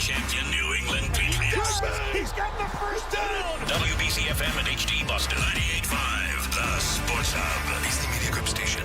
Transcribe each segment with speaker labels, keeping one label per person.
Speaker 1: champion New England Patriots.
Speaker 2: He's got the first down.
Speaker 1: WBC-FM and HD Boston 98.5. The Sports Hub. Is the Media Group station.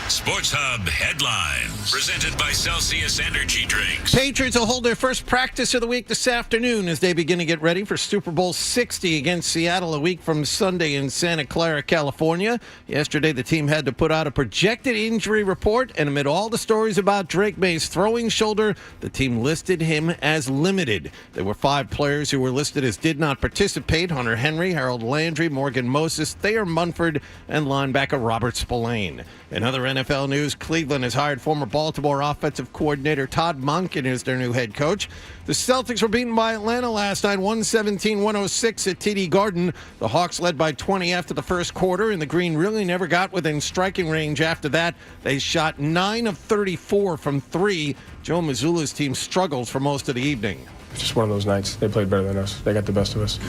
Speaker 1: Sports Hub headlines. Presented by Celsius Energy Drinks.
Speaker 3: Patriots will hold their first practice of the week this afternoon as they begin to get ready for Super Bowl 60 against Seattle a week from Sunday in Santa Clara, California. Yesterday, the team had to put out a projected injury report, and amid all the stories about Drake May's throwing shoulder, the team listed him as limited. There were 5 players who were listed as did not participate: Hunter Henry, Harold Landry, Morgan Moses, Thayer Munford, and linebacker Robert Spillane. In other NFL news, Cleveland has hired former Baltimore offensive coordinator Todd Monken as their new head coach. The Celtics were beaten by Atlanta last night, 117-106 at TD Garden. The Hawks led by 20 after the first quarter, and the Green really never got within striking range after that. They shot 9 of 34 from 3. Joe Mazzulla's team struggled for most of the evening.
Speaker 4: It's just one of those nights. They played better than us. They got the best of us.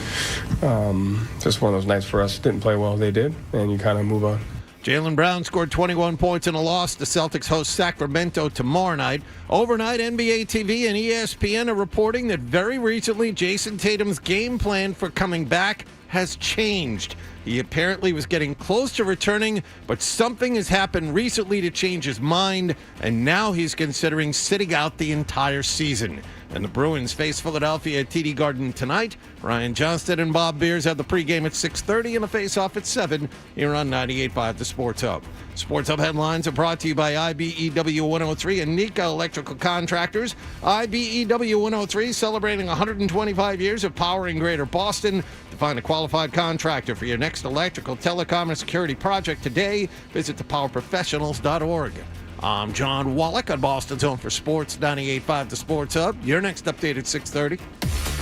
Speaker 4: Just one of those nights for us. Didn't play well. They did, and you kind of move on.
Speaker 3: Jaylen Brown scored 21 points in a loss. The Celtics host Sacramento tomorrow night. Overnight, NBA TV and ESPN are reporting that very recently Jason Tatum's game plan for coming back has changed. He apparently was getting close to returning, but something has happened recently to change his mind, and now he's considering sitting out the entire season. And the Bruins face Philadelphia at TD Garden tonight. Ryan Johnston and Bob Beers have the pregame at 6:30 and the face-off at 7 here on 98.5 The Sports Hub. Sports Hub headlines are brought to you by IBEW 103 and Nika Electrical Contractors. IBEW 103 celebrating 125 years of powering Greater Boston. To find a qualified contractor for your next electrical, telecom, and security project today, visit thepowerprofessionals.org. I'm John Wallach on Boston's Home for Sports, 98.5 The Sports Hub. Your next update at 6:30.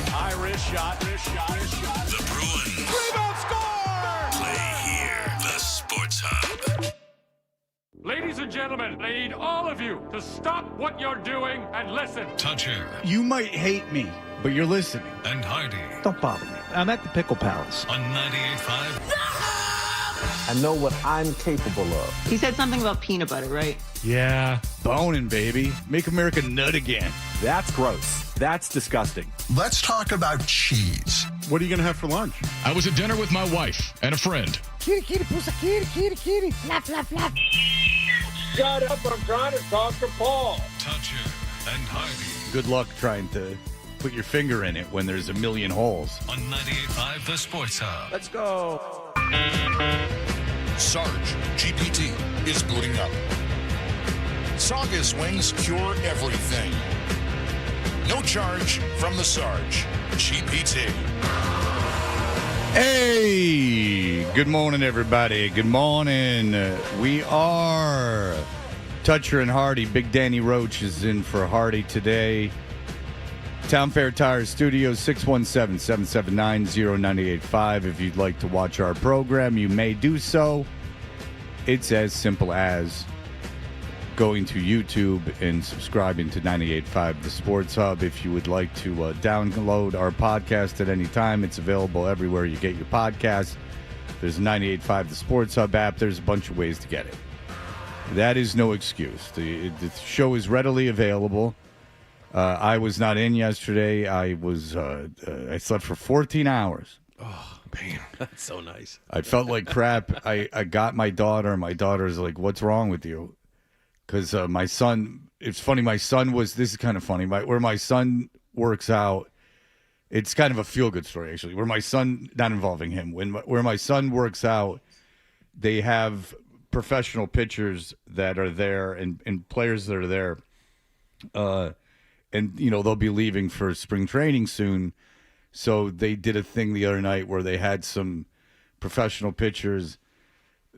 Speaker 2: High wrist shot.
Speaker 1: The Bruins.
Speaker 2: Rebound score!
Speaker 1: Play here. The Sports Hub.
Speaker 5: Ladies and gentlemen, I need all of you to stop what you're doing and listen.
Speaker 1: Toucher
Speaker 6: You might hate me, but you're listening.
Speaker 1: and Hardy
Speaker 7: Don't bother me. I'm at the Pickle Palace.
Speaker 1: on 98.5.
Speaker 8: I know what I'm capable of.
Speaker 9: He said something about peanut butter, right?
Speaker 6: Yeah, boning, baby. Make America nut again.
Speaker 8: That's gross. That's disgusting.
Speaker 10: Let's talk about cheese.
Speaker 6: What are you going to have for lunch?
Speaker 11: I was at dinner with my wife and a friend.
Speaker 2: Kitty, pussy, kitty. Flap.
Speaker 5: Shut up, I'm trying to talk to Paul.
Speaker 1: Toucher and Hardy
Speaker 6: Good luck trying to put your finger in it when there's a million holes.
Speaker 1: on 98.5 The Sports Hub.
Speaker 8: Let's go.
Speaker 10: Sarge GPT is booting up. Saugus wings cure everything. No charge from the Sarge GPT.
Speaker 6: Hey, good morning, everybody. Good morning. We are Toucher and Hardy. Big Danny Roach is in for Hardy today. Town Fair Tires Studios, 617-779-0985. If you'd like to watch our program, you may do so. It's as simple as going to YouTube and subscribing to 98.5 The Sports Hub. If you would like to download our podcast at any time, it's available everywhere you get your podcasts. There's a 98.5 The Sports Hub app. There's a bunch of ways to get it. That is no excuse. The show is readily available. I was not in yesterday. I slept for 14 hours.
Speaker 3: Oh, man, that's so nice.
Speaker 6: I felt like crap. I got my daughter, and my daughter's like, "What's wrong with you?" Because my son, it's funny, this is kind of funny. Where my son works out, it's kind of a feel-good story, actually. Where my son, not involving him, where my son works out, they have professional pitchers that are there and players that are there. And, they'll be leaving for spring training soon. So they did a thing the other night where they had some professional pitchers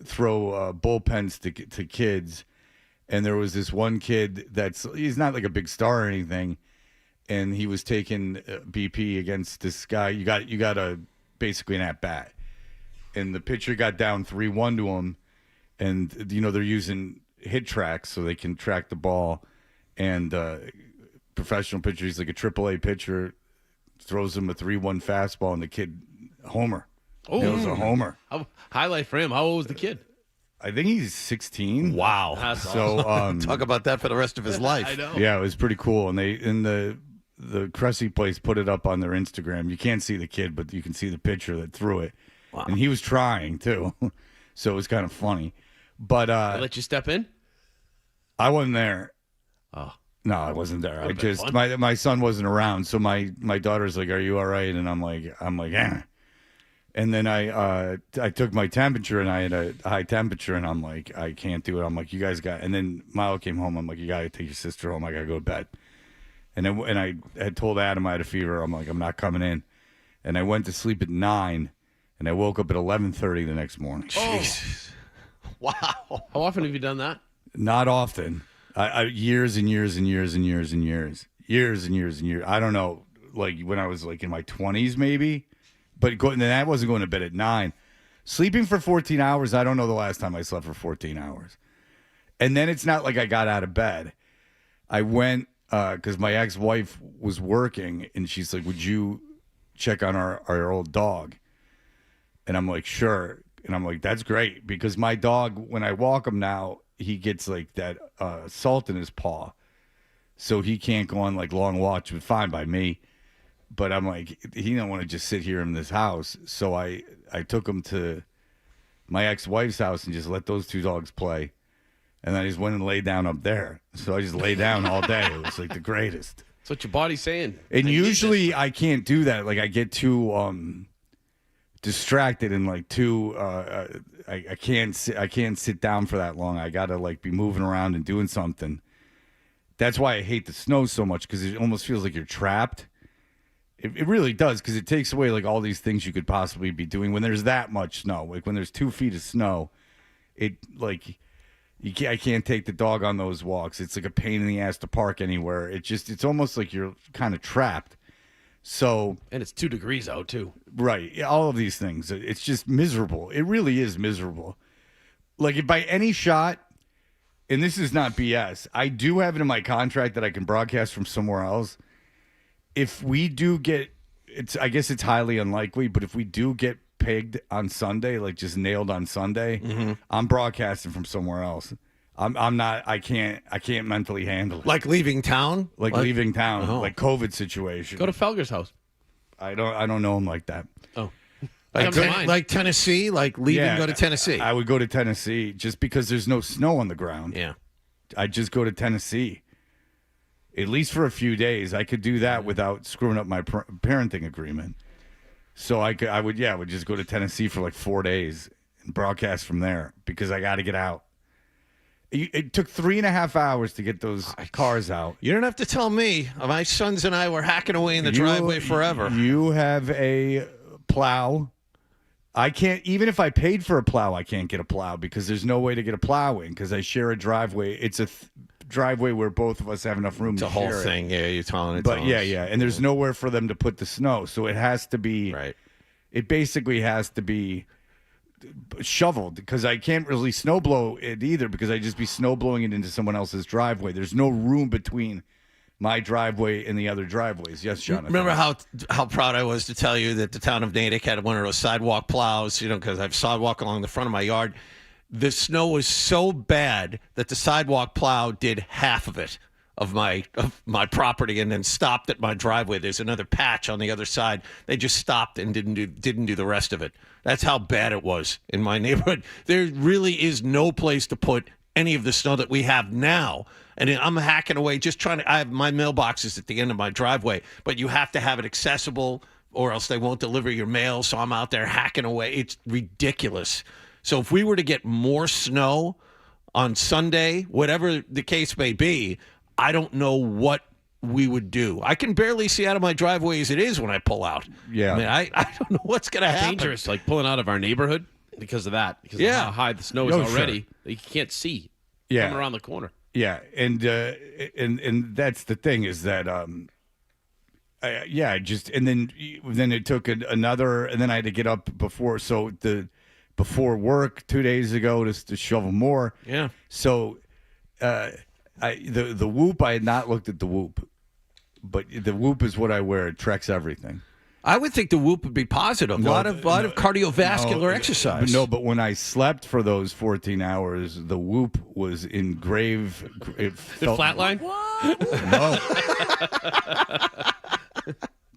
Speaker 6: throw bullpens to kids. And there was this one kid he's not like a big star or anything. And he was taking BP against this guy. You got basically an at-bat. And the pitcher got down 3-1 to him. And, they're using hit tracks so they can track the ball. And professional pitcher, he's like a AAA pitcher, throws him a 3-1 fastball, and the kid, homer.
Speaker 12: Oh,
Speaker 6: it was a homer.
Speaker 12: Highlight for him. How old was the kid?
Speaker 6: I think he's 16.
Speaker 12: Wow. That's
Speaker 6: so
Speaker 3: Talk about that for the rest of his life.
Speaker 12: I know.
Speaker 6: Yeah, it was pretty cool. And the the Cressy place put it up on their Instagram. You can't see the kid, but you can see the picture that threw it. Wow. And he was trying too, so it was kind of funny. But
Speaker 12: I let you step in.
Speaker 6: I wasn't there.
Speaker 12: Oh
Speaker 6: no, I wasn't there. I just my son wasn't around, so my daughter's like, "Are you all right?" And I'm like, "Eh." And then I took my temperature, and I had a high temperature, and I'm like, I can't do it. I'm like, you guys got. And then Milo came home. I'm like, you gotta take your sister home. I gotta go to bed. And I had told Adam I had a fever. I'm like, I'm not coming in. And I went to sleep at 9, and I woke up at 11:30 the next morning.
Speaker 3: Jesus. Wow.
Speaker 12: How often have you done that?
Speaker 6: Not often. Years and years and years and years and years. Years and years and years. I don't know, like when I was like in my 20s maybe. But then I wasn't going to bed at 9. Sleeping for 14 hours, I don't know the last time I slept for 14 hours. And then it's not like I got out of bed. I went, because my ex-wife was working, and she's like, would you check on our old dog? And I'm like, sure. And I'm like, that's great. Because my dog, when I walk him now, he gets like that salt in his paw. So he can't go on like long walks, but fine by me. But I'm like, he don't want to just sit here in this house. So I took him to my ex-wife's house and just let those two dogs play. And then I just went and laid down up there. So I just lay down all day. It was like the greatest.
Speaker 12: That's what your body's saying.
Speaker 6: And usually I can't do that. Like I get too distracted and like too I can't sit down for that long. I gotta like be moving around and doing something. That's why I hate the snow so much, because it almost feels like you're trapped. It really does, because it takes away like all these things you could possibly be doing when there's that much snow. Like when there's 2 feet of snow, it like I can't take the dog on those walks. It's like a pain in the ass to park anywhere. It's almost like you're kind of trapped. So
Speaker 12: and it's 2 degrees out too.
Speaker 6: Right, all of these things. It's just miserable. It really is miserable. Like if by any shot, and this is not BS, I do have it in my contract that I can broadcast from somewhere else. If we do get, I guess it's highly unlikely, but if we do get pegged on Sunday, like just nailed on Sunday, I'm broadcasting from somewhere else. I'm not. I can't mentally handle it.
Speaker 3: Like leaving town.
Speaker 6: Like leaving town. Like COVID situation.
Speaker 12: Go to Felger's house.
Speaker 6: I don't know him like that.
Speaker 12: Oh,
Speaker 3: like Tennessee. Like leaving, go to Tennessee.
Speaker 6: I would go to Tennessee just because there's no snow on the ground.
Speaker 3: Yeah,
Speaker 6: I'd just go to Tennessee. At least for a few days, I could do that without screwing up my parenting agreement. So I would just go to Tennessee for like 4 days and broadcast from there because I got to get out. It took 3.5 hours to get those cars out.
Speaker 3: You don't have to tell me. My sons and I were hacking away in the driveway forever.
Speaker 6: You have a plow. I can't, even if I paid for a plow, I can't get a plow because there's no way to get a plow in because I share a driveway. It's a driveway where both of us have enough room to share
Speaker 3: the whole thing. Yeah, you're telling it.
Speaker 6: But yeah. And there's nowhere for them to put the snow. So it has to be,
Speaker 3: right.
Speaker 6: It basically has to be shoveled because I can't really snow blow it either because I'd just be snow blowing it into someone else's driveway. There's no room between my driveway and the other driveways. Yes, Jonathan.
Speaker 3: Remember how proud I was to tell you that the town of Natick had one of those sidewalk plows, because I have sidewalk along the front of my yard. The snow was so bad that the sidewalk plow did half of it of my property and then stopped at my driveway. There's another patch on the other side. They just stopped and didn't do the rest of it. That's how bad it was in my neighborhood. There really is no place to put any of the snow that we have now. And I'm hacking away, just trying to. I have my mailbox is at the end of my driveway, but you have to have it accessible, or else they won't deliver your mail. So I'm out there hacking away. It's ridiculous. So if we were to get more snow on Sunday, whatever the case may be, I don't know what we would do. I can barely see out of my driveway as it is when I pull out.
Speaker 6: Yeah,
Speaker 3: I mean, I don't know what's going to happen.
Speaker 12: Dangerous, like pulling out of our neighborhood because of that. Because of how high the snow is already. Sure. You can't see. Coming around the corner.
Speaker 6: Yeah, and that's the thing is that and then it took another, and then I had to get up before work 2 days ago to shovel more.
Speaker 3: Yeah.
Speaker 6: So the Whoop, I had not looked at the Whoop, but the Whoop is what I wear. It tracks everything.
Speaker 3: I would think the whoop would be positive. A lot of cardiovascular exercise.
Speaker 6: No, but when I slept for those 14 hours, the whoop was in grave. It felt
Speaker 12: flatline?
Speaker 6: No.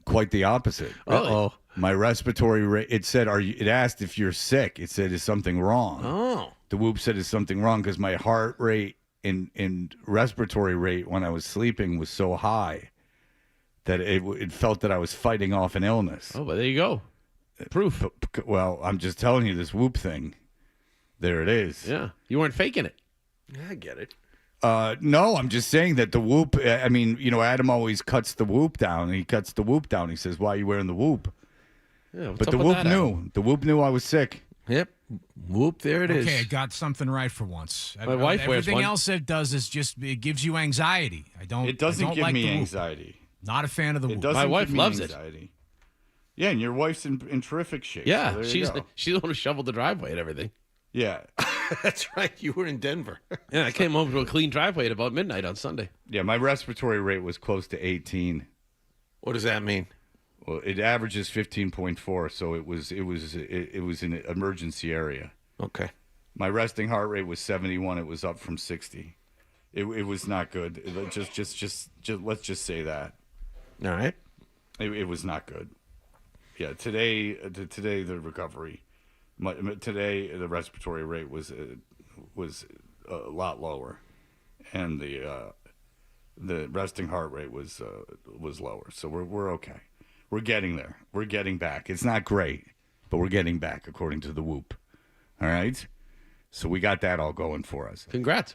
Speaker 6: Quite the opposite.
Speaker 12: Really?
Speaker 3: Uh-oh.
Speaker 6: My respiratory rate, it said, it asked if you're sick. It said, is something wrong?
Speaker 3: Oh.
Speaker 6: The whoop said, is something wrong? Because my heart rate and respiratory rate when I was sleeping was so high that it felt that I was fighting off an illness.
Speaker 12: Oh, but there you go. Proof.
Speaker 6: Well, I'm just telling you, this whoop thing, there it is.
Speaker 12: Yeah. You weren't faking it.
Speaker 3: Yeah, I get it.
Speaker 6: No, I'm just saying that the whoop, I mean, Adam always cuts the whoop down. He cuts the whoop down. He says, why are you wearing the whoop?
Speaker 12: Yeah,
Speaker 6: but the whoop knew. The whoop knew I was sick.
Speaker 3: Yep. Whoop, there it is.
Speaker 13: Okay, I got something right for once.
Speaker 12: My wife wears
Speaker 13: Everything
Speaker 12: one.
Speaker 13: else it does is just, it gives you anxiety.
Speaker 6: It doesn't give me anxiety.
Speaker 13: Not a fan of the whoop.
Speaker 12: My wife loves
Speaker 6: anxiety. Yeah, and your wife's in terrific shape.
Speaker 12: Yeah,
Speaker 6: so
Speaker 12: she's the one who shoveled the driveway and everything.
Speaker 6: Yeah.
Speaker 3: That's right. You were in Denver.
Speaker 12: Yeah, I came home to a clean driveway at about midnight on Sunday.
Speaker 6: Yeah, my respiratory rate was close to 18.
Speaker 3: What does that mean?
Speaker 6: Well, it averages 15.4, so it was in an emergency area.
Speaker 3: Okay.
Speaker 6: My resting heart rate was 71. It was up from 60. It was not good. Just let's just say that.
Speaker 3: All right.
Speaker 6: It was not good. Yeah. Today the recovery. Today the respiratory rate was a lot lower, and the resting heart rate was lower. So we're okay. We're getting there. We're getting back. It's not great, but we're getting back according to the whoop. All right. So we got that all going for us.
Speaker 12: Congrats.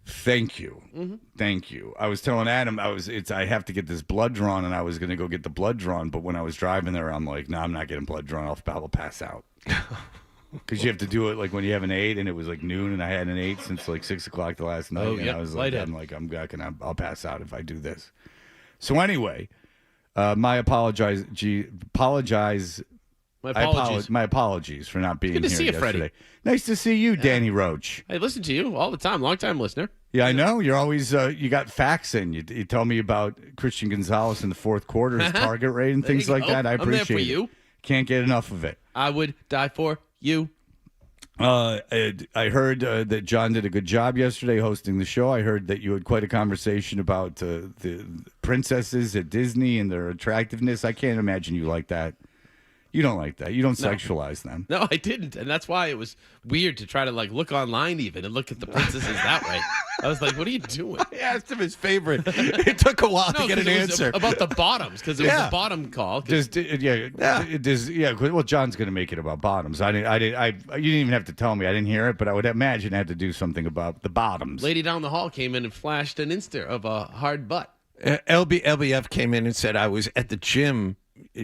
Speaker 6: Thank you.
Speaker 12: Mm-hmm.
Speaker 6: Thank you. I was telling Adam I have to get this blood drawn, and I was going to go get the blood drawn, but when I was driving there, I'm like, no, I'm not getting blood drawn. I'll pass out. Because you have to do it like when you have an 8, and it was like noon, and I had an 8 since like 6 o'clock the last night. And
Speaker 12: yep.
Speaker 6: I was like, I'll pass out if I do this. So anyway, my apologies for not being
Speaker 12: Good to
Speaker 6: here
Speaker 12: see you,
Speaker 6: yesterday.
Speaker 12: Freddie.
Speaker 6: Nice to see you, Danny Roach.
Speaker 12: I listen to you all the time. Long-time listener.
Speaker 6: Yeah, I know. You're always you got facts in. You tell me about Christian Gonzalez in the fourth quarter, his target rate, and things like that. I appreciate
Speaker 12: I'm there for you.
Speaker 6: Can't get enough of it.
Speaker 12: I would die for you.
Speaker 6: I heard that John did a good job yesterday hosting the show. I heard that you had quite a conversation about the princesses at Disney and their attractiveness. I can't imagine you like that. You don't like that. You don't sexualize them.
Speaker 12: No, I didn't. And that's why it was weird to try to look online even and look at the princesses that way. I was like, what are you doing?
Speaker 3: I asked him his favorite. It took a while to get an answer.
Speaker 12: About the bottoms, because it was a bottom call.
Speaker 6: Well, John's going to make it about bottoms. You didn't even have to tell me. I didn't hear it, but I would imagine it had to do something about the bottoms.
Speaker 12: Lady down the hall came in and flashed an Insta of a hard butt.
Speaker 3: LBF came in and said, I was at the gym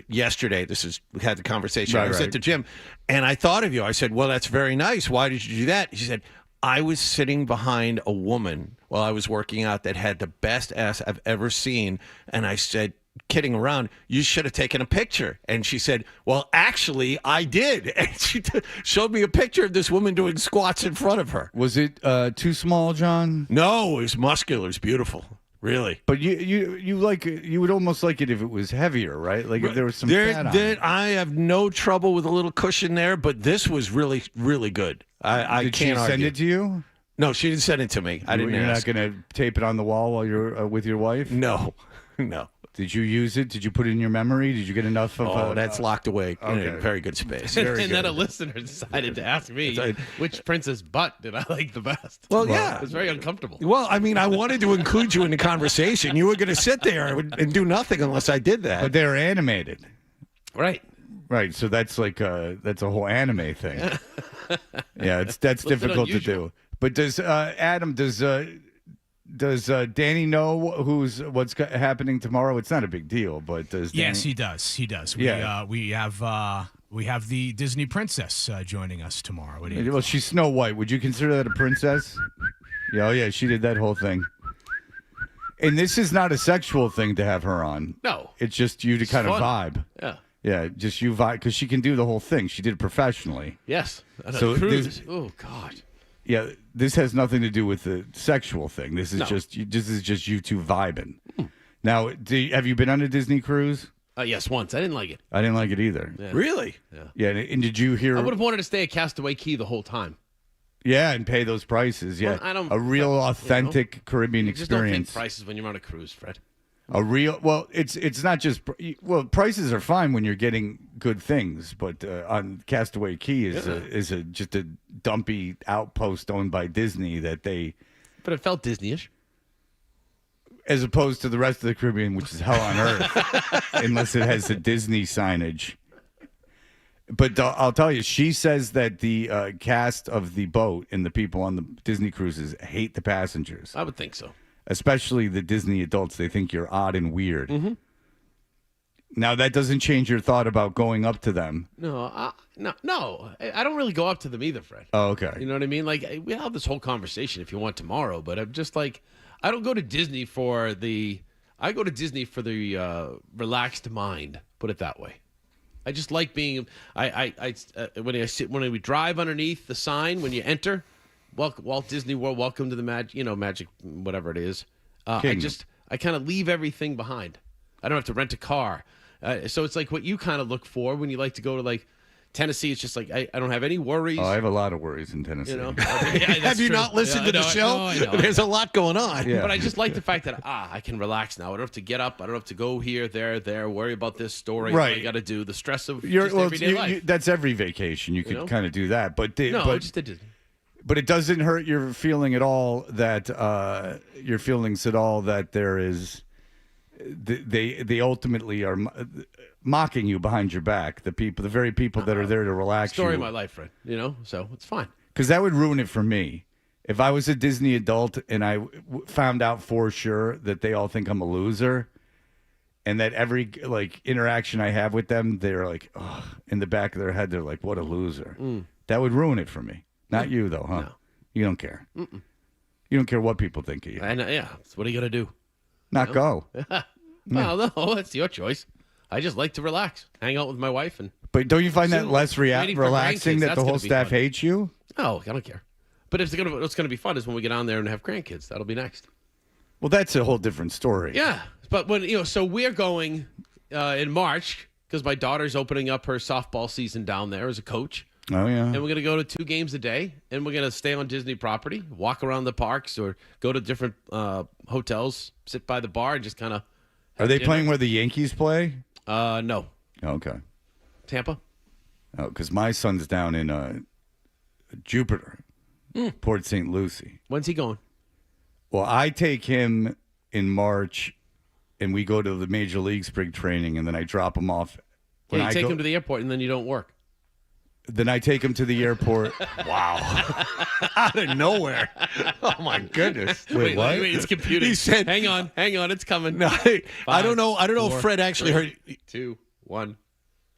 Speaker 3: yesterday. We had the conversation. I was at the gym, and I thought of you. I said, well, that's very nice. Why did you do that? She said, I was sitting behind a woman while I was working out that had the best ass I've ever seen. And I said, kidding around, you should have taken a picture. And she said, well, actually, I did. And she showed me a picture of this woman doing squats in front of her.
Speaker 6: Was it too small, John?
Speaker 3: No, it was muscular. It's beautiful. Really,
Speaker 6: but you would almost like it if it was heavier, right? Like if there was some fat on it.
Speaker 3: I have no trouble with a little cushion there, but this was really, really good.
Speaker 6: Did she send it to you?
Speaker 3: No, she didn't send it to me. I didn't.
Speaker 6: You're
Speaker 3: ask.
Speaker 6: not going to tape it on the wall while you're with your wife?
Speaker 3: No.
Speaker 6: Did you use it? Did you put it in your memory? Did you get enough of?
Speaker 3: Oh, that's locked away in a very good space.
Speaker 12: And then a listener decided to ask me which princess butt did I like the best.
Speaker 3: Well, yeah,
Speaker 12: it was very uncomfortable.
Speaker 3: Well, I mean, I wanted to include you in the conversation. You were going to sit there and do nothing unless I did that.
Speaker 6: But they were animated,
Speaker 12: right?
Speaker 6: Right. So that's that's a whole anime thing. Yeah, that's difficult to do. But does Adam does Danny know what's happening tomorrow? It's not a big deal, but does Danny...
Speaker 13: Yes, he does. He does. We have the Disney princess joining us tomorrow.
Speaker 6: Well, she's Snow White. Would you consider that a princess? Yeah, oh yeah, she did that whole thing. And this is not a sexual thing to have her on.
Speaker 12: No,
Speaker 6: it's just you to kind of vibe. Yeah, just you vibe because she can do the whole thing. She did it professionally.
Speaker 12: Yes. Oh God.
Speaker 6: Yeah, this has nothing to do with the sexual thing. This is just you two vibing. Now, have you been on a Disney cruise?
Speaker 12: Yes, once. I didn't like it.
Speaker 6: I didn't like it either.
Speaker 12: Yeah.
Speaker 3: Really?
Speaker 12: Yeah.
Speaker 6: Yeah, and did you hear?
Speaker 12: I would have wanted to stay at Castaway Key the whole time.
Speaker 6: Yeah, and pay those prices. Yeah,
Speaker 12: Well, I don't-
Speaker 6: a real authentic Caribbean
Speaker 12: You just don't
Speaker 6: experience.
Speaker 12: think prices when you're on a cruise, Fred.
Speaker 6: It's not just prices are fine when you're getting good things, but on Castaway Key is just a dumpy outpost owned by Disney that they.
Speaker 12: But it felt Disney-ish.
Speaker 6: As opposed to the rest of the Caribbean, which is hell on earth, unless it has the Disney signage. But I'll tell you, she says that the cast of the boat and the people on the Disney cruises hate the passengers.
Speaker 12: I would think so.
Speaker 6: Especially the Disney adults. They think you're odd and weird.
Speaker 12: Mm-hmm.
Speaker 6: Now, that doesn't change your thought about going up to them.
Speaker 12: No. I don't really go up to them either, Fred.
Speaker 6: Oh, okay.
Speaker 12: You know what I mean? Like, we'll have this whole conversation if you want tomorrow, but I'm just like, I don't go to Disney for the relaxed mind, put it that way. I just like being. When we drive underneath the sign when you enter, Walt Disney World, welcome to the magic, whatever it is. I kind of leave everything behind. I don't have to rent a car, so it's like what you kind of look for when you like to go to like Tennessee. It's just like I don't have any worries.
Speaker 6: Oh, I have a lot of worries in Tennessee.
Speaker 12: You know,
Speaker 3: have you not listened to the show?
Speaker 12: I know.
Speaker 3: There's a lot going on.
Speaker 6: Yeah.
Speaker 12: But I just like the fact that I can relax now. I don't have to get up. I don't have to go here, there, worry about this story.
Speaker 6: Right.
Speaker 12: I got to do the stress of everyday life.
Speaker 6: That's every vacation. You could kind of do that, but
Speaker 12: just a Disney.
Speaker 6: But it doesn't hurt your feeling at all that your feelings at all that there is. They ultimately are mocking you behind your back. The very people that are there to relax
Speaker 12: Story
Speaker 6: you.
Speaker 12: of my life, Fred. So it's fine.
Speaker 6: Because that would ruin it for me. If I was a Disney adult and I found out for sure that they all think I'm a loser, and that every interaction I have with them, they're like, oh, in the back of their head, they're like, what a loser. That would ruin it for me. Not you, though, huh?
Speaker 12: No.
Speaker 6: You don't care. Mm-mm. You don't care what people think of you.
Speaker 12: I know, yeah. So what are you going to do?
Speaker 6: Not go.
Speaker 12: Well, no, that's your choice. I just like to relax, hang out with my wife.
Speaker 6: But don't you find that less
Speaker 12: waiting for
Speaker 6: relaxing
Speaker 12: grandkids,
Speaker 6: that the
Speaker 12: that's
Speaker 6: whole
Speaker 12: gonna be
Speaker 6: staff
Speaker 12: fun.
Speaker 6: hates you?
Speaker 12: No, I don't care. But what's going to be fun is when we get on there and have grandkids. That'll be next.
Speaker 6: Well, that's a whole different story.
Speaker 12: Yeah, but when so we're going in March because my daughter's opening up her softball season down there as a coach.
Speaker 6: Oh, yeah.
Speaker 12: And we're going to go to 2 games a day, and we're going to stay on Disney property, walk around the parks, or go to different hotels, sit by the bar, and just kind of.
Speaker 6: Are they playing where the Yankees play?
Speaker 12: No.
Speaker 6: Okay.
Speaker 12: Tampa?
Speaker 6: Oh, because my son's down in Jupiter, Port St. Lucie.
Speaker 12: When's he going?
Speaker 6: Well, I take him in March, and we go to the Major League spring training, and then I drop him off.
Speaker 12: Yeah, you take him to the airport, and then you don't work.
Speaker 6: Then I take him to the airport.
Speaker 3: Wow. Out of nowhere. Oh, my goodness.
Speaker 6: Wait, what?
Speaker 12: Wait, it's computing.
Speaker 3: He said,
Speaker 12: hang on, it's coming.
Speaker 3: No, I don't know. I don't know if
Speaker 12: 4,
Speaker 3: Fred actually
Speaker 12: 3,
Speaker 3: heard.
Speaker 12: 2, 1.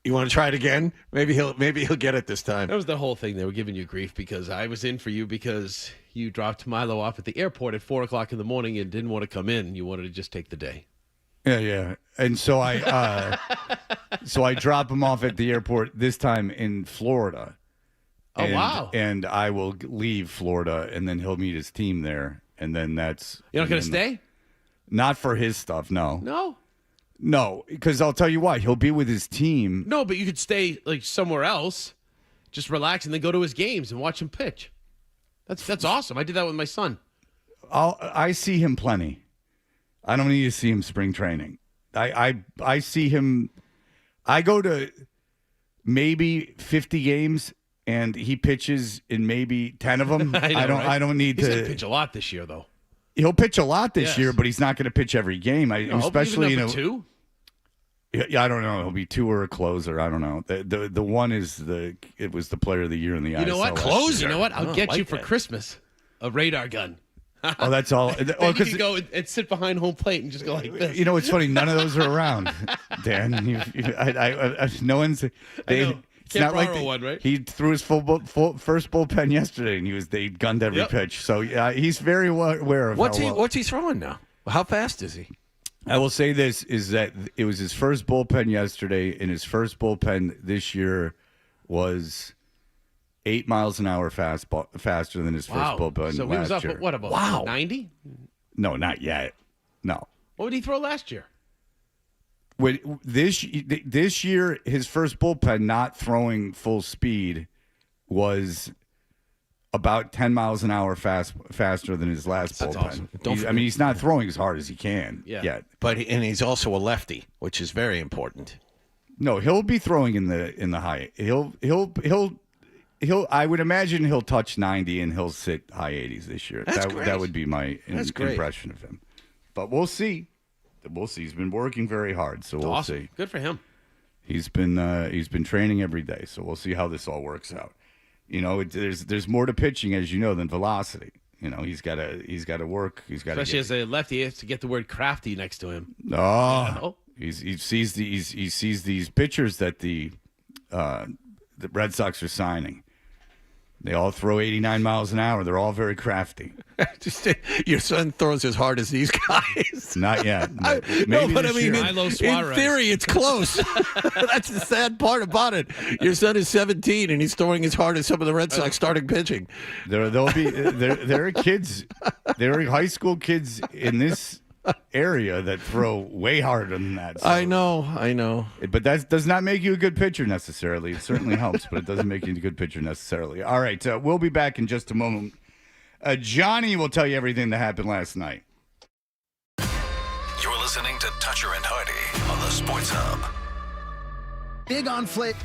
Speaker 3: You want to try it again? Maybe he'll get it this time.
Speaker 12: That was the whole thing. They were giving you grief because I was in for you because you dropped Milo off at the airport at 4:00 in the morning and didn't want to come in. You wanted to just take the day.
Speaker 6: Yeah. And so I drop him off at the airport this time in Florida.
Speaker 12: Oh, wow.
Speaker 6: And I will leave Florida, and then he'll meet his team there, and then that's...
Speaker 12: You're not going to stay?
Speaker 6: Not for his stuff, no.
Speaker 12: No?
Speaker 6: No, because I'll tell you why. He'll be with his team.
Speaker 12: No, but you could stay somewhere else, just relax, and then go to his games and watch him pitch. That's awesome. I did that with my son.
Speaker 6: I see him plenty. I don't need to see him spring training. I see him. I go to maybe 50 games, and he pitches in maybe 10 of them. I don't need
Speaker 12: He's
Speaker 6: to
Speaker 12: going to pitch a lot this year, though.
Speaker 6: He'll pitch a lot this year, but he's not going to pitch every game. Especially
Speaker 12: even 2.
Speaker 6: Yeah, I don't know. He'll be 2 or a closer. I don't know. The one is it was the player of the year in the ISL.
Speaker 12: You know what?
Speaker 3: Closer.
Speaker 12: You know what? I'll get you for Christmas a radar gun.
Speaker 6: Oh, that's all.
Speaker 12: Then you can go and sit behind home plate and just go like this.
Speaker 6: You know, it's funny. None of those are around, Dan. No one's. It's
Speaker 12: Can't
Speaker 6: not
Speaker 12: borrow
Speaker 6: like
Speaker 12: one, right?
Speaker 6: He threw his first bullpen yesterday, and they gunned every pitch. So yeah, he's very aware of
Speaker 3: what's he throwing now. How fast is he?
Speaker 6: I will say this is that it was his first bullpen yesterday, and his first bullpen this year was 8 miles an hour faster than his first bullpen.
Speaker 12: So he was up
Speaker 6: year.
Speaker 12: at what about 90?
Speaker 6: No, not yet. No.
Speaker 12: What did he throw last year?
Speaker 6: This year, his first bullpen not throwing full speed was about 10 miles an hour faster than his last bullpen.
Speaker 3: Awesome.
Speaker 6: He's not throwing as hard as he can yet.
Speaker 3: And he's also a lefty, which is very important.
Speaker 6: No, he'll be throwing in the high. He'll. I would imagine he'll touch 90 and he'll sit high 80s this year. That would be my impression of him. But we'll see. He's been working very hard, so we'll see.
Speaker 12: Good for him.
Speaker 6: He's been training every day, so we'll see how this all works out. There's more to pitching, as you know, than velocity. He's got to work.
Speaker 12: Especially as a lefty, he has to get the word crafty next to him.
Speaker 6: Oh, he sees these pitchers that the Red Sox are signing. They all throw 89 miles an hour. They're all very crafty.
Speaker 3: Your son throws as hard as these guys.
Speaker 6: Not yet.
Speaker 3: In theory, it's close. That's the sad part about it. Your son is 17, and he's throwing as hard as some of the Red Sox starting pitching.
Speaker 6: There are kids. There are high school kids in this area that throw way harder than that. So.
Speaker 3: I know.
Speaker 6: But that does not make you a good pitcher necessarily. It certainly helps, but it doesn't make you a good pitcher necessarily. All right, we'll be back in just a moment. Johnny will tell you everything that happened last night.
Speaker 1: You're listening to Toucher and Hardy on the Sports Hub.
Speaker 2: Big on flick.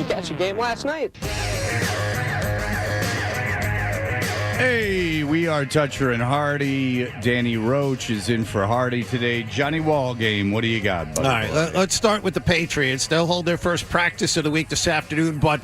Speaker 14: you catch the game last night?
Speaker 6: Hey, we are Toucher and Hardy. Danny Roach is in for Hardy today. Johnny Wallgame, what do you got, buddy?
Speaker 3: All right, let's start with the Patriots. They'll hold their first practice of the week this afternoon, but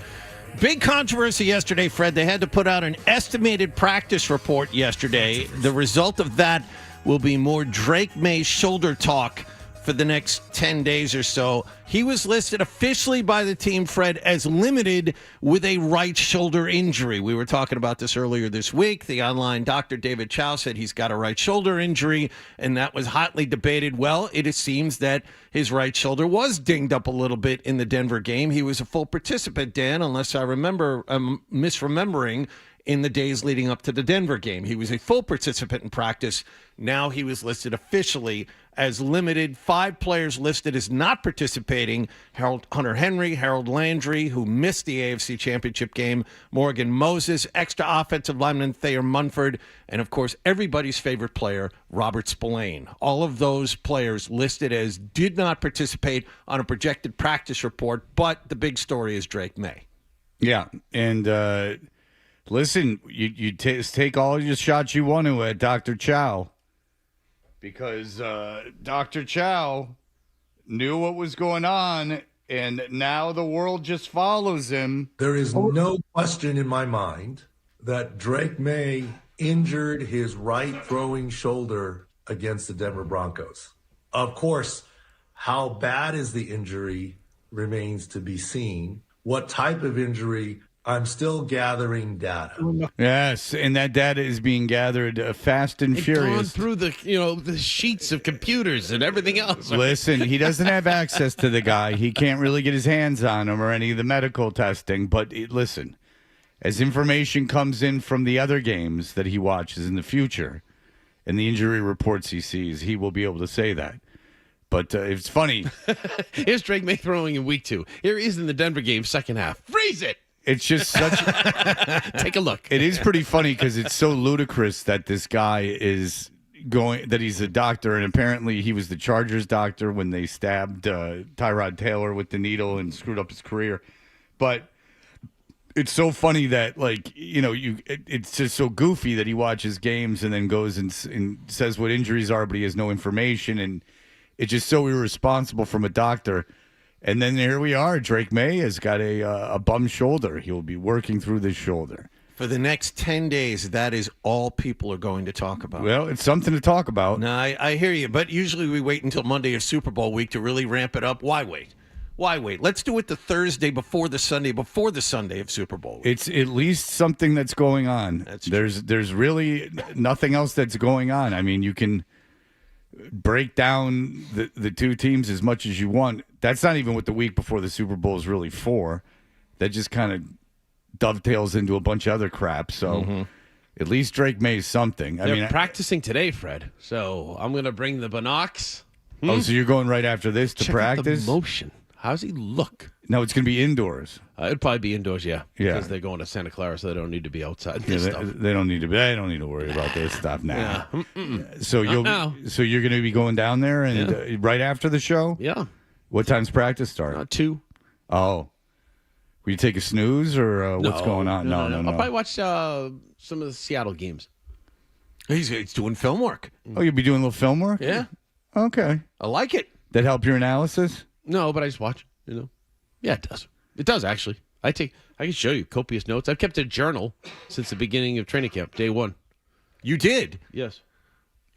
Speaker 3: big controversy yesterday, Fred. They had to put out an estimated practice report yesterday. The result of that will be more Drake May shoulder talk for the next 10 days or so. He was listed officially by the team, Fred, as limited with a right shoulder injury. We were talking about this earlier this week. The online doctor, David Chow, said he's got a right shoulder injury, and that was hotly debated. Well, it seems that his right shoulder was dinged up a little bit in the Denver game. He was a full participant, Dan, unless I remember misremembering in the days leading up to the Denver game. He was a full participant in practice. Now he was listed officially as limited. 5 players listed as not participating: Hunter Henry, Harold Landry, who missed the AFC Championship game, Morgan Moses, extra offensive lineman Thayer Munford, and, of course, everybody's favorite player, Robert Spillane. All of those players listed as did not participate on a projected practice report, but the big story is Drake May.
Speaker 6: Yeah, and listen, you take all your shots you want to at Dr. Chow, because Dr. Chow knew what was going on, and now the world just follows him.
Speaker 15: There is no question in my mind that Drake May injured his right throwing shoulder against the Denver Broncos. Of course, how bad is the injury remains to be seen. What type of injury? I'm still gathering data.
Speaker 6: Yes, and that data is being gathered fast and furious.
Speaker 12: Gone through the sheets of computers and everything else.
Speaker 6: Listen, he doesn't have access to the guy. He can't really get his hands on him or any of the medical testing. But listen, as information comes in from the other games that he watches in the future and the injury reports he sees, he will be able to say that. But it's funny.
Speaker 12: Here's Drake May throwing in week 2. Here he is in the Denver game, second half. Freeze it!
Speaker 6: It's just such.
Speaker 12: Take a look.
Speaker 6: It is pretty funny because it's so ludicrous that this guy is that he's a doctor, and apparently he was the Chargers doctor when they stabbed Tyrod Taylor with the needle and screwed up his career. But it's so funny that, it's just so goofy that he watches games and then goes and says what injuries are, but he has no information, and it's just so irresponsible from a doctor. And then here we are. Drake May has got a bum shoulder. He will be working through this shoulder.
Speaker 3: For the next 10 days, that is all people are going to talk about.
Speaker 6: Well, it's something to talk about.
Speaker 3: No, I hear you. But usually we wait until Monday of Super Bowl week to really ramp it up. Why wait? Why wait? Let's do it the Thursday before the Sunday of Super Bowl week.
Speaker 6: It's at least something that's going on. There's really nothing else that's going on. I mean, you can break down the two teams as much as you want. That's not even what the week before the Super Bowl is really for. That just kind of dovetails into a bunch of other crap. So at least Drake May is something.
Speaker 12: They're practicing today, Fred. So I'm going to bring the binocs.
Speaker 6: Oh, so you're going right after this to
Speaker 12: Check
Speaker 6: practice?
Speaker 12: Out the motion. How's he look?
Speaker 6: No, it's going to be indoors.
Speaker 12: It'd probably be indoors, yeah.
Speaker 6: Yeah.
Speaker 12: Because they're going to Santa Clara, so they don't need to be outside.
Speaker 6: They don't need to worry about this stuff now.
Speaker 12: Yeah.
Speaker 6: So you're going to be going down there and right after the show?
Speaker 12: Yeah.
Speaker 6: What time's practice start?
Speaker 12: 2.
Speaker 6: Oh. Will you take a snooze or what's going on? No.
Speaker 12: I'll probably watch some of the Seattle games.
Speaker 3: He's doing film work.
Speaker 6: Oh, you'll be doing a little film work?
Speaker 12: Yeah.
Speaker 6: Okay.
Speaker 3: I like it.
Speaker 6: That help your analysis?
Speaker 12: No, but I just watch, Yeah, it does. It does, actually. I can show you copious notes. I've kept a journal since the beginning of training camp, day 1.
Speaker 3: You did?
Speaker 12: Yes.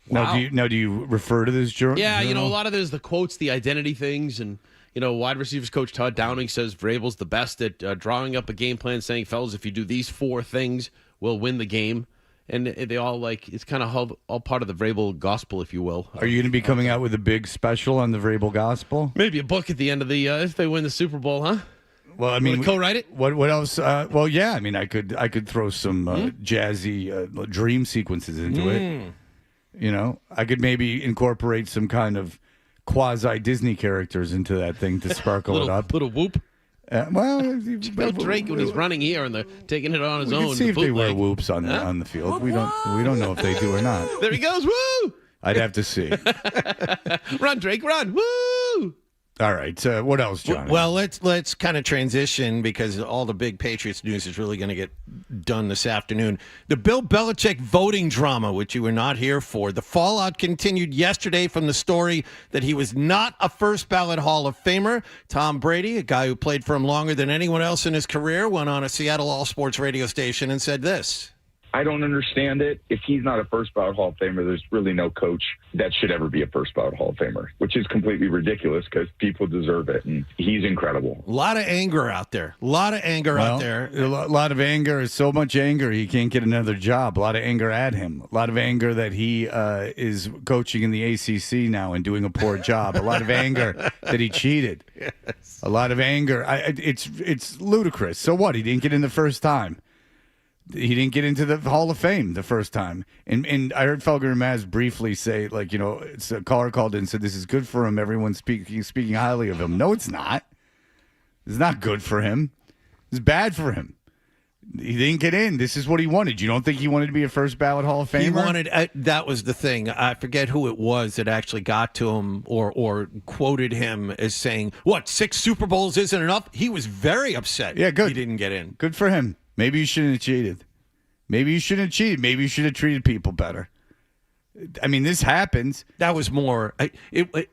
Speaker 6: Wow. Do you refer to this journal?
Speaker 12: Yeah, a lot of there's the quotes, the identity things, and, wide receivers coach Todd Downing says Vrabel's the best at drawing up a game plan, saying, fellas, if you do these 4 things, we'll win the game. And they all it's kind of all part of the Vrabel gospel, if you will.
Speaker 6: Are you going to be coming out with a big special on the Vrabel gospel?
Speaker 12: Maybe a book at the end of the if they win the Super Bowl, huh?
Speaker 6: Well, I mean,
Speaker 12: co-write it.
Speaker 6: What else? Well, yeah. I mean, I could throw some jazzy dream sequences into it. I could maybe incorporate some kind of quasi Disney characters into that thing to sparkle it up.
Speaker 12: Little whoop.
Speaker 6: Well,
Speaker 12: Drake when he's running here and they're taking it on his own.
Speaker 6: See if they wear whoops on the field. We don't know if they do or not.
Speaker 12: There he goes. Woo!
Speaker 6: I'd have to see.
Speaker 12: Run, Drake, run! Woo!
Speaker 6: All right. What else, John?
Speaker 3: Well, let's kind of transition because all the big Patriots news is really going to get done this afternoon. The Bill Belichick voting drama, which you were not here for. The fallout continued yesterday from the story that he was not a first ballot Hall of Famer. Tom Brady, a guy who played for him longer than anyone else in his career, went on a Seattle all sports radio station and said this.
Speaker 14: I don't understand it. If he's not a first ballot Hall of Famer, there's really no coach that should ever be a first ballot Hall of Famer, which is completely ridiculous because people deserve it, and he's incredible.
Speaker 3: A lot of anger out there. A lot of anger out there.
Speaker 6: A lot of anger. So much anger he can't get another job. A lot of anger at him. A lot of anger that he is coaching in the ACC now and doing a poor job. A lot of anger that he cheated. Yes. A lot of anger. It's ludicrous. So what? He didn't get in the first time. He didn't get into the Hall of Fame the first time. And I heard Felger and Maz briefly say, it's a caller called in and said, this is good for him. Everyone's speaking highly of him. No, it's not. It's not good for him. It's bad for him. He didn't get in. This is what he wanted. You don't think he wanted to be a first ballot Hall of Famer?
Speaker 3: He wanted, that was the thing. I forget who it was that actually got to him or quoted him as saying, 6 Super Bowls isn't enough? He was very upset.
Speaker 6: Yeah, good.
Speaker 3: He didn't get in.
Speaker 6: Good for him. Maybe you shouldn't have cheated. Maybe you should have treated people better. I mean, this happens.
Speaker 3: That was more.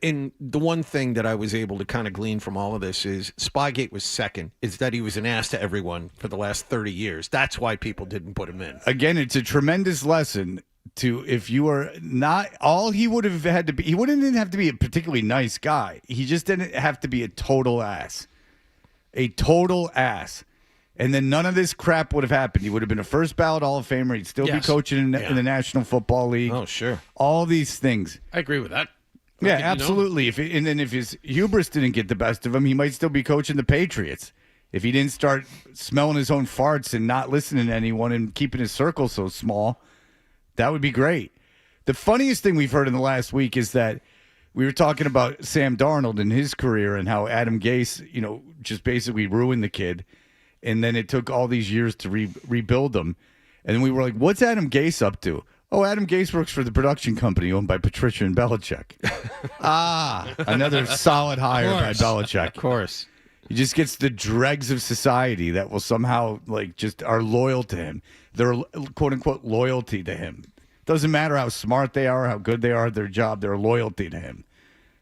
Speaker 3: And the one thing that I was able to kind of glean from all of this is Spygate was second, is that he was an ass to everyone for the last 30 years. That's why people didn't put him in.
Speaker 6: Again, it's a tremendous lesson to, if you are not, all he would have had to be, he wouldn't even have to be a particularly nice guy. He just didn't have to be a total ass. A total ass. And then none of this crap would have happened. He would have been a first ballot Hall of Famer. He'd still be coaching in the National Football League.
Speaker 3: Oh, sure.
Speaker 6: All these things.
Speaker 12: I agree with that.
Speaker 6: Yeah, absolutely. And then if his hubris didn't get the best of him, he might still be coaching the Patriots. If he didn't start smelling his own farts and not listening to anyone and keeping his circle so small, that would be great. The funniest thing we've heard in the last week is that we were talking about Sam Darnold and his career and how Adam Gase, just basically ruined the kid. And then it took all these years to rebuild them. And then we were like, what's Adam Gase up to? Oh, Adam Gase works for the production company owned by Patricia and Belichick. Another solid hire by Belichick.
Speaker 3: Of course.
Speaker 6: He just gets the dregs of society that will somehow, just are loyal to him. They're, quote-unquote, loyalty to him. Doesn't matter how smart they are, how good they are at their job, they're loyalty to him.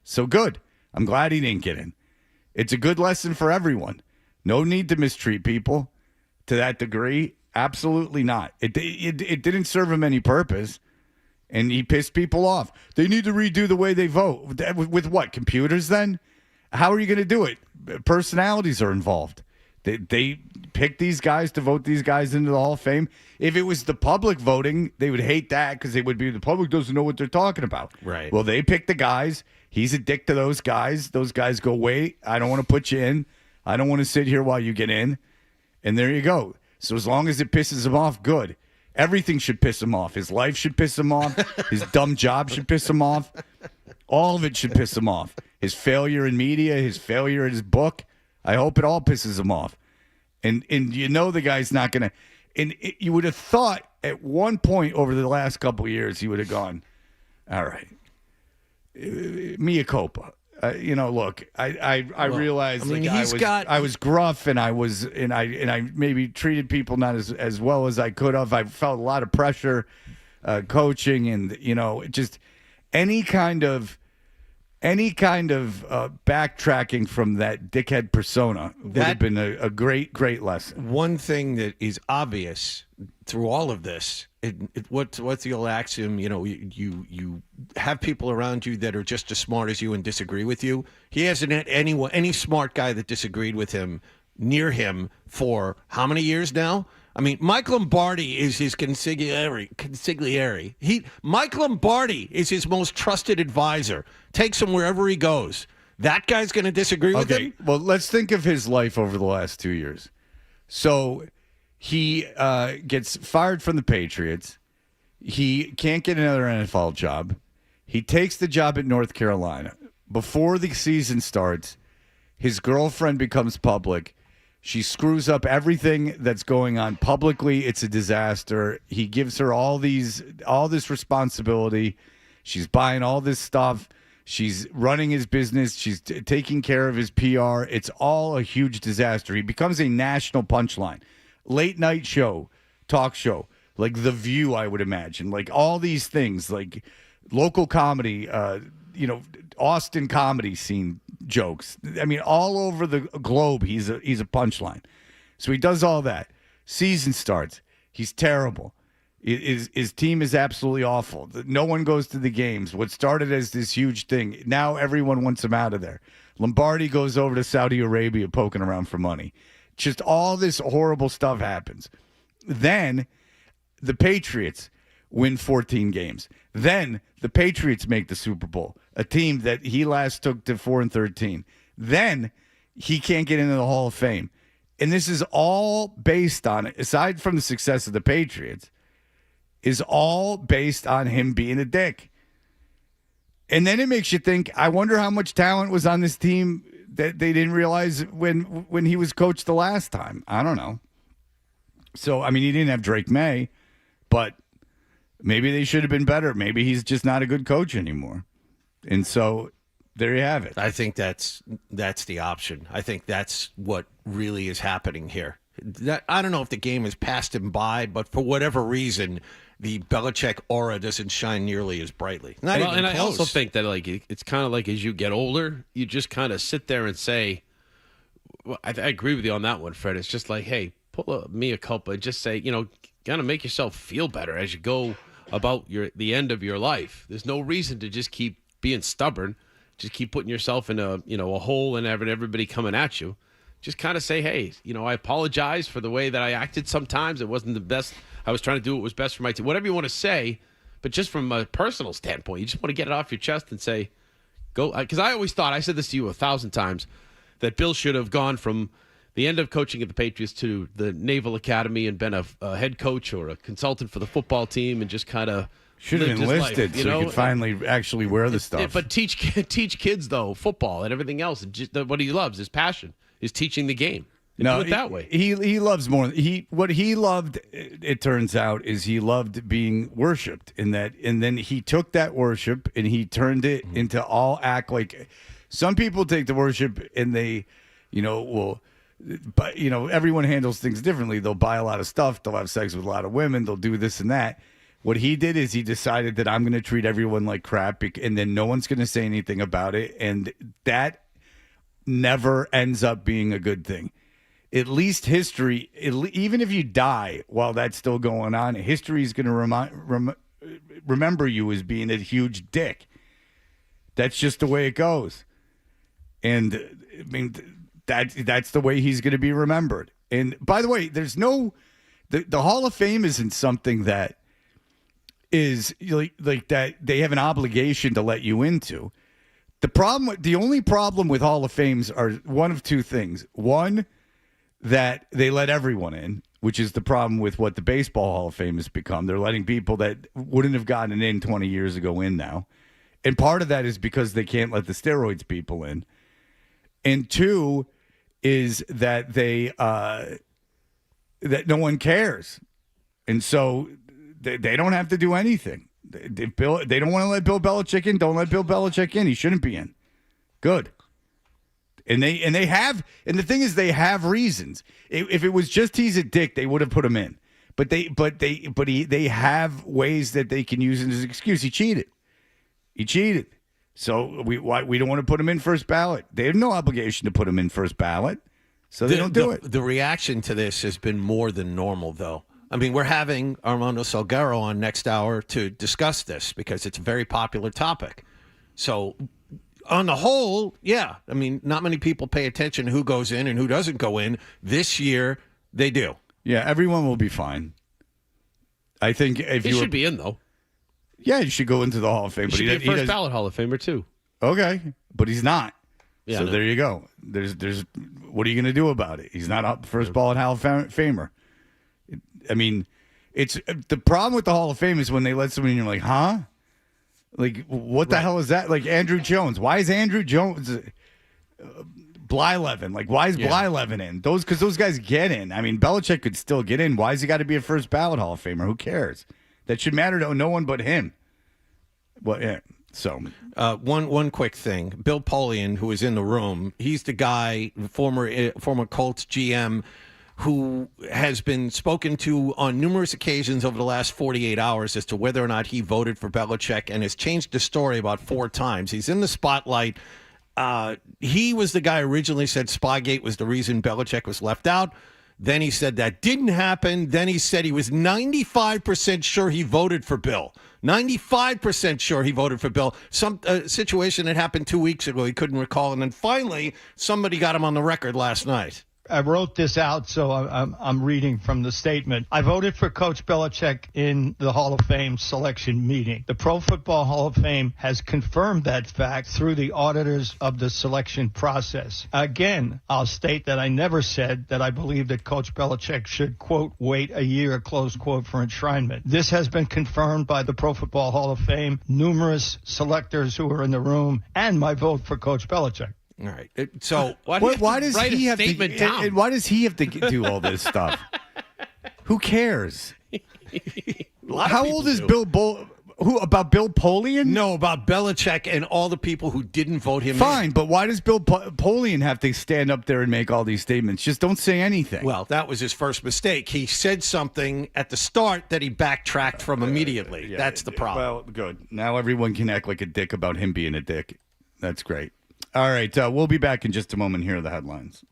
Speaker 6: So good. I'm glad he didn't get in. It's a good lesson for everyone. No need to mistreat people to that degree. Absolutely not. It didn't serve him any purpose, and he pissed people off. They need to redo the way they vote. With what, computers then? How are you going to do it? Personalities are involved. They pick these guys to vote these guys into the Hall of Fame. If it was the public voting, they would hate that because they would be, the public doesn't know what they're talking about.
Speaker 3: Right.
Speaker 6: Well, they pick the guys. He's a dick to those guys. Those guys go, wait, I don't want to put you in. I don't want to sit here while you get in. And there you go. So as long as it pisses him off, good. Everything should piss him off. His life should piss him off. His dumb job should piss him off. All of it should piss him off. His failure in media, his failure in his book. I hope it all pisses him off. And the guy's not going to. And you would have thought at one point over the last couple of years, he would have gone, all right, mea culpa. Look, I realized I was gruff and I maybe treated people not as well as I could have. I felt a lot of pressure coaching and just any kind of backtracking from that dickhead persona would have been a great lesson.
Speaker 3: One thing that is obvious through all of this, what's the old axiom? You have people around you that are just as smart as you and disagree with you. He hasn't had any smart guy that disagreed with him near him for how many years now? I mean, Mike Lombardi is his consigliere. Mike Lombardi is his most trusted advisor. Takes him wherever he goes. That guy's going to disagree with him?
Speaker 6: Well, let's think of his life over the last 2 years. So he gets fired from the Patriots. He can't get another NFL job. He takes the job at North Carolina. Before the season starts, his girlfriend becomes public. She screws up everything that's going on publicly. It's a disaster. He gives her all this responsibility. She's buying all this stuff. She's running his business. She's taking care of his PR. It's all a huge disaster. He becomes a national punchline. Late night show, talk show, like The View, I would imagine. Like all these things, like local comedy, Austin comedy scene jokes. I mean, all over the globe, he's a punchline. So he does all that. Season starts. He's terrible. His team is absolutely awful. No one goes to the games. What started as this huge thing, now everyone wants him out of there. Lombardi goes over to Saudi Arabia poking around for money. Just all this horrible stuff happens. Then the Patriots win 14 games. Then the Patriots make the Super Bowl, a team that he last took to 4-13. Then he can't get into the Hall of Fame. And this is all based on, aside from the success of the Patriots, is all based on him being a dick. And then it makes you think, I wonder how much talent was on this team that they didn't realize when he was coached the last time. I don't know. So, I mean, he didn't have Drake May, but maybe they should have been better. Maybe he's just not a good coach anymore. And so there you have it.
Speaker 3: I think that's the option. I think that's what really is happening here. I don't know if the game has passed him by, but for whatever reason, the Belichick aura doesn't shine nearly as brightly. Not even
Speaker 12: and
Speaker 3: close.
Speaker 12: I also think that it's kind of like as you get older, you just kind of sit there and say, well, I agree with you on that one, Fred. It's just like, hey, pull a mea culpa and just say, kind of make yourself feel better as you go about the end of your life. There's no reason to just keep being stubborn, just keep putting yourself in a hole and having everybody coming at you. Just kind of say, hey, I apologize for the way that I acted sometimes. It wasn't the best. I was trying to do what was best for my team. Whatever you want to say, but just from a personal standpoint, you just want to get it off your chest and say, go. Because I always thought, I said this to you 1,000 times, that Bill should have gone from the end of coaching at the Patriots to the Naval Academy and been a head coach or a consultant for the football team and just kind of
Speaker 6: should have enlisted so he could finally actually wear the stuff.
Speaker 12: But teach kids, though, football and everything else. And just, what he loves, his passion, is teaching the game. Do it that way.
Speaker 6: He loves more. What he loved, it turns out, is he loved being worshipped. And then he took that worship and he turned it into all act like. Some people take the worship and they, but everyone handles things differently. They'll buy a lot of stuff. They'll have sex with a lot of women. They'll do this and that. What he did is he decided that I'm going to treat everyone like crap, and then no one's going to say anything about it, and that never ends up being a good thing. At least history, even if you die while that's still going on, history is going to remember you as being a huge dick. That's just the way it goes. And I mean, that's the way he's going to be remembered. And by the way, there's no the Hall of Fame isn't something that is like that they have an obligation to let you into. The only problem with Hall of Fames are one of two things. One, that they let everyone in, which is the problem with what the Baseball Hall of Fame has become. They're letting people that wouldn't have gotten in 20 years ago in now. And part of that is because they can't let the steroids people in. And two is that they that no one cares. And so they don't have to do anything. They don't want to let Bill Belichick in. Don't let Bill Belichick in. He shouldn't be in. Good. And they have, and the thing is, they have reasons. If it was just he's a dick, they would have put him in. But they have ways that they can use it as an excuse. He cheated. So we don't want to put him in first ballot. They have no obligation to put him in first ballot, so they don't do it.
Speaker 3: The reaction to this has been more than normal, though. I mean, we're having Armando Salguero on next hour to discuss this because it's a very popular topic. So on the whole, yeah. I mean, not many people pay attention to who goes in and who doesn't go in. This year, they do.
Speaker 6: Yeah, everyone will be fine. I think if
Speaker 12: he should be in, though.
Speaker 6: Yeah, he should go into the Hall of Fame.
Speaker 12: He should be a first ballot Hall of Famer, too.
Speaker 6: Okay, but he's not.
Speaker 12: Yeah,
Speaker 6: so there you go. There's. What are you going to do about it? He's not up first ballot Hall of Famer. I mean, it's the problem with the Hall of Fame is when they let somebody in, you're like, huh? Like, what the hell is that? Like Andrew Jones. Why is Andrew Jones Blylevin? Like, why is Blylevin in? Because those guys get in. I mean, Belichick could still get in. Why has he got to be a first ballot Hall of Famer? Who cares? That should matter to no one but him. Well, yeah. So
Speaker 3: one quick thing. Bill Polian, who is in the room, he's the guy, former Colts GM, who has been spoken to on numerous occasions over the last 48 hours as to whether or not he voted for Belichick, and has changed the story about 4 times. He's in the spotlight. He was the guy who originally said Spygate was the reason Belichick was left out. Then he said that didn't happen. Then he said he was 95% sure he voted for Bill. 95% sure he voted for Bill. Some situation that happened 2 weeks ago he couldn't recall. And then finally, somebody got him on the record last night.
Speaker 16: I wrote this out, so I'm reading from the statement. I voted for Coach Belichick in the Hall of Fame selection meeting. The Pro Football Hall of Fame has confirmed that fact through the auditors of the selection process. Again, I'll state that I never said that I believe that Coach Belichick should, quote, wait a year, close quote, for enshrinement. This has been confirmed by the Pro Football Hall of Fame, numerous selectors who are in the room, and my vote for Coach Belichick.
Speaker 3: All right. So
Speaker 6: why does he have to? Why does he have to do all this stuff? Who cares? How old is Bill about Bill Polian?
Speaker 3: No, about Belichick and all the people who didn't vote him.
Speaker 6: Fine, but why does Bill Polian have to stand up there and make all these statements? Just don't say anything.
Speaker 3: Well, that was his first mistake. He said something at the start that he backtracked from immediately. That's the problem.
Speaker 6: Well, good. Now everyone can act like a dick about him being a dick. That's great. All right, we'll be back in just a moment. Here are the headlines.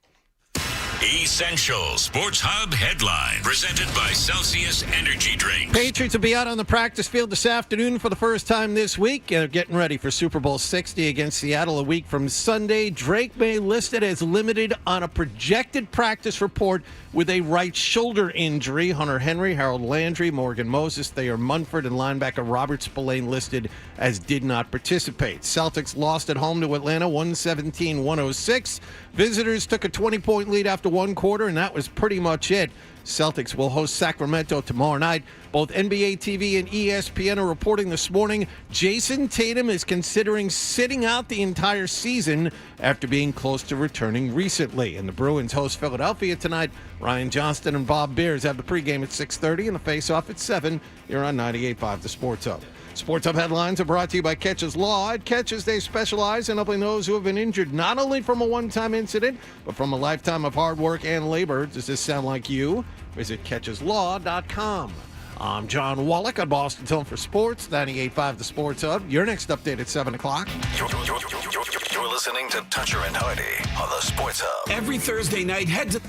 Speaker 1: Essential Sports Hub headline presented by Celsius Energy Drinks.
Speaker 3: Patriots will be out on the practice field this afternoon for the first time this week. Getting ready for Super Bowl 60 against Seattle a week from Sunday. Drake May listed as limited on a projected practice report with a right shoulder injury. Hunter Henry, Harold Landry, Morgan Moses, Thayer Munford, and linebacker Robert Spillane listed as did not participate. Celtics lost at home to Atlanta 117-106. Visitors took a 20-point lead after one quarter, and that was pretty much it. Celtics will host Sacramento tomorrow night. Both NBA TV and ESPN are reporting this morning Jason Tatum is considering sitting out the entire season after being close to returning recently. And the Bruins host Philadelphia tonight. Ryan Johnston and Bob Beers have the pregame at 6:30 and the face-off at 7 here on 98.5 The Sports Hub. Sports Hub headlines are brought to you by Catches Law. At Catches, they specialize in helping those who have been injured not only from a one-time incident, but from a lifetime of hard work and labor. Does this sound like you? Visit CatchesLaw.com. I'm John Wallach on Boston Tone for Sports, 98.5 The Sports Hub. Your next update at 7 o'clock.
Speaker 17: You're listening to Toucher and Hardy on the Sports Hub.
Speaker 18: Every Thursday night, head to...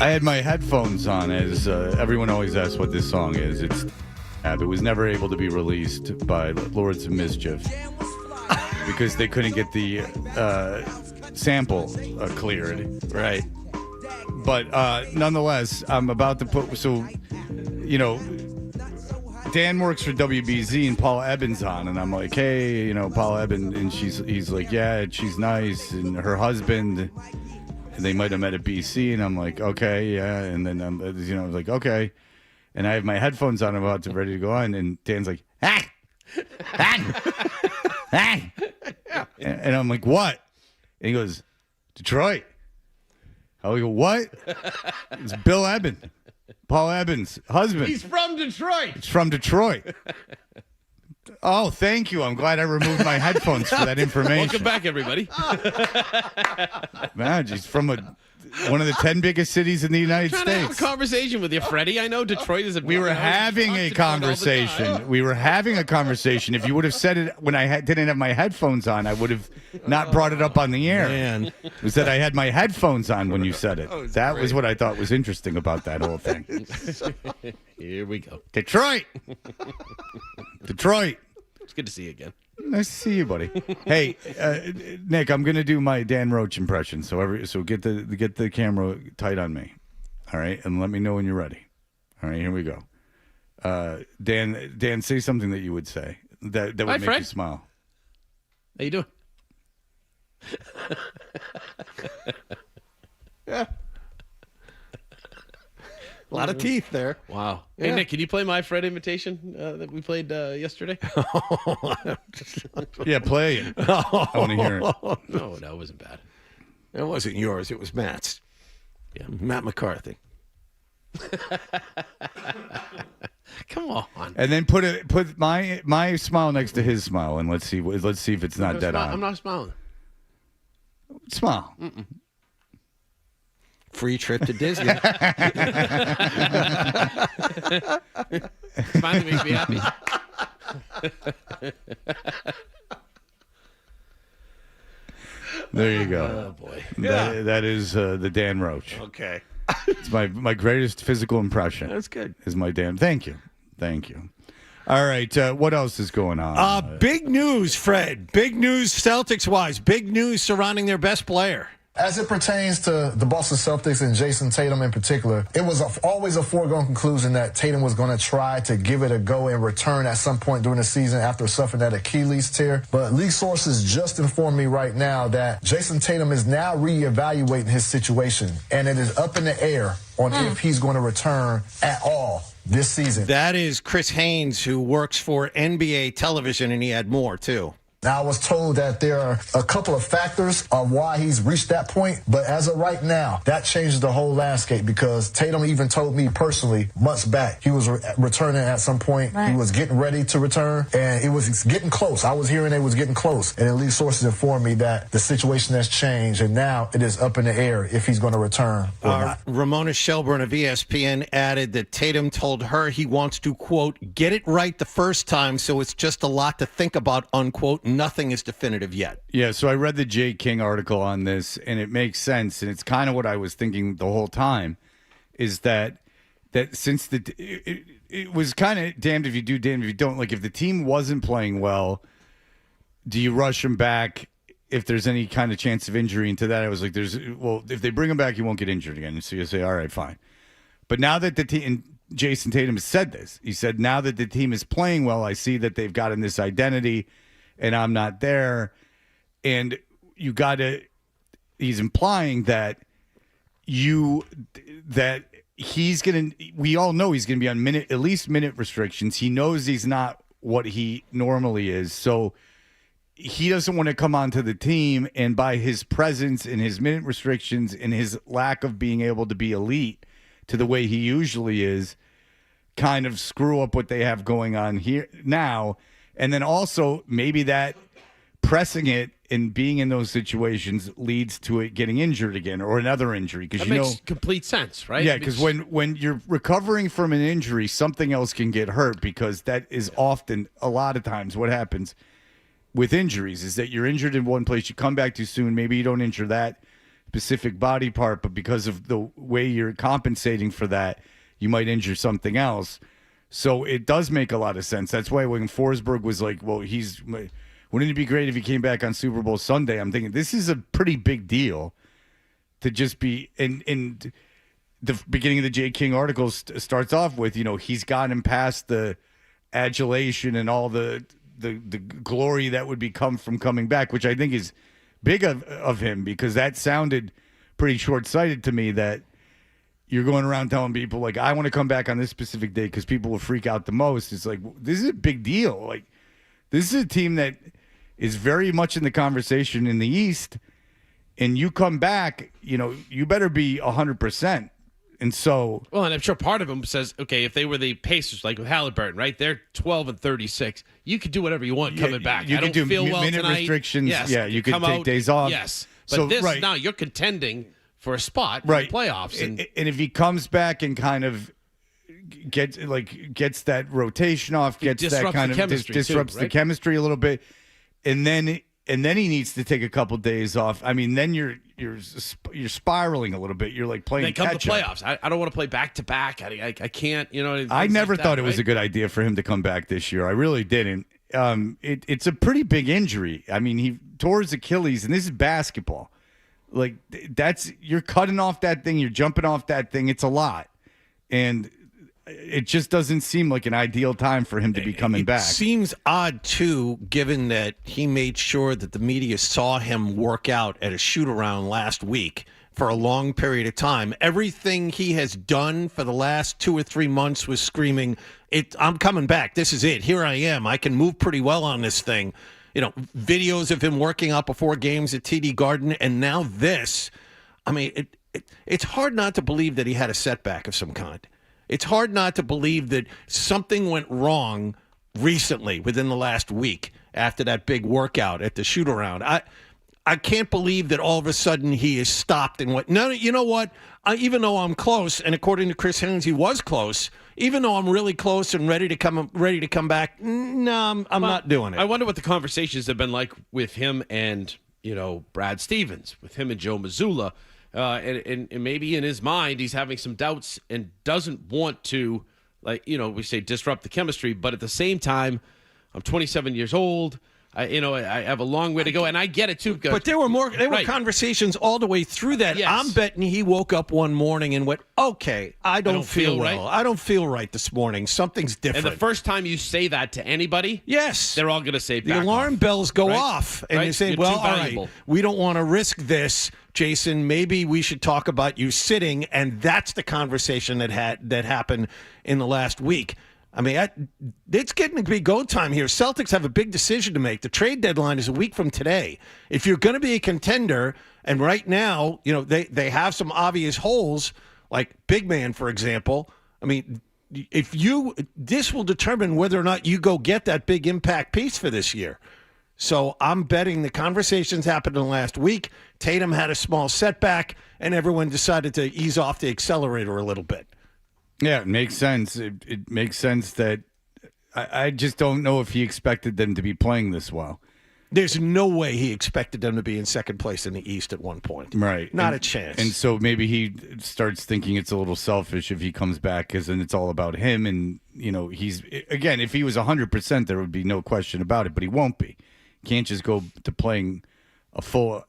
Speaker 6: I had my headphones on, as everyone always asks what this song is. It was never able to be released by Lords of Mischief because they couldn't get the sample cleared.
Speaker 3: Right.
Speaker 6: But nonetheless, I'm about to put... So, you know, Dan works for WBZ and Paul Ebbins on, and I'm like, hey, you know, Paul Ebbins, and he's like, yeah, she's nice, and her husband... They might have met at BC, and I'm like, okay, yeah. And then I'm, like, okay. And I have my headphones on, I'm about to ready to go on, and Dan's like, ah, and I'm like, what? And he goes, Detroit. I go, what? It's Bill Ebbins, Paul Ebbins' husband.
Speaker 12: He's from Detroit.
Speaker 6: It's from Detroit. Oh, thank you. I'm glad I removed my headphones for that information.
Speaker 12: Welcome back, everybody.
Speaker 6: Man, he's from one of the 10 biggest cities in the United
Speaker 12: I'm trying
Speaker 6: States.
Speaker 12: to have a conversation with you, Freddie. I know Detroit is a...
Speaker 6: We were having a conversation. We were having a conversation. If you would have said it when I didn't have my headphones on, I would have not brought it up on the air.
Speaker 3: Man.
Speaker 6: It was that I had my headphones on when you said it. That was what I thought was interesting about that whole thing.
Speaker 12: Here we go.
Speaker 6: Detroit. Detroit.
Speaker 12: It's good to see you again.
Speaker 6: Nice to see you, buddy. Hey, Nick, I'm going to do my Dan Roach impression. So get the camera tight on me. All right, and let me know when you're ready. All right, here we go. Dan, say something that you would say that would make
Speaker 12: Fred.
Speaker 6: you smile.
Speaker 12: How you doing?
Speaker 3: Yeah. A lot of teeth there.
Speaker 12: Wow.
Speaker 3: Yeah.
Speaker 12: Hey, Nick, can you play my Fred imitation that we played yesterday?
Speaker 6: Yeah, play it. I want to hear it.
Speaker 12: No, that wasn't bad.
Speaker 3: It wasn't yours. It was Matt's.
Speaker 12: Yeah.
Speaker 3: Matt McCarthy.
Speaker 12: Come on.
Speaker 6: And then put my smile next to his smile, and let's see if it's not dead on.
Speaker 12: I'm not smiling.
Speaker 6: Smile.
Speaker 12: Mm-mm.
Speaker 3: Free trip to Disney.
Speaker 12: Smiling makes me happy.
Speaker 6: There you go.
Speaker 12: Oh, boy.
Speaker 6: That is the Dan Roach.
Speaker 3: Okay.
Speaker 6: It's my greatest physical impression.
Speaker 3: That's good.
Speaker 6: Is my Dan. Thank you. All right. What else is going on?
Speaker 3: Big news, Fred. Big news Celtics-wise. Big news surrounding their best player.
Speaker 18: As it pertains to the Boston Celtics and Jason Tatum in particular, it was always a foregone conclusion that Tatum was going to try to give it a go and return at some point during the season after suffering that Achilles tear. But league sources just informed me right now that Jason Tatum is now reevaluating his situation, and it is up in the air on if he's going to return at all this season.
Speaker 3: That is Chris Haynes, who works for NBA television, and he had more, too.
Speaker 18: Now, I was told that there are a couple of factors of why he's reached that point, but as of right now, that changes the whole landscape because Tatum even told me personally months back he was returning at some point. Right. He was getting ready to return, and it was getting close. I was hearing it was getting close, and at least sources informed me that the situation has changed, and now it is up in the air if he's going to return or not.
Speaker 3: Ramona Shelburne of ESPN added that Tatum told her he wants to, quote, get it right the first time, so it's just a lot to think about, unquote. Nothing is definitive yet.
Speaker 6: Yeah, so I read the Jay King article on this, and it makes sense, and it's kind of what I was thinking the whole time, is that since it was kind of damned if you do, damned if you don't. Like, if the team wasn't playing well, do you rush him back if there's any kind of chance of injury? Into that, I was like, if they bring him back, he won't get injured again. So you say, all right, fine. But now that the team, and Jason Tatum has said this, he said, now that the team is playing well, I see that they've gotten this identity, and I'm not there. And he's implying that we all know he's going to be on at least minute restrictions. He knows he's not what he normally is. So he doesn't want to come onto the team, and by his presence and his minute restrictions and his lack of being able to be elite to the way he usually is, kind of screw up what they have going on here now. And then also maybe that pressing it and being in those situations leads to it getting injured again or another injury.
Speaker 12: That makes complete sense, right?
Speaker 6: Yeah, because when you're recovering from an injury, something else can get hurt, because that is often, a lot of times, what happens with injuries is that you're injured in one place, you come back too soon, maybe you don't injure that specific body part, but because of the way you're compensating for that, you might injure something else. So it does make a lot of sense. That's why when Forsberg was like, well, wouldn't it be great if he came back on Super Bowl Sunday? I'm thinking this is a pretty big deal to just be in the beginning of the Jay King article starts off with, he's gotten past the adulation and all the glory that would become from coming back, which I think is big of him, because that sounded pretty short-sighted to me, that you're going around telling people, like, I want to come back on this specific day because people will freak out the most. It's like, this is a big deal. Like, this is a team that is very much in the conversation in the East, and you come back, you better be 100%. And so,
Speaker 12: well, and I'm sure part of him says, okay, if they were the Pacers, like with Halliburton, right? They're 12-36. You could do whatever you want coming back.
Speaker 6: You
Speaker 12: I
Speaker 6: can
Speaker 12: don't
Speaker 6: do
Speaker 12: feel well
Speaker 6: minute
Speaker 12: tonight.
Speaker 6: restrictions.
Speaker 12: Yes,
Speaker 6: yeah, you can take
Speaker 12: out,
Speaker 6: days off.
Speaker 12: Yes, but now you're contending for a spot in the playoffs.
Speaker 6: And if he comes back and kind of gets that rotation off, gets that kind of disrupts the chemistry a little bit, and then he needs to take a couple days off. I mean, then you're spiraling a little bit. You're like playing
Speaker 12: catch-up. They come to playoffs. I don't want to play back to back. I can't.
Speaker 6: I never thought it was a good idea for him to come back this year. I really didn't. It's a pretty big injury. I mean, he tore his Achilles, and this is basketball. Like, you're cutting off that thing, you're jumping off that thing. It's a lot. And it just doesn't seem like an ideal time for him to be coming back.
Speaker 3: It seems odd, too, given that he made sure that the media saw him work out at a shoot-around last week for a long period of time. Everything he has done for the last 2 or 3 months was screaming, I'm coming back. This is it. Here I am. I can move pretty well on this thing. Videos of him working out before games at TD Garden, and now this. I mean, it's hard not to believe that he had a setback of some kind. It's hard not to believe that something went wrong recently within the last week after that big workout at the shoot-around. I can't believe that all of a sudden he is stopped and what. No, you know what? Even though I'm close, and according to Chris Haynes, he was close. Even though I'm really close and ready to come back, no, I'm not doing it.
Speaker 12: I wonder what the conversations have been like with him and Brad Stevens, with him and Joe Mazzulla, and maybe in his mind he's having some doubts and doesn't want to, we say disrupt the chemistry, but at the same time, I'm 27 years old. I have a long way to go, and I get it too.
Speaker 3: But there were conversations all the way through that.
Speaker 12: Yes.
Speaker 3: I'm betting he woke up one morning and went, "Okay, I don't feel well.
Speaker 12: Right.
Speaker 3: I don't feel right this morning. Something's different."
Speaker 12: And the first time you say that to anybody,
Speaker 3: yes,
Speaker 12: they're all going to say
Speaker 3: the alarm bells go
Speaker 12: right?
Speaker 3: off, and
Speaker 12: right?
Speaker 3: you say,
Speaker 12: You're
Speaker 3: "Well,
Speaker 12: too
Speaker 3: all
Speaker 12: valuable.
Speaker 3: right, we don't want to risk this, Jason. Maybe we should talk about you sitting." And that's the conversation that happened in the last week. I mean, it's getting to be go time here. Celtics have a big decision to make. The trade deadline is a week from today. If you're going to be a contender, and right now, they have some obvious holes, like big man, for example. I mean, this will determine whether or not you go get that big impact piece for this year. So I'm betting the conversations happened in the last week. Tatum had a small setback, and everyone decided to ease off the accelerator a little bit.
Speaker 6: Yeah, it makes sense. It makes sense that I just don't know if he expected them to be playing this well.
Speaker 3: There's no way he expected them to be in second place in the East at one point.
Speaker 6: Right.
Speaker 3: Not a chance.
Speaker 6: And so maybe he starts thinking it's a little selfish if he comes back, because then it's all about him. And, again, if he was 100%, there would be no question about it, but he won't be. Can't just go to playing a full,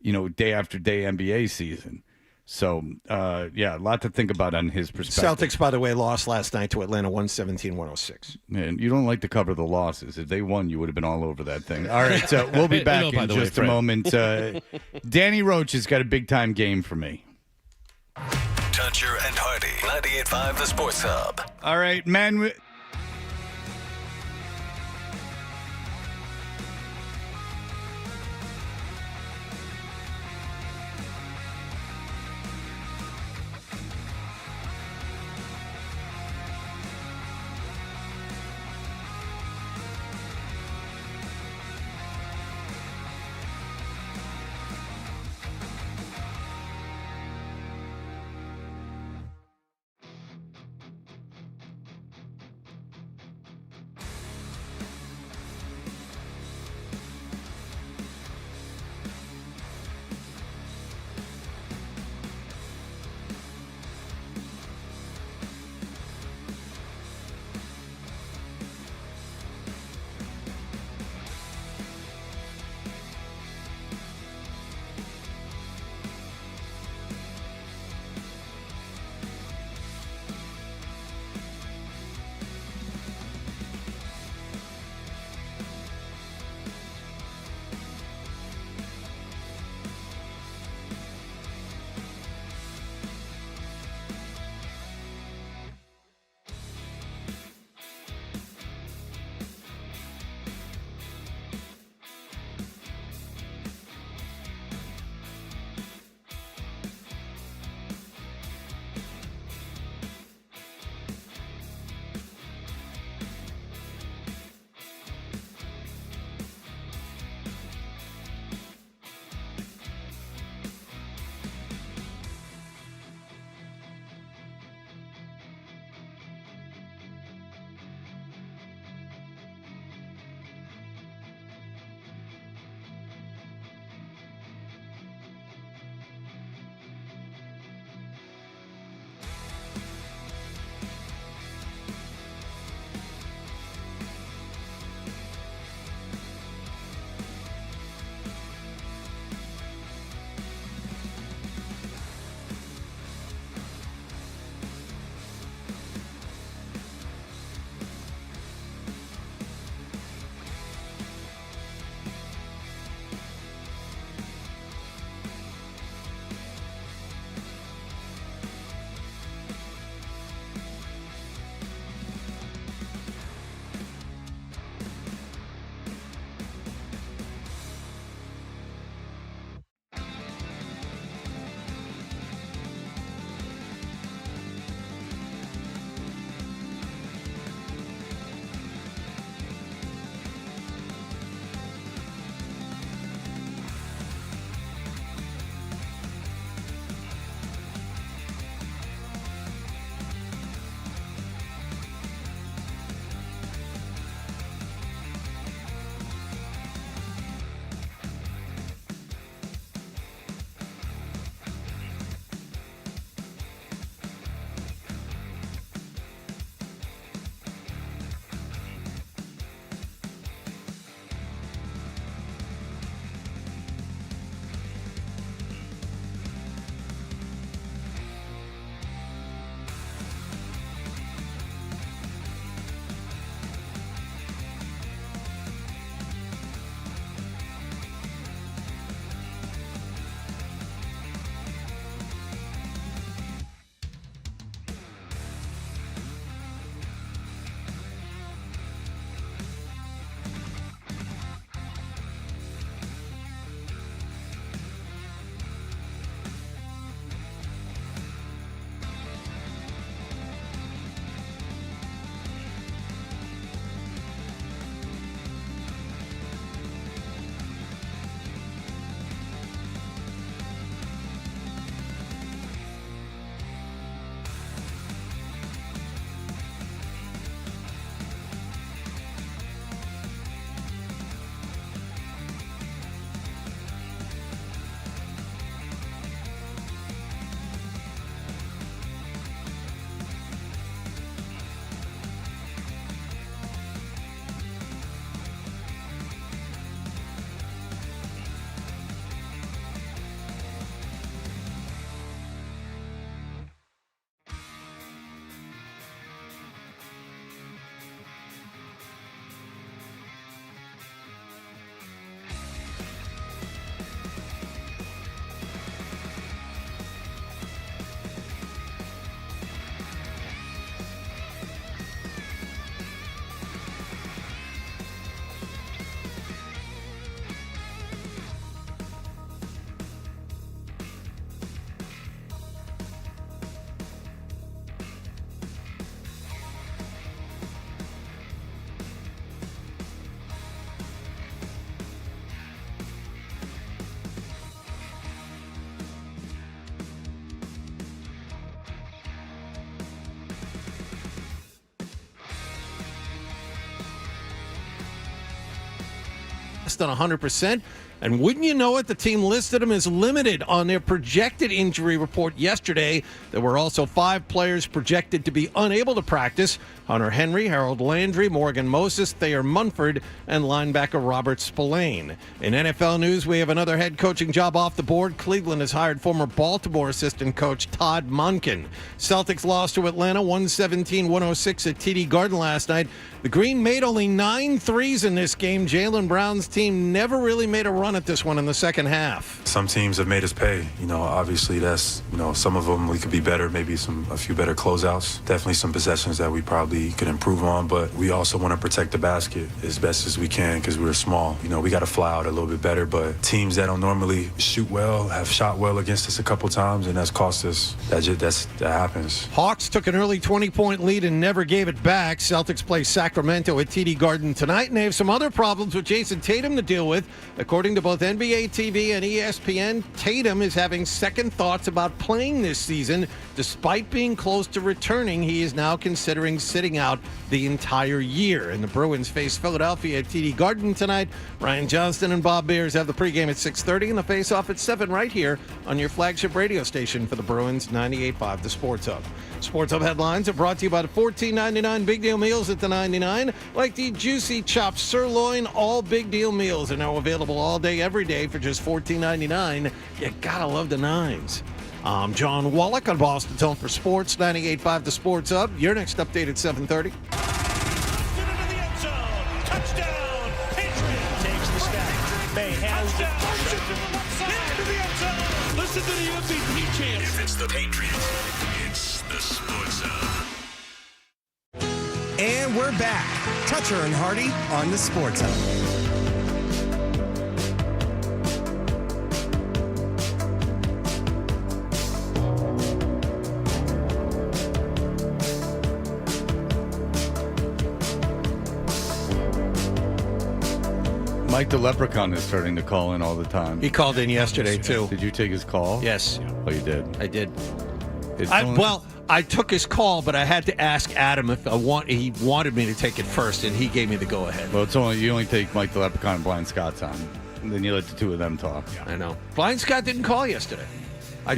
Speaker 6: day after day NBA season. So, a lot to think about on his perspective.
Speaker 3: Celtics, by the way, lost last night to Atlanta 117-106.
Speaker 6: Man, you don't like to cover the losses. If they won, you would have been all over that thing. All right, so we'll be back in just a moment. Danny Roach has got a big-time game for me.
Speaker 17: Toucher and Hardy, 98.5 The Sports Hub.
Speaker 6: All right, man.
Speaker 3: than 100%. And wouldn't you know it, the team listed him as limited on their projected injury report yesterday. There were also 5 players projected to be unable to practice: Hunter Henry, Harold Landry, Morgan Moses, Thayer Munford, and linebacker Robert Spillane. In NFL news, we have another head coaching job off the board. Cleveland has hired former Baltimore assistant coach Todd Monken. Celtics lost to Atlanta 117-106 at TD Garden last night. The Green made only 9 threes in this game. Jaylen Brown's team never really made a run at this one in the second half.
Speaker 19: Some teams have made us pay. Obviously that's, some of them we could be better, maybe a few better closeouts. Definitely some possessions that we probably could improve on, but we also want to protect the basket as best as we can because we're small. We got to fly out a little bit better, but teams that don't normally shoot well have shot well against us a couple times, and that's cost us. That happens.
Speaker 3: Hawks took an early 20-point lead and never gave it back. Celtics play Sacramento at TD Garden tonight, and they have some other problems with Jason Tatum to deal with. According to both NBA TV and ESPN, Tatum is having second thoughts about playing this season. Despite being close to returning, he is now considering sitting out the entire year. And the Bruins face Philadelphia at TD Garden tonight. Ryan Johnston and Bob Beers have the pregame at 6:30 and the face-off at 7 right here on your flagship radio station for the Bruins, 98.5 The Sports Hub. Sports Hub headlines are brought to you by the $14.99 Big Deal Meals at the 99. Like the juicy chopped sirloin, all Big Deal meals are now available all day, every day for just $14.99. You gotta love the nines. I'm John Wallach on Boston Tone for Sports, 98.5 The Sports Hub. Your next update at 7:30.
Speaker 20: Touchdown! Patriots takes the snap. May has the into the end zone. Listen to the MVP chant.
Speaker 1: If it's the Patriots, it's the Sports Hub.
Speaker 2: And we're back. Toucher and Hardy on the Sports Hub.
Speaker 6: Mike the Leprechaun is starting to call in all the time.
Speaker 3: He called in yesterday, too.
Speaker 6: Did you take his call?
Speaker 3: Yes.
Speaker 6: Oh, you did?
Speaker 3: I did. I took his call, but I had to ask Adam if he wanted me to take it first, and he gave me the go-ahead.
Speaker 6: Well, you only take Mike the Leprechaun and Blind Scott time, and then you let the two of them talk.
Speaker 3: Yeah. I know. Blind Scott didn't call yesterday. I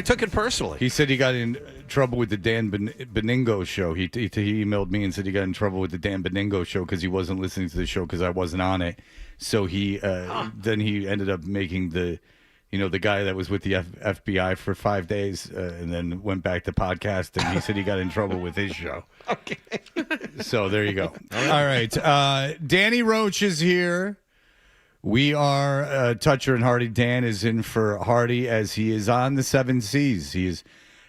Speaker 3: took it personally.
Speaker 6: He said he got in trouble with the Dan Beningo show. He emailed me and said he got in trouble with the Dan Beningo show because he wasn't listening to the show because I wasn't on it. So then he ended up making the guy that was with the FBI for 5 days and then went back to podcast, and he said he got in trouble with his show.
Speaker 3: Okay.
Speaker 6: So there you go. All right. Danny Roach is here. We are Toucher and Hardy. Dan is in for Hardy as he is on the 7 Seas. He is,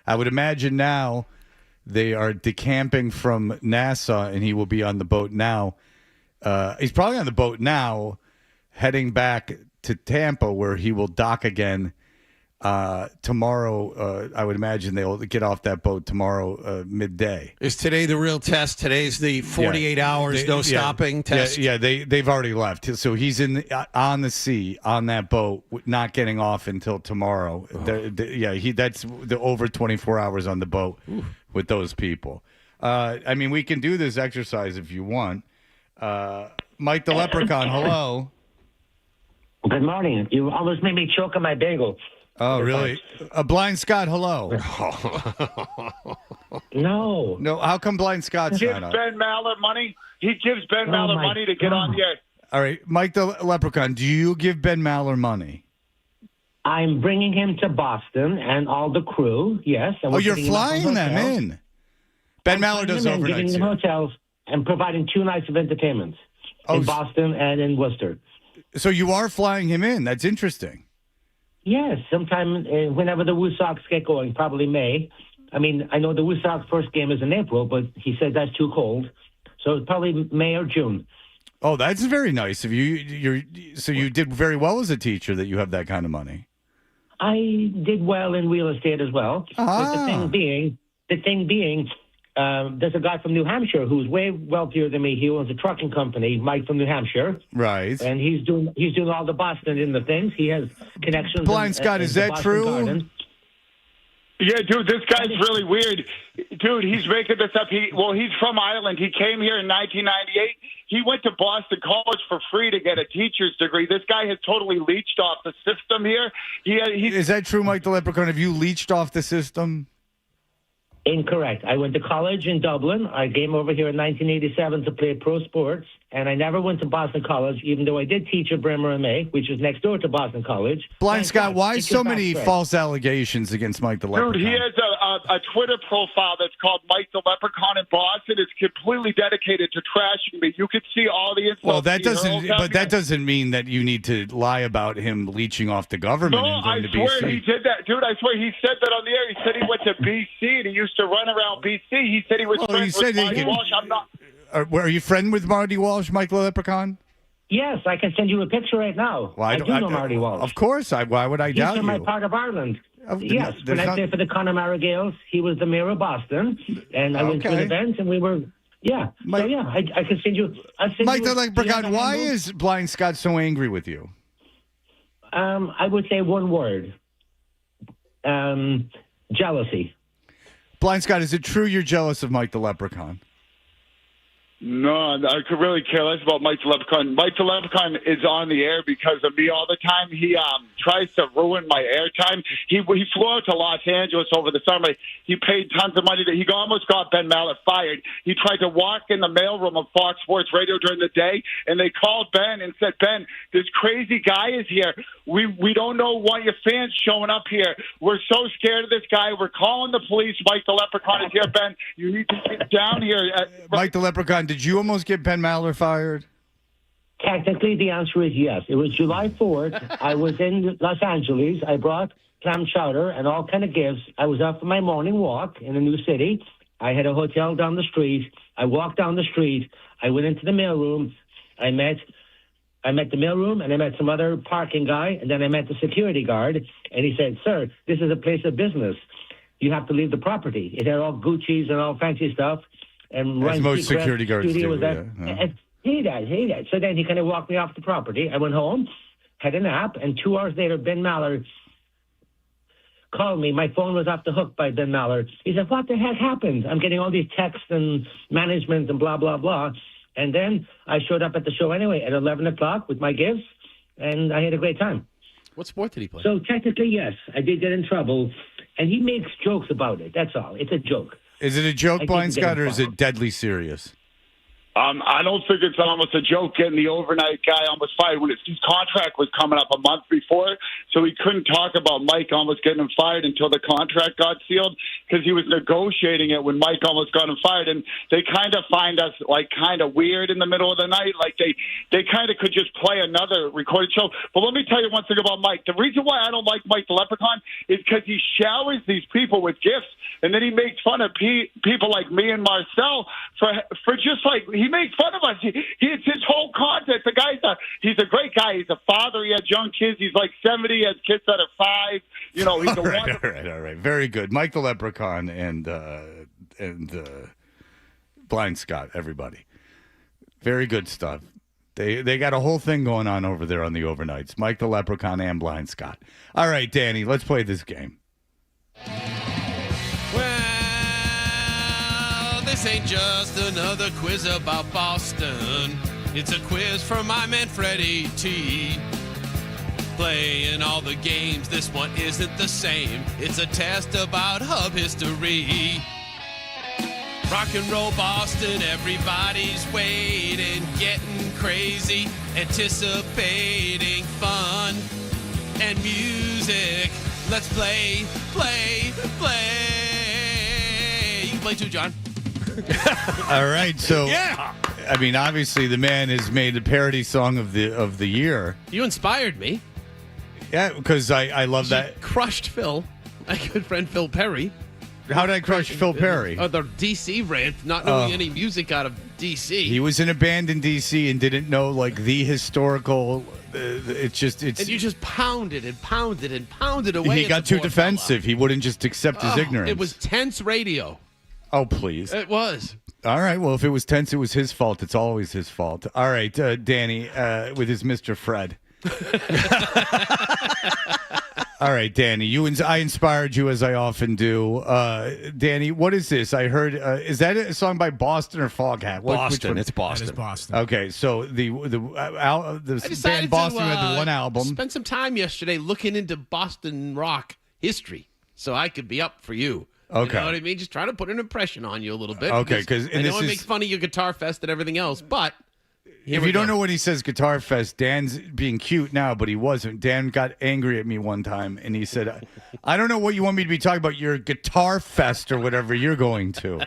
Speaker 6: I would imagine now they are decamping from Nassau, and he will be on the boat now. He's probably on the boat now, heading back to Tampa, where he will dock again tomorrow. I would imagine they'll get off that boat tomorrow midday.
Speaker 3: Is today the real test? Today's the 48 hours, no stopping test?
Speaker 6: Yeah, they've already left. So he's on the sea, on that boat, not getting off until tomorrow. That's the over 24 hours on the boat with those people. We can do this exercise if you want. Mike the Leprechaun, hello.
Speaker 21: Good morning. You almost made me choke on my bagel.
Speaker 6: Oh, really? Blind Scott, hello.
Speaker 21: No.
Speaker 6: How come Blind Scott's not on?
Speaker 22: Ben Maller money. He gives Ben Maller money to get on the air.
Speaker 6: All right, Mike the Leprechaun, do you give Ben Maller money?
Speaker 21: I'm bringing him to Boston and all the crew, yes. And
Speaker 6: you're flying them in. Ben Maller does overnights.
Speaker 21: Giving them hotels and providing 2 nights of entertainment in Boston and in Worcester.
Speaker 6: So you are flying him in. That's interesting.
Speaker 21: Yes, sometime whenever the Woo Sox get going, probably May. I know the Woo Sox first game is in April, but he said that's too cold. So it's probably May or June.
Speaker 6: Oh, that's very nice of you. So you did very well as a teacher that you have that kind of money.
Speaker 21: I did well in real estate as well. But the thing being, there's a guy from New Hampshire who's way wealthier than me. He owns a trucking company, Mike from New Hampshire.
Speaker 6: Right.
Speaker 21: And he's doing all the Boston in the things. He has connections.
Speaker 6: Blind Scott, is that true?
Speaker 21: Garden.
Speaker 22: Yeah, dude, this guy's really weird. Dude, he's making this up. He's from Ireland. He came here in 1998. He went to Boston College for free to get a teacher's degree. This guy has totally leached off the system here.
Speaker 6: Is that true, Mike the Leprechaun? Have you leached off the system?
Speaker 21: Incorrect. I went to college in Dublin. I came over here in 1987 to play pro sports, and I never went to Boston College, even though I did teach at Bremer MA, which is next door to Boston College.
Speaker 6: Blind Scott, why so many false allegations against Mike the Leprechaun?
Speaker 22: Dude, he has a Twitter profile that's called Mike the Leprechaun in Boston. It's completely dedicated to trashing me. You could see all the insults.
Speaker 6: Well, that doesn't mean that you need to lie about him leaching off the government and going to BC.
Speaker 22: No, I swear he did that. Dude, I swear he said that on the air. He said he went to BC and he used to run around BC. He said he was friends with Marty Walsh. I'm not.
Speaker 6: Are you friend with Marty Walsh, Mike the Leprechaun?
Speaker 21: Yes, I can send you a picture right now.
Speaker 6: Well,
Speaker 21: I do know Marty Walsh.
Speaker 6: Of course. Why would I doubt you?
Speaker 21: He's from my part of Ireland. Yes, when I played for the Connemara Gales, he was the mayor of Boston, and I went to an event, and we were, I can send you.
Speaker 6: Mike the Leprechaun, why is Blind Scott so angry with you?
Speaker 21: I would say one word. Jealousy.
Speaker 6: Blind Scott, is it true you're jealous of Mike the Leprechaun?
Speaker 22: No, I could really care less about Mike the Leprechaun. Mike the Leprechaun is on the air because of me all the time. He tries to ruin my airtime. He flew out to Los Angeles over the summer. He paid tons of money. He almost got Ben Mallett fired. He tried to walk in the mailroom of Fox Sports Radio during the day, and they called Ben and said, Ben, this crazy guy is here. We don't know why your fans showing up here. We're so scared of this guy. We're calling the police. Mike the Leprechaun is here, Ben. You need to get down here.
Speaker 6: Mike the Leprechaun, did you almost get Ben Maller fired?
Speaker 21: Technically, the answer is yes. It was July 4th. I was in Los Angeles. I brought clam chowder and all kind of gifts. I was out for my morning walk in a new city. I had a hotel down the street. I walked down the street. I went into the mailroom. I met the mailroom, and I met some other parking guy, and then I met the security guard, and he said, sir, this is a place of business. You have to leave the property. It had all Gucci's and all fancy stuff. And
Speaker 6: as most security guards do,
Speaker 21: was that. He did. So then he kind of walked me off the property. I went home, had a nap, and 2 hours later, Ben Maller called me. My phone was off the hook by Ben Maller. He said, what the heck happened? I'm getting all these texts and management and blah, blah, blah. And then I showed up at the show anyway at 11 o'clock with my gifts, and I had a great time.
Speaker 12: What sport did he play?
Speaker 21: So technically, yes, I did get in trouble, and he makes jokes about it. That's all. It's a joke.
Speaker 6: Is it a joke, Blind Scott, or is it deadly serious?
Speaker 22: I don't think it's almost a joke getting the overnight guy almost fired when his contract was coming up a month before, so he couldn't talk about Mike almost getting him fired until the contract got sealed because he was negotiating it when Mike almost got him fired. And they kind of find us like kind of weird in the middle of the night, like they kind of could just play another recorded show. But let me tell you one thing about Mike. The reason why I don't like Mike the Leprechaun is because he showers these people with gifts, and then he makes fun of people like me and Marcel for just like he makes fun of us. It's his whole content. The guy's he's a great guy. He's a father. He has young kids. He's like 70. He has kids that are 5. You know, he's
Speaker 6: all right. Very good. Mike the Leprechaun and Blind Scott, everybody. Very good stuff. They got a whole thing going on over there on the overnights. Mike the Leprechaun and Blind Scott. All right, Danny, let's play this game.
Speaker 12: This ain't just another quiz about Boston. It's a quiz for my man Freddie T. Playing all the games, this one isn't the same. It's a test about Hub history. Rock and roll Boston, everybody's waiting, getting crazy, anticipating fun and music. Let's play. You can play too, John.
Speaker 6: All right, so yeah. I mean, obviously, the man has made a parody song of the year.
Speaker 12: You inspired me.
Speaker 6: Yeah, because I love that.
Speaker 12: Crushed Phil, my good friend Phil Perry.
Speaker 6: How did I crush Phil Perry?
Speaker 12: The D.C. rant, not knowing any music out of D.C.
Speaker 6: He was in a band in D.C. and didn't know like the historical. It's
Speaker 12: and you just pounded away.
Speaker 6: He got too defensive. He wouldn't just accept his ignorance.
Speaker 12: It was tense radio.
Speaker 6: Oh, please.
Speaker 12: It was.
Speaker 6: All right. Well, if it was tense, it was his fault. It's always his fault. All right, Danny, with his Mr. Fred. All right, Danny. I inspired you as I often do. Danny, what is this? I heard. Is that a song by Boston or Foghat?
Speaker 3: Boston. It's Boston.
Speaker 13: That is Boston.
Speaker 6: Okay, so the band Boston had the one album.
Speaker 12: Spend some time yesterday looking into Boston rock history, so I could be up for you.
Speaker 6: Okay.
Speaker 12: You know what I mean? Just trying to put an impression on you a little bit.
Speaker 6: Okay, because
Speaker 12: I know I make fun of your Guitar Fest and everything else, but
Speaker 6: if you don't know when he says Guitar Fest, Dan's being cute now, but he wasn't. Dan got angry at me one time, and he said, I don't know what you want me to be talking about, your Guitar Fest or whatever you're going to.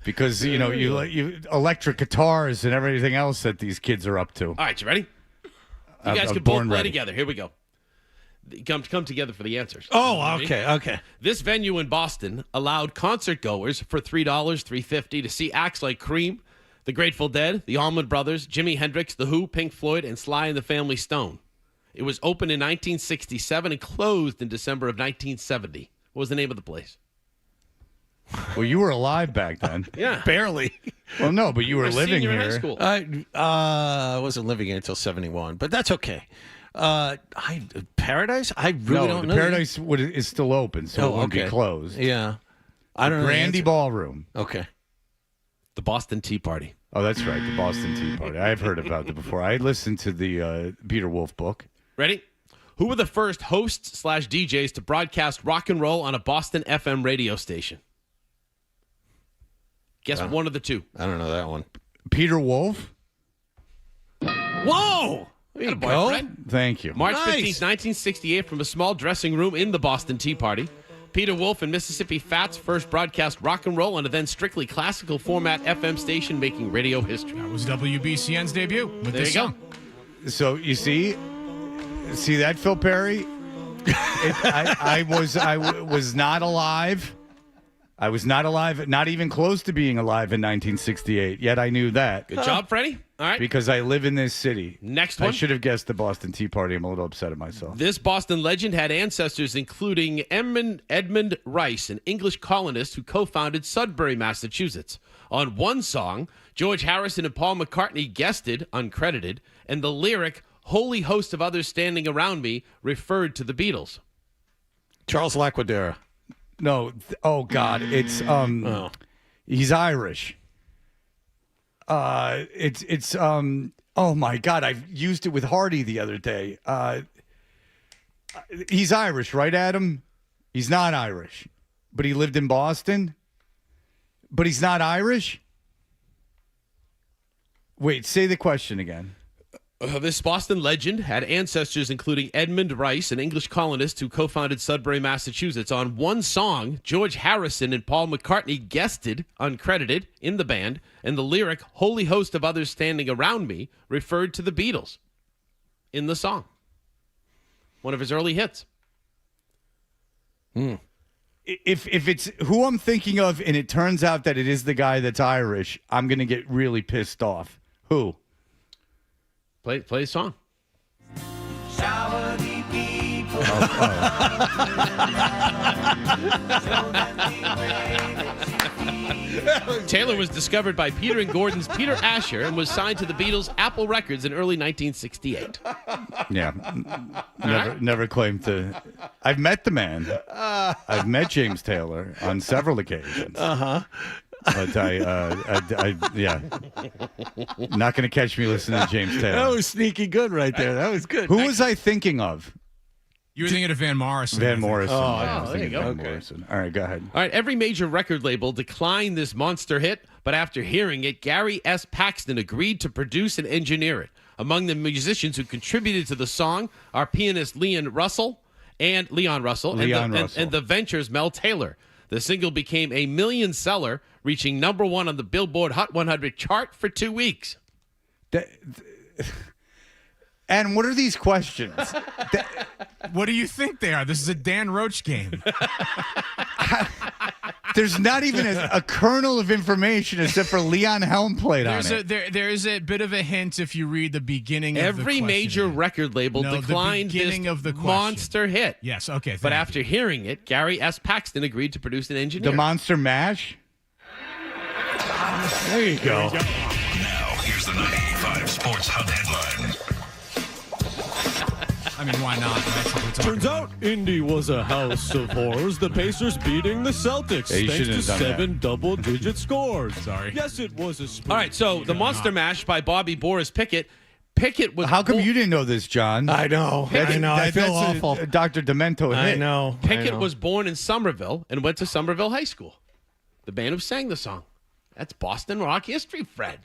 Speaker 6: Because, you electric guitars and everything else that these kids are up to.
Speaker 12: All right, you ready? You guys can both play together. Here we go. Come together for the answers.
Speaker 3: Oh, okay.
Speaker 12: This venue in Boston allowed concert goers for $3, $3.50 to see acts like Cream, The Grateful Dead, the Allman Brothers, Jimi Hendrix, The Who, Pink Floyd, and Sly and the Family Stone. It was opened in 1967 and closed in December of 1970. What was the name of the place?
Speaker 6: Well, you were alive back then.
Speaker 12: Yeah.
Speaker 3: Barely.
Speaker 6: Well, no, but you were living
Speaker 12: senior
Speaker 6: here.
Speaker 12: in high school.
Speaker 3: I wasn't living here until 71, but that's okay. Paradise? I really don't know.
Speaker 6: Paradise is still open, so it won't be closed.
Speaker 3: Yeah. I don't know.
Speaker 6: Grandy Ballroom.
Speaker 3: Okay.
Speaker 12: The Boston Tea Party.
Speaker 6: Oh, that's right. The Boston Tea Party. I've heard about it before. I listened to the Peter Wolf book.
Speaker 12: Ready? Who were the first hosts/DJs to broadcast rock and roll on a Boston FM radio station? Guess one of the two.
Speaker 3: I don't know that one.
Speaker 6: Peter Wolf?
Speaker 3: Whoa! There you
Speaker 12: go.
Speaker 3: go.
Speaker 6: Thank you.
Speaker 12: March 15th, 1968, from a small dressing room in the Boston Tea Party, Peter Wolf and Mississippi Fats first broadcast rock and roll on a then strictly classical format FM station, making radio history.
Speaker 13: That was WBCN's debut with
Speaker 12: There
Speaker 13: this
Speaker 12: you go.
Speaker 13: song.
Speaker 6: So you see that, Phil Perry? I was not alive. I was not alive, not even close to being alive in 1968. Yet I knew that.
Speaker 12: Good job, Freddie. All right.
Speaker 6: Because I live in this city.
Speaker 12: Next one.
Speaker 6: I should have guessed the Boston Tea Party. I'm a little upset at myself.
Speaker 12: This Boston legend had ancestors including Edmund Rice, an English colonist who co-founded Sudbury, Massachusetts. On one song, George Harrison and Paul McCartney guested, uncredited, and the lyric, "Holy host of others standing around me," referred to the Beatles.
Speaker 3: Charles Laquadera.
Speaker 6: No. Oh, God. It's, he's Irish. Oh my God, I used it with Hardy the other day. He's Irish, right, Adam? He's not Irish, but he lived in Boston. But he's not Irish? Wait, say the question again.
Speaker 12: This Boston legend had ancestors including Edmund Rice, an English colonist who co-founded Sudbury, Massachusetts. On one song, George Harrison and Paul McCartney guested, uncredited, in the band, and the lyric, "Holy host of others standing around me," referred to the Beatles in the song. One of his early hits.
Speaker 6: If it's who I'm thinking of and it turns out that it is the guy that's Irish, I'm going to get really pissed off. Who?
Speaker 12: Play a song.
Speaker 20: Showery people.
Speaker 12: Taylor was discovered by Peter and Gordon's Peter Asher and was signed to the Beatles' Apple Records in early 1968.
Speaker 6: Yeah. Never claimed to. I've met the man. I've met James Taylor on several occasions.
Speaker 3: Uh-huh.
Speaker 6: But yeah. Not going to catch me listening to James Taylor.
Speaker 3: That was sneaky good right there. That was good.
Speaker 6: Who was I thinking of?
Speaker 13: You were thinking of Van Morrison.
Speaker 6: Van Morrison.
Speaker 12: Oh, there you go.
Speaker 6: Van Morrison. All right, go ahead.
Speaker 12: All right, every major record label declined this monster hit, but after hearing it, Gary S. Paxton agreed to produce and engineer it. Among the musicians who contributed to the song are pianist Leon Russell and the Ventures' Mel Taylor. The single became a million seller, reaching number one on the Billboard Hot 100 chart for 2 weeks.
Speaker 6: And what are these questions?
Speaker 13: What do you think they are? This is a Dan Roach game.
Speaker 6: There's not even a kernel of information except for Leon Helm played on it.
Speaker 13: There is a bit of a hint if you read the beginning of the question.
Speaker 12: Every major record label declined this monster hit.
Speaker 13: Yes, okay.
Speaker 12: But after hearing it, Gary S. Paxton agreed to produce an engineer.
Speaker 6: The Monster Mash?
Speaker 3: There you go.
Speaker 1: Now, here's the 985 Sports Hub headline.
Speaker 13: I mean, why not? That's what we're talking
Speaker 5: Turns
Speaker 13: about.
Speaker 5: out Indy was a house of horrors. The Pacers beating the Celtics
Speaker 6: Yeah, you
Speaker 5: thanks
Speaker 6: shouldn't
Speaker 5: to
Speaker 6: have done
Speaker 5: 7 double-digit scores.
Speaker 13: Sorry.
Speaker 5: Yes, it was a spoof.
Speaker 12: All right, so the Monster Mash by Bobby Boris Pickett. Pickett was.
Speaker 6: How come you didn't know this, John?
Speaker 3: I know. I know. I feel
Speaker 6: that's
Speaker 3: awful.
Speaker 6: a Dr. Demento
Speaker 3: I
Speaker 6: hit.
Speaker 3: know.
Speaker 12: Pickett was born in Somerville and went to Somerville High School. The band who sang the song. That's Boston rock history, Fred.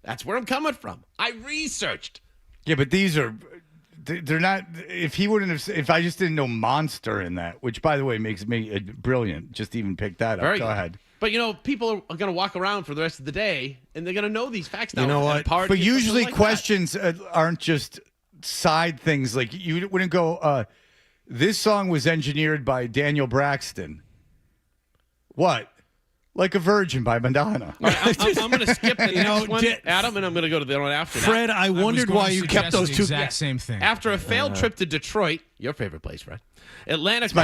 Speaker 12: That's where I'm coming from. I researched.
Speaker 6: Yeah, but these are. They're not. If he wouldn't have. If I just didn't know Monster in that, which by the way makes me brilliant. Just to even pick that up.
Speaker 12: Very
Speaker 6: Go
Speaker 12: good.
Speaker 6: ahead.
Speaker 12: But people are going to walk around for the rest of the day, and they're going to know these facts now.
Speaker 3: You know what?
Speaker 6: But usually questions aren't just side things. Like you wouldn't go. This song was engineered by Daniel Braxton. What? Like a Virgin by Madonna.
Speaker 12: I'm going to skip the next one, Adam, and I'm going to go to the one after that.
Speaker 3: Fred, I wondered why you kept those two.
Speaker 13: Exact same thing.
Speaker 12: After a failed trip to Detroit, your favorite place, Fred. Atlantic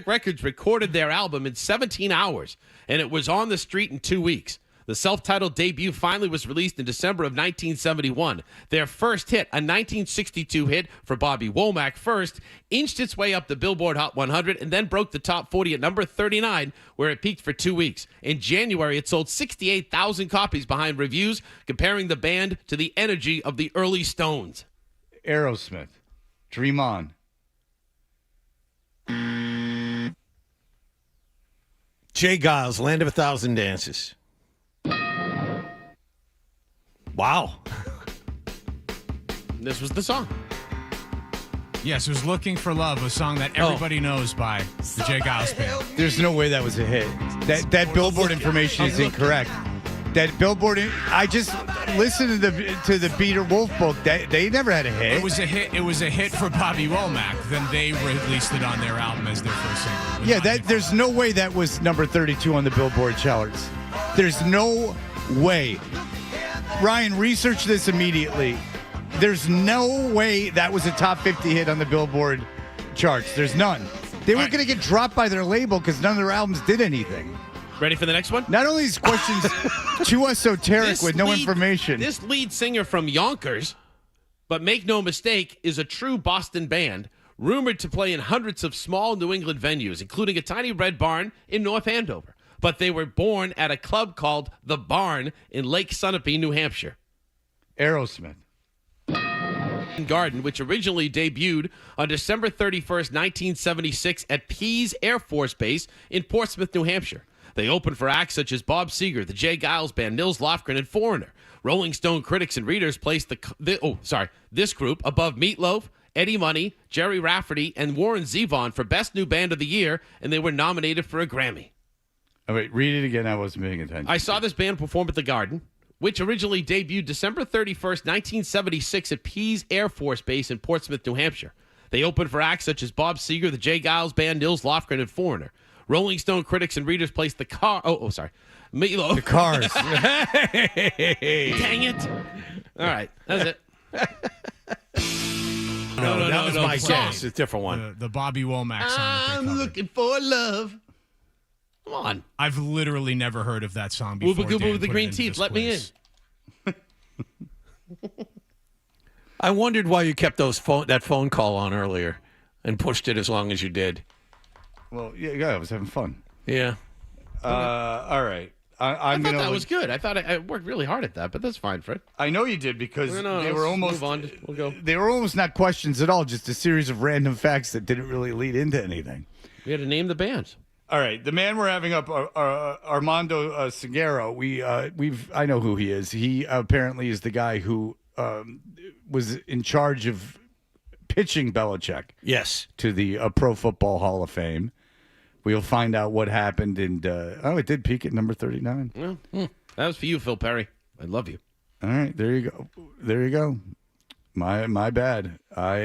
Speaker 12: Records recorded their album in 17 hours, and it was on the street in 2 weeks. The self-titled debut finally was released in December of 1971. Their first hit, a 1962 hit for Bobby Womack first, inched its way up the Billboard Hot 100 and then broke the top 40 at number 39, where it peaked for 2 weeks. In January, it sold 68,000 copies behind reviews comparing the band to the energy of the early Stones.
Speaker 6: Aerosmith. Dream On.
Speaker 3: Jay Giles, Land of a Thousand Dances. Wow.
Speaker 12: This was the song.
Speaker 13: Yes, it was Looking for Love, a song that everybody knows by the Jay Giles Band.
Speaker 6: There's no way that was a hit. That Billboard information is incorrect. That Billboard, I just listened to the Beater Wolf book. They never had a hit.
Speaker 13: It was a hit. It was a hit for Bobby Womack. Then they released it on their album as their first single.
Speaker 6: Yeah, there's no way that was number 32 on the Billboard charts. There's no way. Ryan, research this immediately. There's no way that was a top 50 hit on the Billboard charts. There's none. They were going to get dropped by their label because none of their albums did anything.
Speaker 12: Ready for the next one?
Speaker 6: Not only is questions too esoteric with no information.
Speaker 12: This lead singer from Yonkers, but make no mistake, is a true Boston band, rumored to play in hundreds of small New England venues, including a tiny red barn in North Andover. But they were born at a club called The Barn in Lake Sunapee, New Hampshire.
Speaker 6: Aerosmith.
Speaker 12: Garden, which originally debuted on December 31st, 1976 at Pease Air Force Base in Portsmouth, New Hampshire. They opened for acts such as Bob Seger, the Jay Giles Band, Nils Lofgren, and Foreigner. Rolling Stone critics and readers placed this group above Meatloaf, Eddie Money, Jerry Rafferty, and Warren Zevon for Best New Band of the Year, and they were nominated for a Grammy.
Speaker 6: Oh, wait, read it again. I wasn't paying attention.
Speaker 12: I saw this band perform at the Garden, which originally debuted December 31st, 1976 at Pease Air Force Base in Portsmouth, New Hampshire. They opened for acts such as Bob Seger, the Jay Giles Band, Nils Lofgren, and Foreigner. Rolling Stone critics and readers placed Meatloaf.
Speaker 6: The Cars.
Speaker 12: Dang it. All right, that's it.
Speaker 3: No, that was my
Speaker 12: song.
Speaker 3: guess. It's a different one.
Speaker 13: The Bobby Womack song.
Speaker 12: I'm looking for love. Come on.
Speaker 13: I've literally never heard of that song before.
Speaker 12: Wooba Gooba with the
Speaker 13: Dan put it
Speaker 12: green
Speaker 13: into
Speaker 12: teeth.
Speaker 13: this
Speaker 12: Let
Speaker 13: quiz.
Speaker 12: me in.
Speaker 3: I wondered why you kept that phone call on earlier and pushed it as long as you did.
Speaker 6: Well, yeah, I was having fun.
Speaker 3: Yeah.
Speaker 6: All right.
Speaker 12: I thought that was good. I thought I worked really hard at that, but that's fine, Fred.
Speaker 6: I know you did because they were
Speaker 12: let's
Speaker 6: almost
Speaker 12: move on. We'll go.
Speaker 6: They were almost not questions at all, just a series of random facts that didn't really lead into anything.
Speaker 12: We had to name the bands.
Speaker 6: All right, the man we're having up, Armando Salguero. I know who he is. He apparently is the guy who was in charge of pitching Belichick.
Speaker 3: Yes,
Speaker 6: to the Pro Football Hall of Fame. We'll find out what happened, and it did peak at number 39.
Speaker 12: Well, that was for you, Phil Perry. I love you.
Speaker 6: All right, there you go. There you go. My bad. I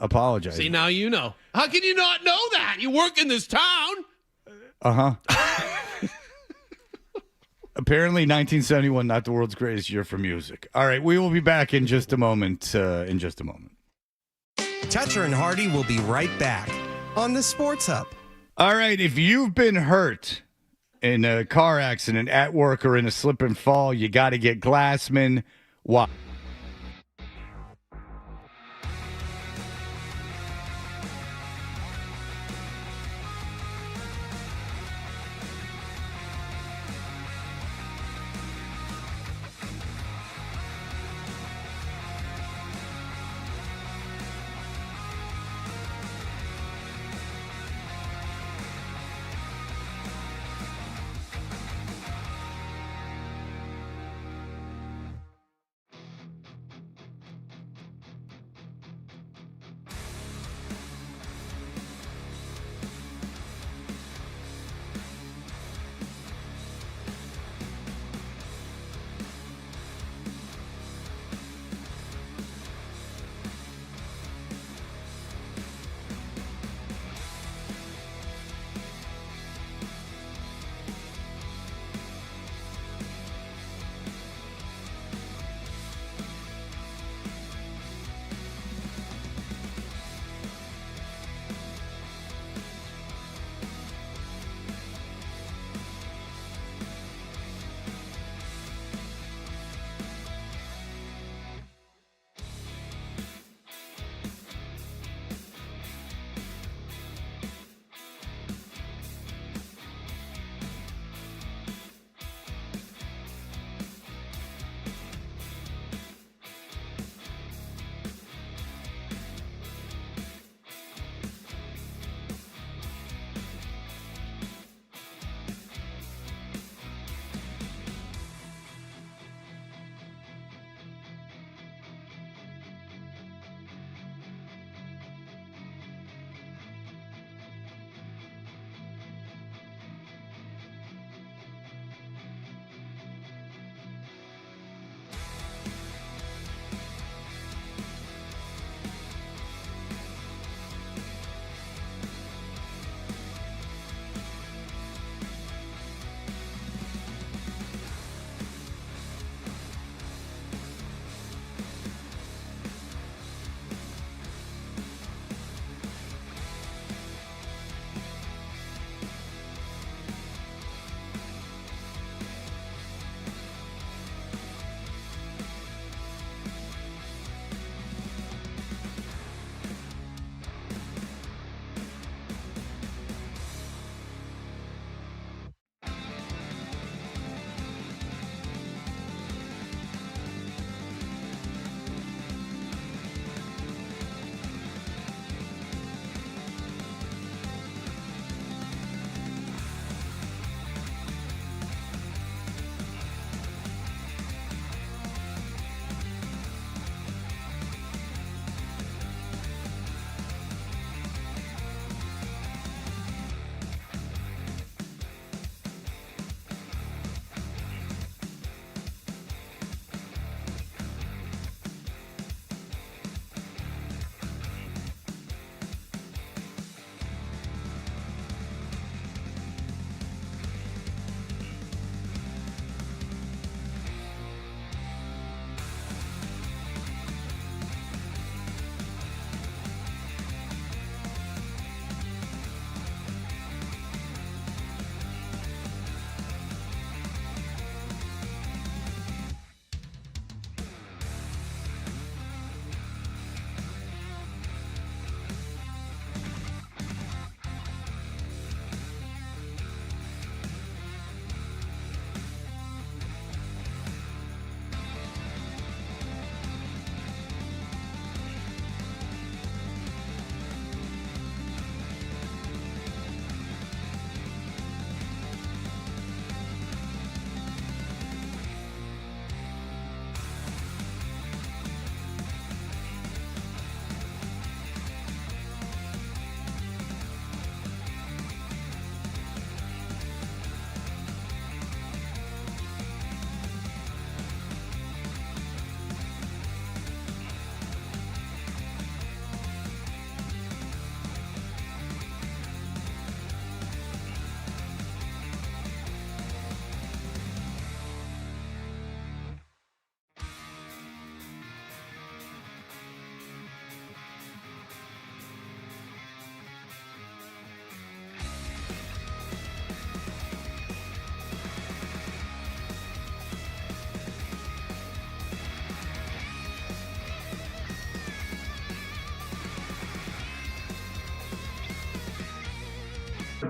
Speaker 6: apologize.
Speaker 12: See, now you know. How can you not know that? You work in this town.
Speaker 6: Apparently, 1971, not the world's greatest year for music. All right, we will be back in just a moment.
Speaker 2: Toucher and Hardy will be right back on the Sports Hub.
Speaker 6: All right, if you've been hurt in a car accident at work or in a slip and fall, you got to get Glassman. Why?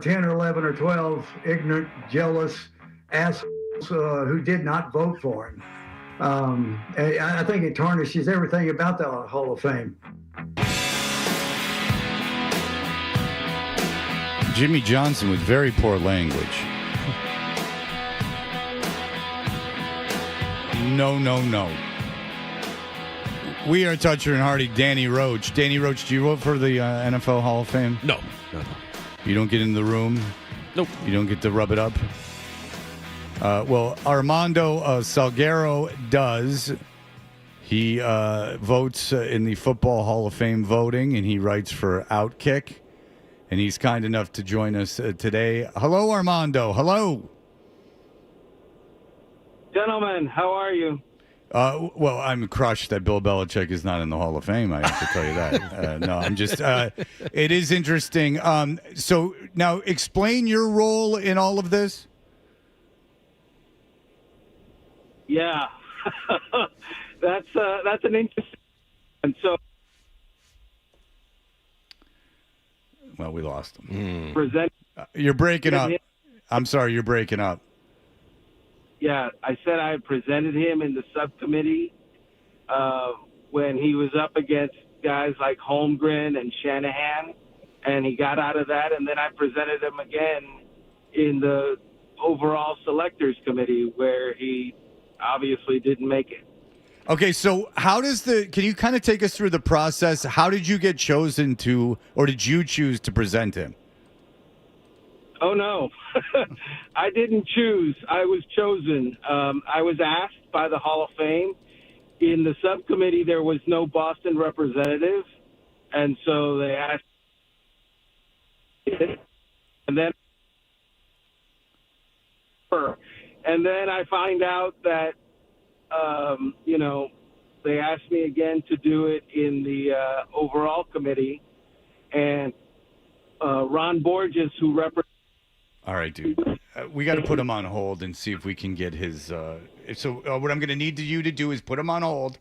Speaker 4: 10 or 11 or 12 ignorant, jealous assholes who did not vote for him. I think it tarnishes everything about the Hall of Fame.
Speaker 6: Jimmy Johnson with very poor language. No. We are Toucher and Hardy. Danny Roach. Danny Roach, do you vote for the NFL Hall of Fame?
Speaker 12: No.
Speaker 6: You don't get in the room?
Speaker 12: Nope.
Speaker 6: You don't get to rub it up? Well, Armando Salguero does. He votes in the Football Hall of Fame voting, and he writes for Outkick. And he's kind enough to join us today. Hello, Armando. Hello.
Speaker 7: Gentlemen, how are you?
Speaker 6: Well, I'm crushed that Bill Belichick is not in the Hall of Fame. I have to tell you that. No, I'm just. It is interesting. So now, explain your role in all of this.
Speaker 7: Yeah, that's an interesting. And so,
Speaker 6: well, we lost him.
Speaker 7: Present.
Speaker 6: You're breaking up. I'm sorry, you're breaking up.
Speaker 7: Yeah, I said I presented him in the subcommittee when he was up against guys like Holmgren and Shanahan, and he got out of that. And then I presented him again in the overall selectors committee where he obviously didn't make it.
Speaker 6: Okay, so can you kind of take us through the process? How did you get chosen to, or did you choose to present him?
Speaker 7: Oh, no. I didn't choose. I was chosen. I was asked by the Hall of Fame. In the subcommittee, there was no Boston representative, and so they asked. And then I find out that, they asked me again to do it in the overall committee, and Ron Borges, who represents.
Speaker 6: All right, dude. We got to put him on hold and see if we can get his. So what I'm going to need you to do is put him on hold,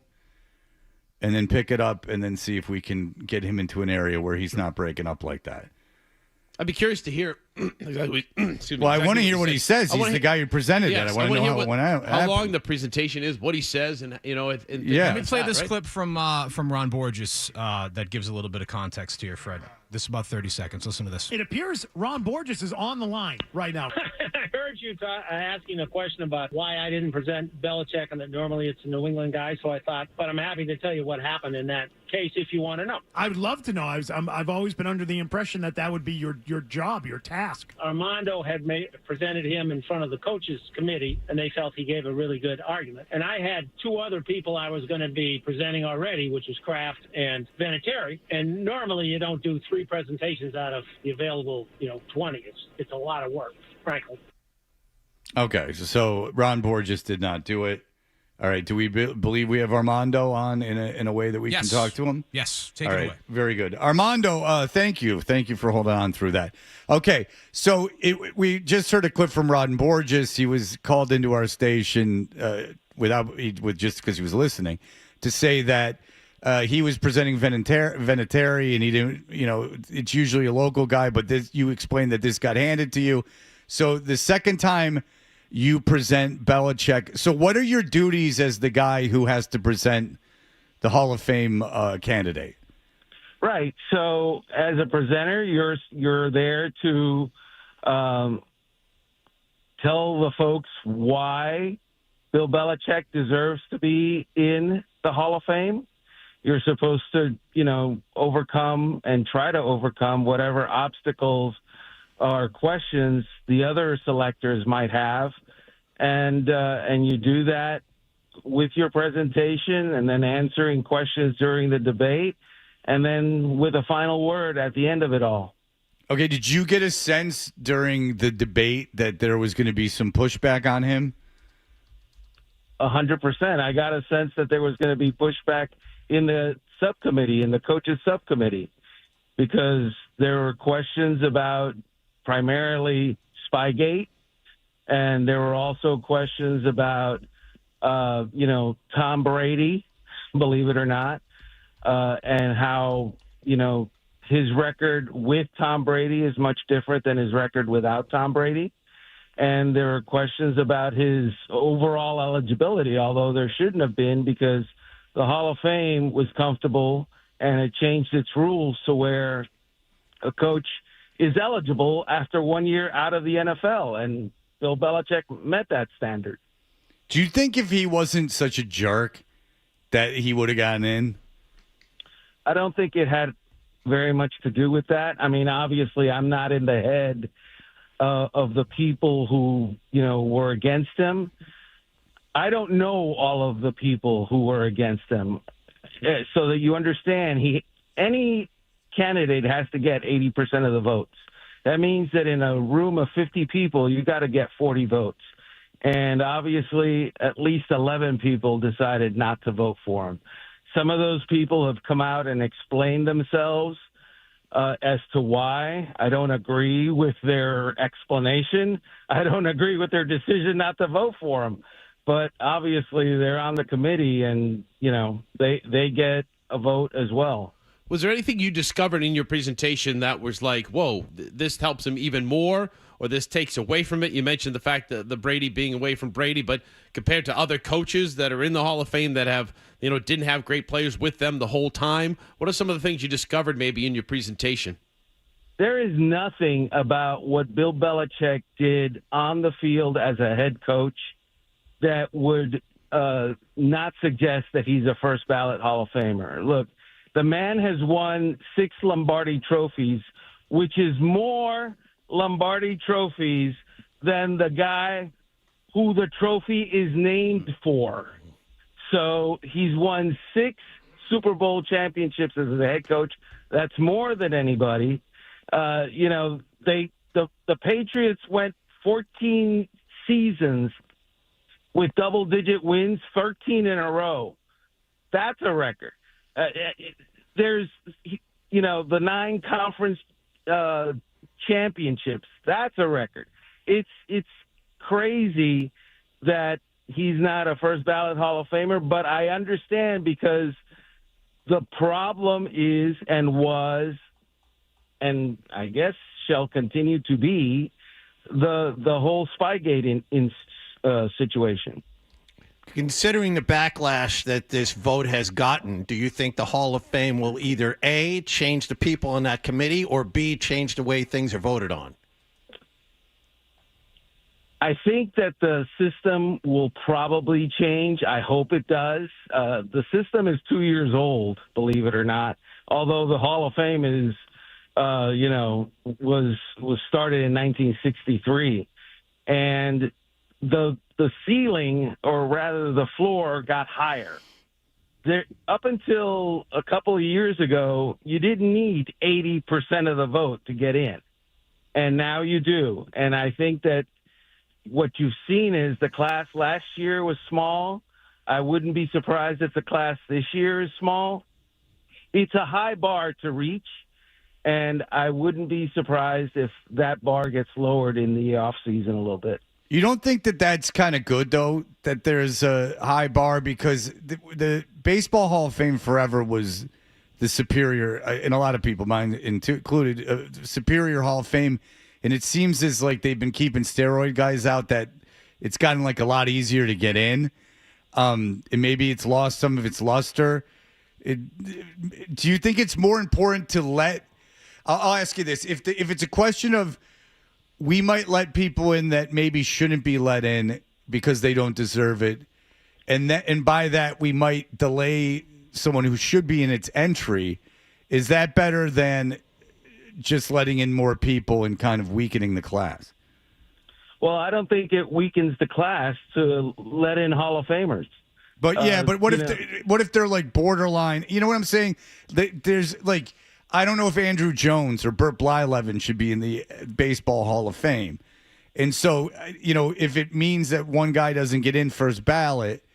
Speaker 6: and then pick it up, and then see if we can get him into an area where he's not breaking up like that.
Speaker 12: I'd be curious to hear. Exactly.
Speaker 6: Well, I want to hear what he says. He's the guy who presented that. I want to know
Speaker 12: how long the presentation is, what he says, and
Speaker 13: Let me play this clip from Ron Borges that gives a little bit of context here, Fred. This is about 30 seconds. Listen to this.
Speaker 23: It appears Ron Borges is on the line right now.
Speaker 24: I heard you asking a question about why I didn't present Belichick, and that normally it's a New England guy. So I thought, but I'm happy to tell you what happened in that case if you want to know.
Speaker 23: I would love to know. I've always been under the impression that would be your job, your task.
Speaker 24: Armando had presented him in front of the coaches committee, and they felt he gave a really good argument. And I had two other people I was going to be presenting already, which was Kraft and Vinatieri. And normally you don't do 3 presentations out of the available, 20. It's a lot of work, frankly.
Speaker 6: Okay, so Ron Borges did not do it. All right, do we believe we have Armando on in a way that we can talk to him?
Speaker 13: Yes, take
Speaker 6: it
Speaker 13: away.
Speaker 6: Very good. Armando, thank you for holding on through that. Okay, so we just heard a clip from Ron Borges. He was called into our station just because he was listening to say that he was presenting Vinatieri, and he didn't. It's usually a local guy, but you explained that this got handed to you. So the second time you present Belichick. So what are your duties as the guy who has to present the Hall of Fame candidate?
Speaker 7: Right. So as a presenter, you're there to tell the folks why Bill Belichick deserves to be in the Hall of Fame. You're supposed to, overcome and try to overcome whatever obstacles or questions the other selectors might have, and you do that with your presentation, and then answering questions during the debate, and then with a final word at the end of it all.
Speaker 6: Okay, did you get a sense during the debate that there was going to be some pushback on him?
Speaker 7: 100%. I got a sense that there was going to be pushback in the subcommittee, in the coaches subcommittee, because there were questions about primarily Spygate, and there were also questions about, Tom Brady, believe it or not, and how, his record with Tom Brady is much different than his record without Tom Brady. And there are questions about his overall eligibility, although there shouldn't have been, because the Hall of Fame was comfortable and it changed its rules to where a coach is eligible after 1 year out of the NFL. And Bill Belichick met that standard.
Speaker 6: Do you think if he wasn't such a jerk that he would have gotten in?
Speaker 7: I don't think it had very much to do with that. I mean, obviously, I'm not in the head of the people who, were against him. I don't know all of the people who were against him. So that you understand, any candidate has to get 80% of the votes. That means that in a room of 50 people, you got to get 40 votes. And obviously, at least 11 people decided not to vote for him. Some of those people have come out and explained themselves as to why. I don't agree with their explanation. I don't agree with their decision not to vote for him. But obviously, they're on the committee, and, they get a vote as well.
Speaker 12: Was there anything you discovered in your presentation that was like, whoa, this helps him even more, or this takes away from it? You mentioned the fact that the Brady being away from Brady, but compared to other coaches that are in the Hall of Fame that have, didn't have great players with them the whole time, what are some of the things you discovered maybe in your presentation?
Speaker 7: There is nothing about what Bill Belichick did on the field as a head coach that would not suggest that he's a first ballot Hall of Famer. Look, the man has won 6 Lombardi trophies, which is more Lombardi trophies than the guy who the trophy is named for. So he's won 6 Super Bowl championships as a head coach. That's more than anybody. The Patriots went 14 seasons with double-digit wins, 13 in a row. That's a record. There's, the 9 conference championships. That's a record. It's crazy that he's not a first ballot Hall of Famer, but I understand, because the problem is and was, and I guess shall continue to be, the whole Spygate situation.
Speaker 3: Considering the backlash that this vote has gotten, do you think the Hall of Fame will either A, change the people on that committee, or B, change the way things are voted on?
Speaker 7: I think that the system will probably change. I hope it does. The system is 2 years old, believe it or not, although the Hall of Fame is, was started in 1963. And the ceiling, or rather the floor, got higher. Up until a couple of years ago, you didn't need 80% of the vote to get in. And now you do. And I think that what you've seen is the class last year was small. I wouldn't be surprised if the class this year is small. It's a high bar to reach, and I wouldn't be surprised if that bar gets lowered in the offseason a little bit.
Speaker 6: You don't think that that's kind of good, though, that there's a high bar? Because the Baseball Hall of Fame forever was the superior, and a lot of people, mine included, superior Hall of Fame. And it seems as like they've been keeping steroid guys out, that it's gotten like a lot easier to get in. And maybe it's lost some of its luster. Do you think it's more important to let – I'll ask you this. If it's a question of we might let people in that maybe shouldn't be let in because they don't deserve it, and by that we might delay someone who should be in its entry, is that better than just letting in more people and kind of weakening the class?
Speaker 7: Well, I don't think it weakens the class to let in Hall of Famers.
Speaker 6: But but what if they're like borderline? You know what I'm saying? There's like, I don't know if Andrew Jones or Burt Blyleven should be in the Baseball Hall of Fame. And so, if it means that one guy doesn't get in first ballot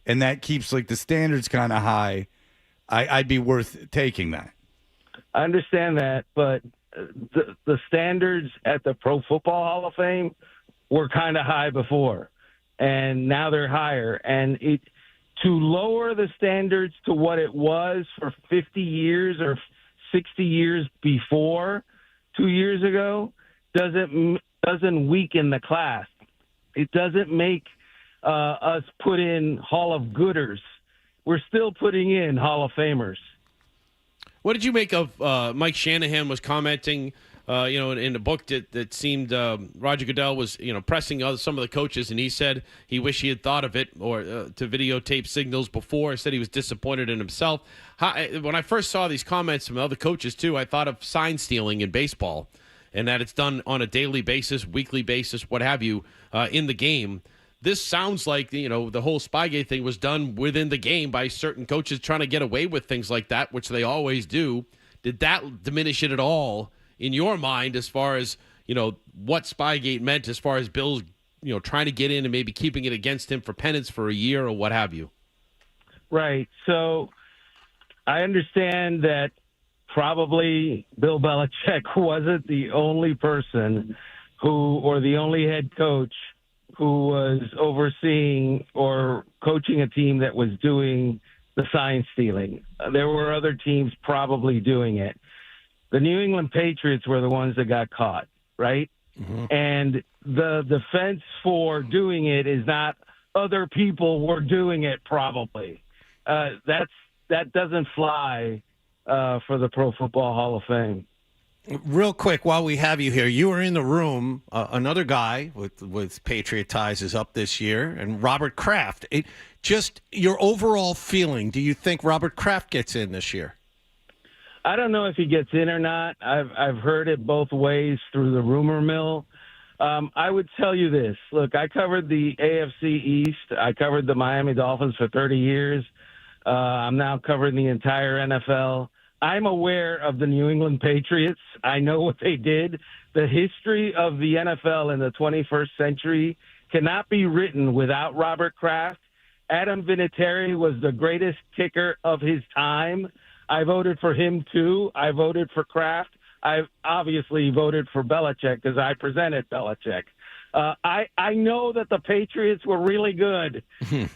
Speaker 6: and that keeps like the standards kind of high, I'd be worth taking that.
Speaker 7: I understand that, but the standards at the Pro Football Hall of Fame were kind of high before, and now they're higher. And to lower the standards to what it was for 50 years or 60 years before 2 years ago doesn't weaken the class. It doesn't make us put in Hall of Gooders. We're still putting in Hall of Famers.
Speaker 12: What did you make of Mike Shanahan was commenting, in the book that seemed Roger Goodell was, pressing some of the coaches, and he said he wished he had thought of it or to videotape signals before. He said he was disappointed in himself. When I first saw these comments from other coaches, too, I thought of sign stealing in baseball and that it's done on a daily basis, weekly basis, what have you, in the game. This sounds like, the whole Spygate thing was done within the game by certain coaches trying to get away with things like that, which they always do. Did that diminish it at all in your mind as far as, what Spygate meant as far as Bill's, trying to get in and maybe keeping it against him for penance for a year or what have you?
Speaker 7: Right. So I understand that probably Bill Belichick wasn't the only person or the only head coach who was overseeing or coaching a team that was doing the sign stealing. There were other teams probably doing it. The New England Patriots were the ones that got caught, right? Mm-hmm. And the defense for doing it is not other people were doing it probably. That doesn't fly for the Pro Football Hall of Fame.
Speaker 3: Real quick, while we have you here, you were in the room. Another guy with Patriot ties is up this year, and Robert Kraft. Just your overall feeling, do you think Robert Kraft gets in this year?
Speaker 7: I don't know if he gets in or not. I've heard it both ways through the rumor mill. I would tell you this. Look, I covered the AFC East. I covered the Miami Dolphins for 30 years. I'm now covering the entire NFL. I'm aware of the New England Patriots. I know what they did. The history of the NFL in the 21st century cannot be written without Robert Kraft. Adam Vinatieri was the greatest kicker of his time. I voted for him, too. I voted for Kraft. I obviously voted for Belichick because I presented Belichick. I know that the Patriots were really good.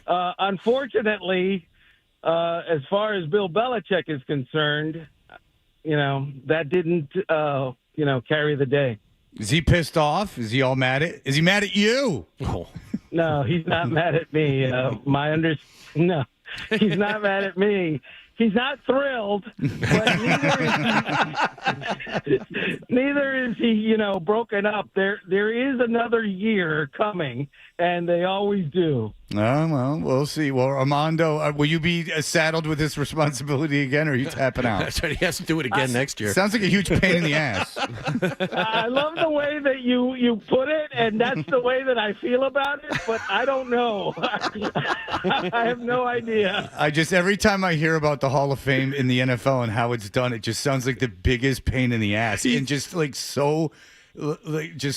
Speaker 7: Unfortunately, as far as Bill Belichick is concerned, that didn't, carry the day.
Speaker 6: Is he pissed off? Is he all mad is he mad at you?
Speaker 3: Oh.
Speaker 7: No, he's not mad at me. No, he's not mad at me. He's not thrilled, but neither is he, broken up. There is another year coming, and they always do.
Speaker 6: Well, we'll see. Well, Armando, will you be saddled with this responsibility again, or are you tapping out?
Speaker 3: That's right. He has to do it again next year.
Speaker 6: Sounds like a huge pain in the ass.
Speaker 7: I love the way that you put it, and that's the way that I feel about it, but I don't know. I have no idea.
Speaker 6: Every time I hear about the Hall of Fame in the NFL and how it's done, it just sounds like the biggest pain in the ass, and just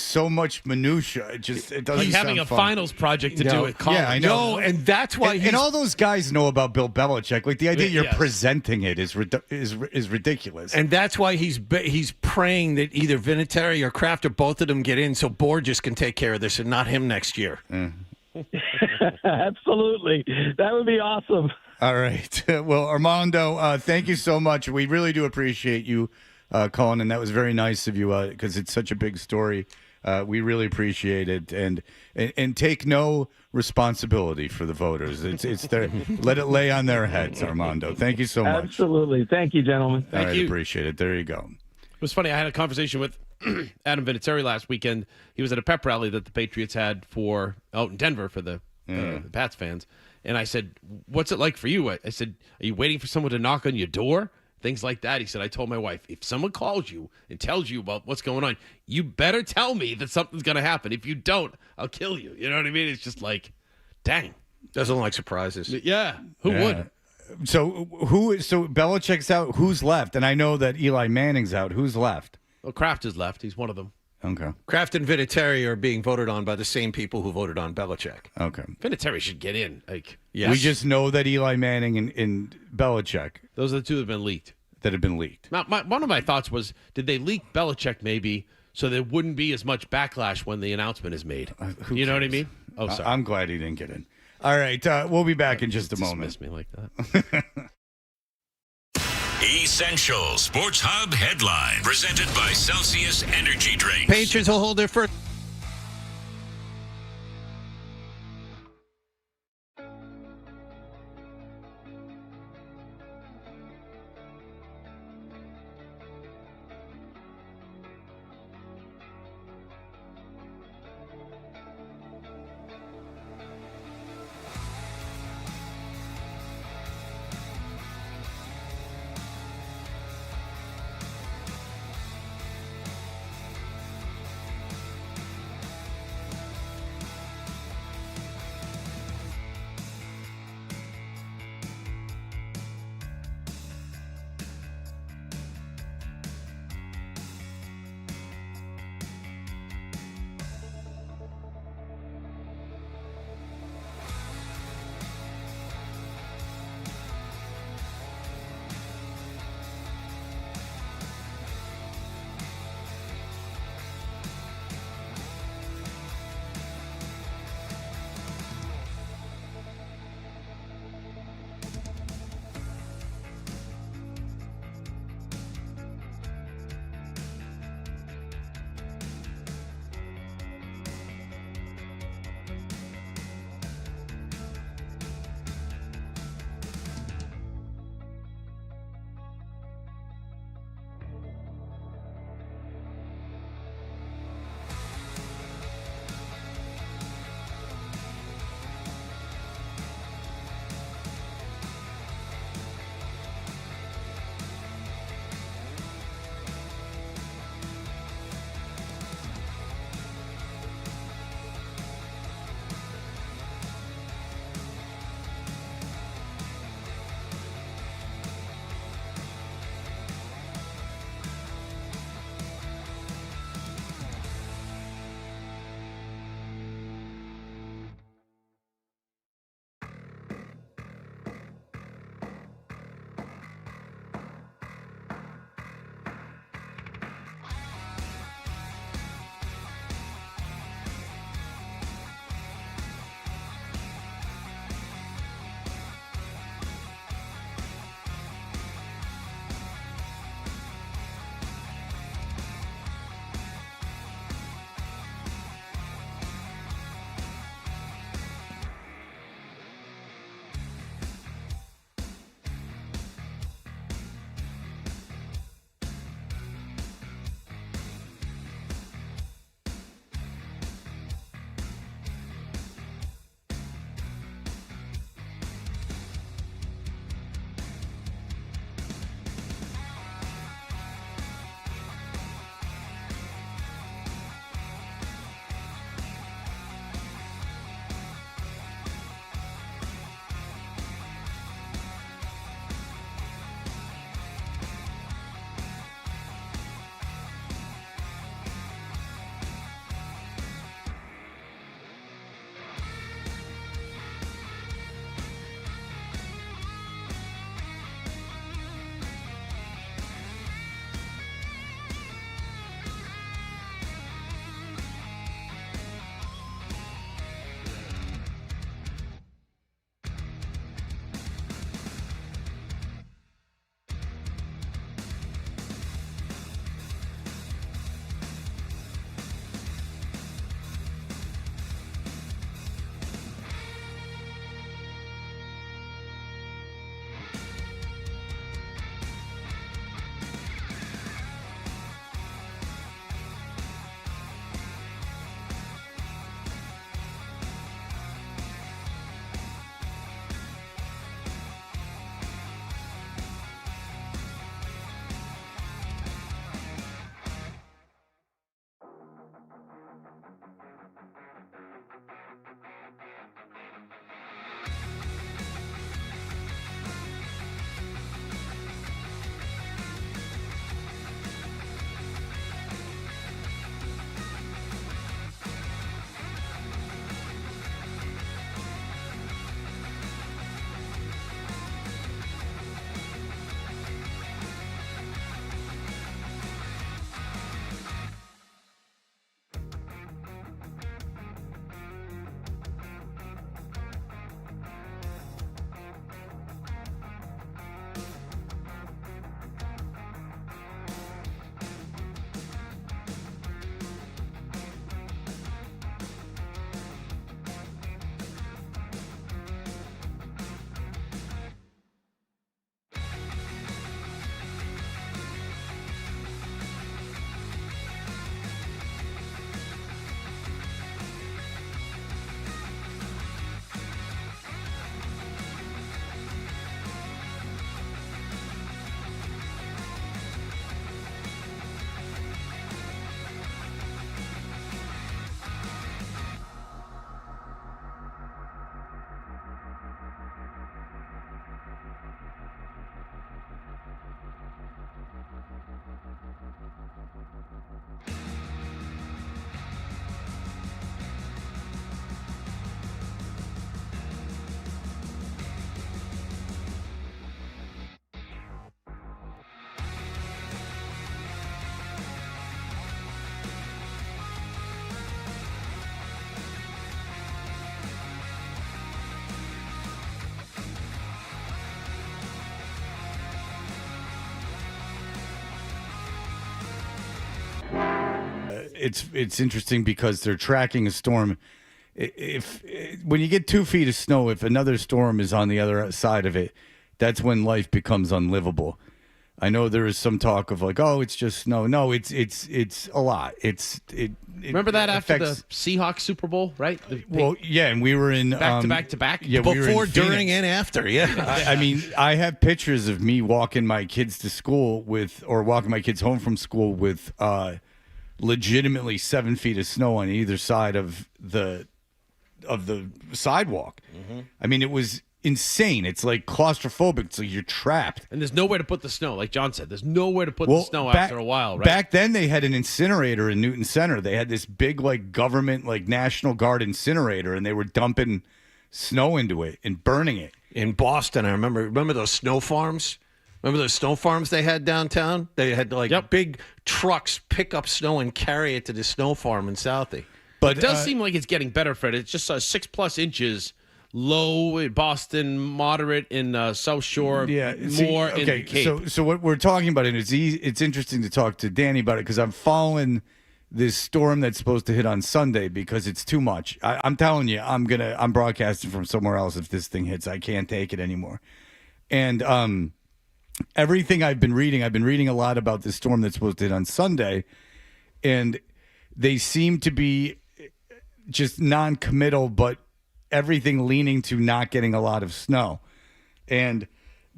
Speaker 6: so much minutia. It doesn't.
Speaker 12: He's having a finals project to do it.
Speaker 6: Yeah, I know,
Speaker 3: and that's why.
Speaker 6: And all those guys know about Bill Belichick. Like the idea you're presenting it is ridiculous.
Speaker 3: And that's why he's praying that either Vinatieri or Kraft or both of them get in, so Borges can take care of this and not him next year.
Speaker 7: Absolutely, that would be awesome.
Speaker 6: All right. Well, Armando, thank you so much. We really do appreciate you calling, and that was very nice of you because it's such a big story. We really appreciate it, and take no responsibility for the voters. It's their let it lay on their heads, Armando. Thank you so much.
Speaker 7: Absolutely. Thank you, gentlemen.
Speaker 6: Thank you. Appreciate it. There you go.
Speaker 12: It was funny. I had a conversation with Adam Vinatieri last weekend. He was at a pep rally that the Patriots had out in Denver for the Pats fans. And I said, what's it like for you? I said, are you waiting for someone to knock on your door? Things like that. He said, I told my wife, if someone calls you and tells you about what's going on, you better tell me that something's going to happen. If you don't, I'll kill you. You know what I mean? It's just like, dang.
Speaker 3: Doesn't like surprises.
Speaker 12: Yeah. Who would?
Speaker 6: So Belichick's out. Who's left? And I know that Eli Manning's out. Who's left?
Speaker 12: Well, Kraft is left. He's one of them.
Speaker 6: Okay.
Speaker 3: Kraft and Vinatieri are being voted on by the same people who voted on Belichick.
Speaker 6: Okay.
Speaker 12: Vinatieri should get in.
Speaker 6: Yes. We just know that Eli Manning and Belichick.
Speaker 12: Those are the two that have been leaked.
Speaker 6: Now,
Speaker 12: one of my thoughts was, did they leak Belichick maybe so there wouldn't be as much backlash when the announcement is made? You know what I mean? Oh, sorry.
Speaker 6: I'm glad he didn't get in. All right. We'll be back in just a moment.
Speaker 12: Dismiss me like that.
Speaker 1: Essential Sports Hub headline presented by Celsius Energy Drinks.
Speaker 3: Patriots will hold their first.
Speaker 6: it's interesting because they're tracking a storm. If when you get 2 feet of snow, if another storm is on the other side of it, that's when life becomes unlivable. I know there is some talk of like, oh, it's just snow. No, it's a lot. It
Speaker 12: Remember that after the
Speaker 6: affects-
Speaker 12: Seahawks Super Bowl, right?
Speaker 6: Well, yeah, and we were in
Speaker 12: back to back to back.
Speaker 6: Yeah, we were in
Speaker 3: Before,
Speaker 6: Phoenix.
Speaker 3: during, and after. Yeah.
Speaker 6: I mean, I have pictures of me walking my kids to school or walking my kids home from school with legitimately 7 feet of snow on either side of the sidewalk. I mean, it was insane. It's like claustrophobic. So you're trapped.
Speaker 12: And there's nowhere to put the snow. Like John said, there's nowhere to put the snow after a while, right?
Speaker 6: Back then, they had an incinerator in Newton Center. They had this big, like, government, like, National Guard incinerator, and they were dumping snow into it and burning it.
Speaker 3: In Boston, I remember those snow farms? Remember those snow farms they had downtown? They had, like, big trucks pick up snow and carry it to the snow farm in Southie.
Speaker 6: But
Speaker 12: it does seem like it's getting better, Fred. It's just 6+ inches low in Boston, moderate in South Shore, more in the Cape.
Speaker 6: So what we're talking about, and it's interesting to talk to Danny about it because I'm following this storm that's supposed to hit on Sunday because it's too much. I'm telling you, I'm broadcasting from somewhere else if this thing hits. I can't take it anymore. And everything I've been reading a lot about this storm that's supposed to hit on Sunday, and they seem to be just non-committal, but everything leaning to not getting a lot of snow. And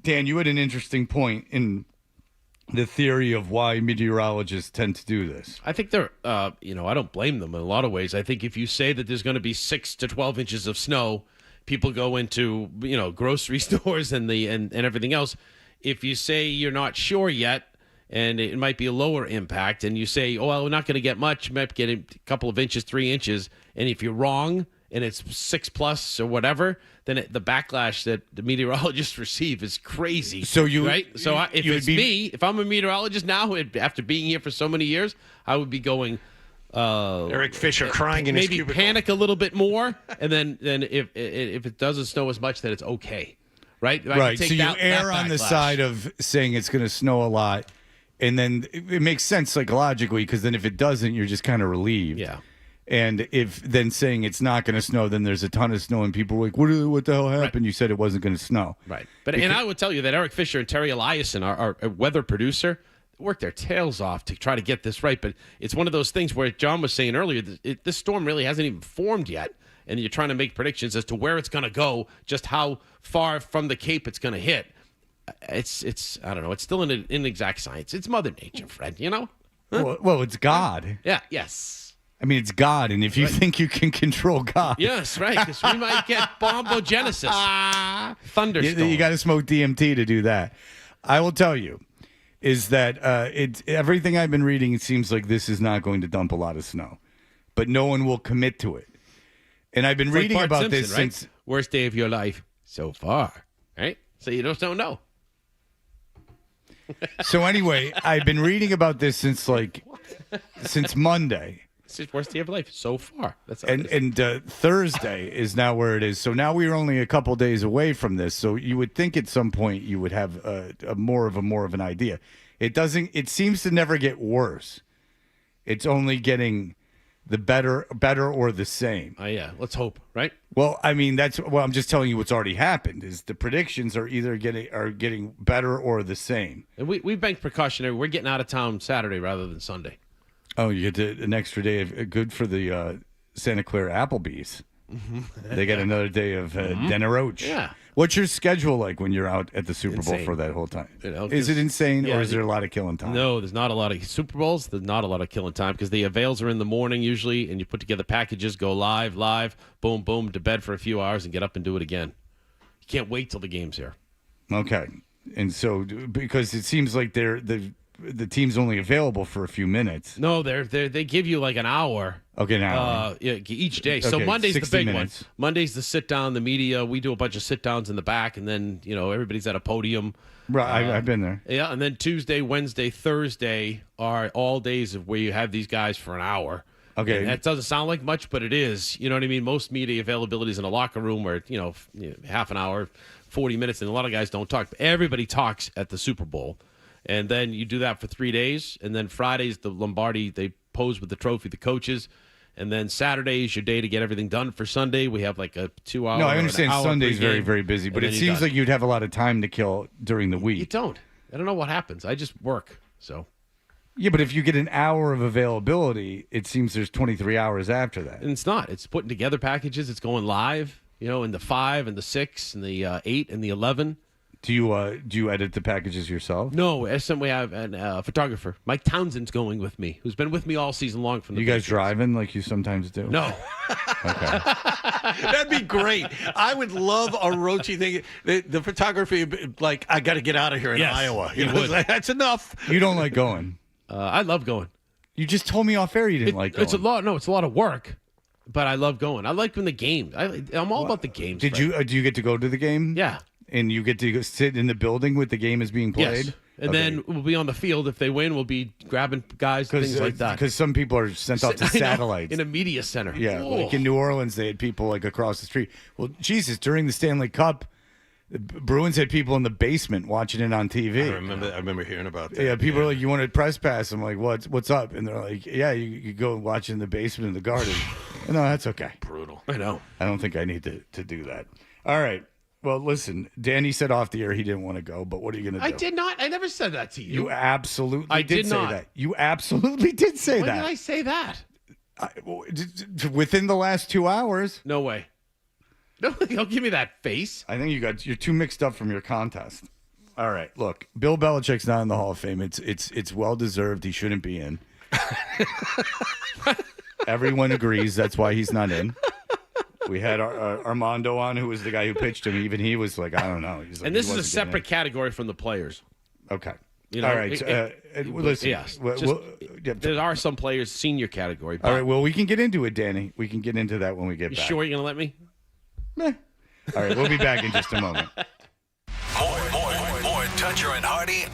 Speaker 6: Dan, you had an interesting point in the theory of why meteorologists tend to do this.
Speaker 12: I think they're, I don't blame them in a lot of ways. I think if you say that there's going to be 6 to 12 inches of snow, people go into, grocery stores and everything else. If you say you're not sure yet, and it might be a lower impact, and you say, oh, well, we're not going to get much, you might get a couple of inches, 3 inches, and if you're wrong, and it's 6+ or whatever, then the backlash that the meteorologists receive is crazy.
Speaker 6: So
Speaker 12: right? So if I'm a meteorologist now, after being here for so many years, I would be going.
Speaker 3: Eric Fisher crying in his
Speaker 12: maybe
Speaker 3: cubicle.
Speaker 12: panic a little bit more, and then if it doesn't snow as much, then it's okay, right?
Speaker 6: Right. So you err on the side of saying it's going to snow a lot, and then it makes sense psychologically because then if it doesn't, you're just kind of relieved.
Speaker 12: Yeah.
Speaker 6: And if then saying it's not going to snow, then there's a ton of snow, and people are like, what the hell happened? Right. You said it wasn't going to snow.
Speaker 12: Right. And I would tell you that Eric Fisher and Terry Eliason, our weather producer, worked their tails off to try to get this right. But it's one of those things where John was saying earlier, this storm really hasn't even formed yet. And you're trying to make predictions as to where it's going to go, just how far from the Cape it's going to hit. It's I don't know. It's still an inexact science. It's Mother Nature, Fred, Huh?
Speaker 6: Well, it's God.
Speaker 12: Yeah, yes.
Speaker 6: I mean, it's God, and if you think you can control God.
Speaker 12: Yes, right, because we might get bombogenesis. Thunderstorm.
Speaker 6: You got to smoke DMT to do that. I will tell you, is that everything I've been reading, it seems like this is not going to dump a lot of snow. But no one will commit to it. And I've been reading
Speaker 12: Bart
Speaker 6: about
Speaker 12: Simpson,
Speaker 6: this
Speaker 12: right?
Speaker 6: since...
Speaker 12: Worst day of your life so far, right? So you just don't know.
Speaker 6: So anyway, I've been reading about this since Monday.
Speaker 12: It's the worst day of life so far. That's all
Speaker 6: and Thursday is now where it is. So now we're only a couple days away from this. So you would think at some point you would have a more of an idea. It doesn't. It seems to never get worse. It's only getting the better or the same.
Speaker 12: Oh yeah, let's hope, right?
Speaker 6: Well, I mean I'm just telling you what's already happened. Is the predictions are either getting better or the same.
Speaker 12: And we banked precautionary. We're getting out of town Saturday rather than Sunday.
Speaker 6: Oh, you get an extra day of good for the Santa Clara Applebee's. Mm-hmm. They get another day of dinner roach.
Speaker 12: Yeah.
Speaker 6: What's your schedule like when you're out at the Super Bowl for that whole time? Is it insane, or is there a lot of killing time?
Speaker 12: No, there's not a lot of Super Bowls. There's not a lot of killing time because the avails are in the morning usually, and you put together packages, go live, boom, boom, to bed for a few hours, and get up and do it again. You can't wait till the game's here.
Speaker 6: Okay. And so, because it seems like the team's only available for a few minutes.
Speaker 12: No, they give you like an hour.
Speaker 6: Okay, an hour.
Speaker 12: Each day. So
Speaker 6: Okay,
Speaker 12: Monday's the
Speaker 6: 60
Speaker 12: big
Speaker 6: minutes.
Speaker 12: one. Monday's the sit down, the media. We do a bunch of sit downs in the back, and then everybody's at a podium.
Speaker 6: Right, I've been there.
Speaker 12: Yeah, and then Tuesday, Wednesday, Thursday are all days of where you have these guys for an hour.
Speaker 6: Okay.
Speaker 12: And that doesn't sound like much, but it is. You know what I mean? Most media availability is in a locker room where, half an hour, 40 minutes, and a lot of guys don't talk. Everybody talks at the Super Bowl. And then you do that for 3 days, and then Friday's the Lombardi. They pose with the trophy, the coaches. And then Saturday is your day to get everything done for Sunday. We have like a 2 hour.
Speaker 6: No, I understand Sunday's very, very busy, but it seems like you'd have a lot of time to kill during the week.
Speaker 12: You don't. I don't know what happens. I just work. So.
Speaker 6: Yeah, but if you get an hour of availability, it seems there's 23 hours after that.
Speaker 12: And it's not. It's putting together packages. It's going live, in the 5 and the 6 and the 8 and the 11.
Speaker 6: Do you edit the packages yourself?
Speaker 12: No, we have a photographer. Mike Townsend's going with me, who's been with me all season long from the
Speaker 6: You guys
Speaker 12: Patriots.
Speaker 6: driving like you sometimes do?
Speaker 12: No.
Speaker 6: Okay.
Speaker 3: That'd be great. I would love a Roachy thing. The photography, like, I got to get out of here in Iowa. That's enough.
Speaker 6: You don't like going?
Speaker 12: I love going.
Speaker 6: You just told me off air you didn't like going.
Speaker 12: It's a lot. No, it's a lot of work, but I love going. I like when the games. I'm all about the games.
Speaker 6: Do you get to go to the game?
Speaker 12: Yeah.
Speaker 6: And you get to go sit in the building with the game is being played?
Speaker 12: Yes. And then we'll be on the field. If they win, we'll be grabbing guys, things like that.
Speaker 6: Because some people are sent off to satellites.
Speaker 12: In a media center.
Speaker 6: Yeah, like in New Orleans, they had people like across the street. Well, Jesus, during the Stanley Cup, the Bruins had people in the basement watching it on TV.
Speaker 3: I remember hearing about that.
Speaker 6: Yeah, people are like, you want a press pass? I'm like, what's up? And they're like, yeah, you go and watch it in the basement in the garden. No, that's okay.
Speaker 3: Brutal.
Speaker 12: I know.
Speaker 6: I don't think I need to do that. All right. Well, listen, Danny said off the air he didn't want to go, but what are you going to do?
Speaker 12: I did not. I never said that to you.
Speaker 6: You absolutely
Speaker 12: did
Speaker 6: say
Speaker 12: not.
Speaker 6: that. You absolutely did say
Speaker 12: When
Speaker 6: that.
Speaker 12: did I say that?
Speaker 6: Within the last 2 hours.
Speaker 12: No way. No, don't give me that face.
Speaker 6: I think you're too mixed up from your contest. All right, look, Bill Belichick's not in the Hall of Fame. It's well deserved. He shouldn't be in. Everyone agrees that's why he's not in. We had Armando on, who was the guy who pitched him. Even he was like, I don't know. He's like,
Speaker 12: and this is a separate category from the players.
Speaker 6: Okay.
Speaker 12: All
Speaker 6: right. Listen.
Speaker 12: Yes.
Speaker 6: Yeah.
Speaker 12: There are some players, senior category.
Speaker 6: All right. Well, we can get into it, Danny. We can get into that when we get back.
Speaker 12: You sure you're going to let me?
Speaker 6: All right. We'll be back in just a moment.
Speaker 17: More Toucher and Hardy.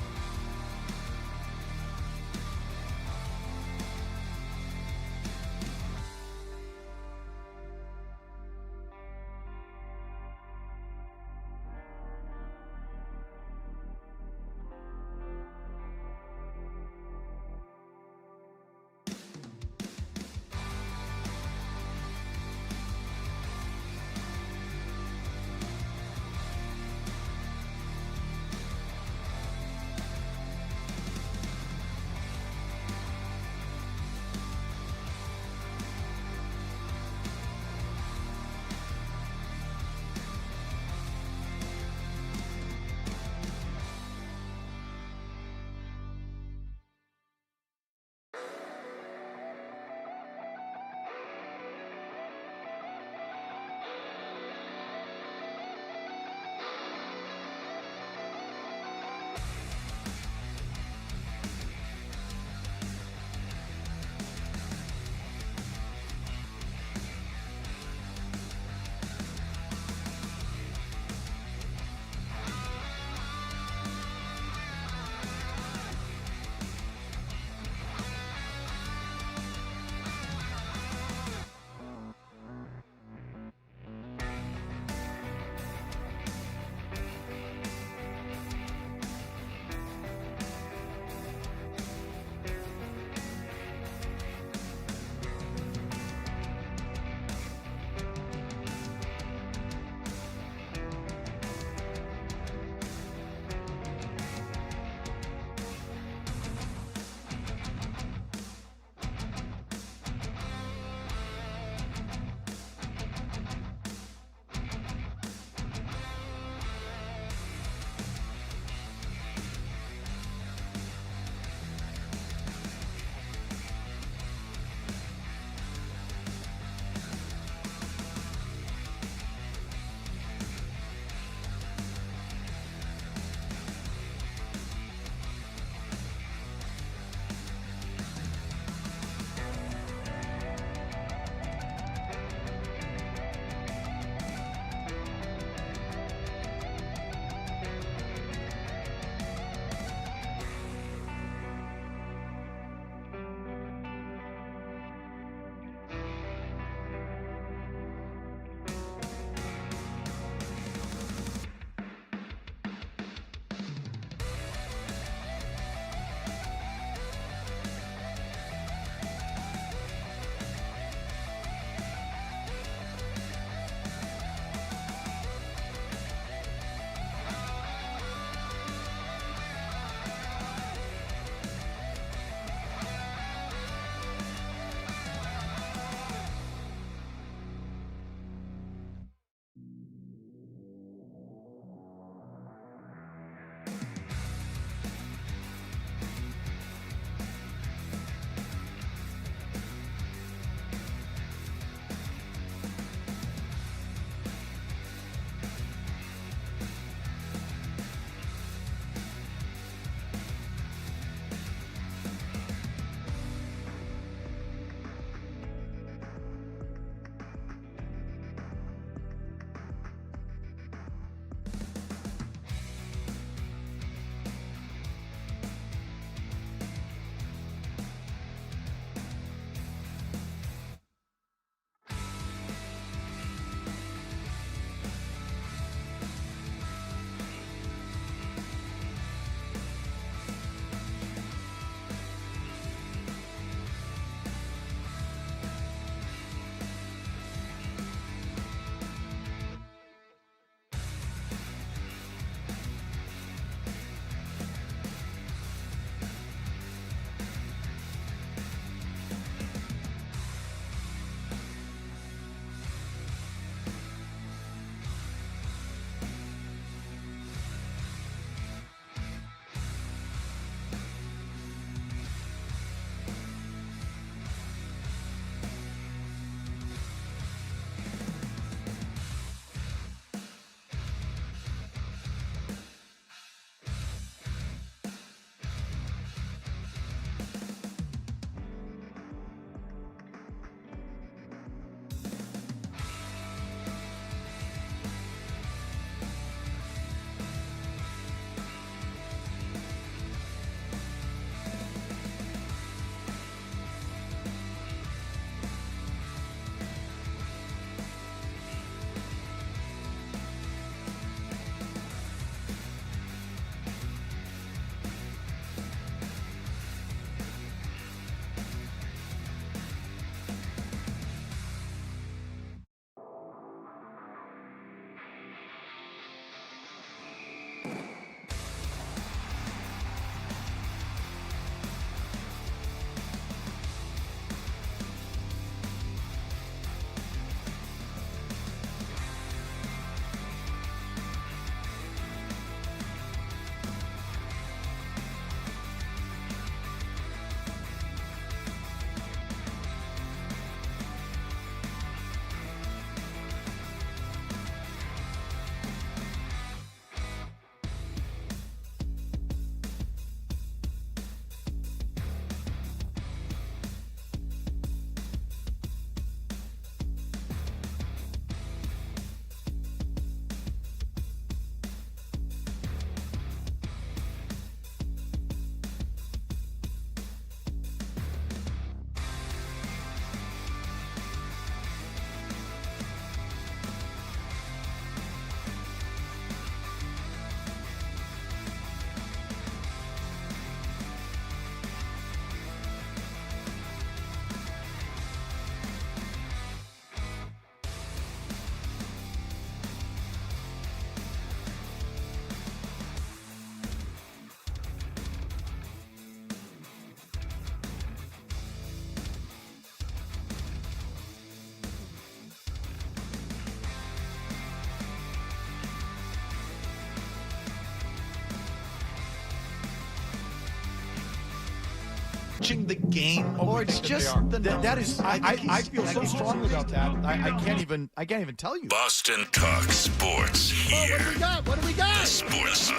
Speaker 8: watching the game,
Speaker 2: or it's just that is. I feel so strongly about that. I can't even tell you.
Speaker 1: Boston Talk Sports here.
Speaker 2: What do we got?
Speaker 1: Sports.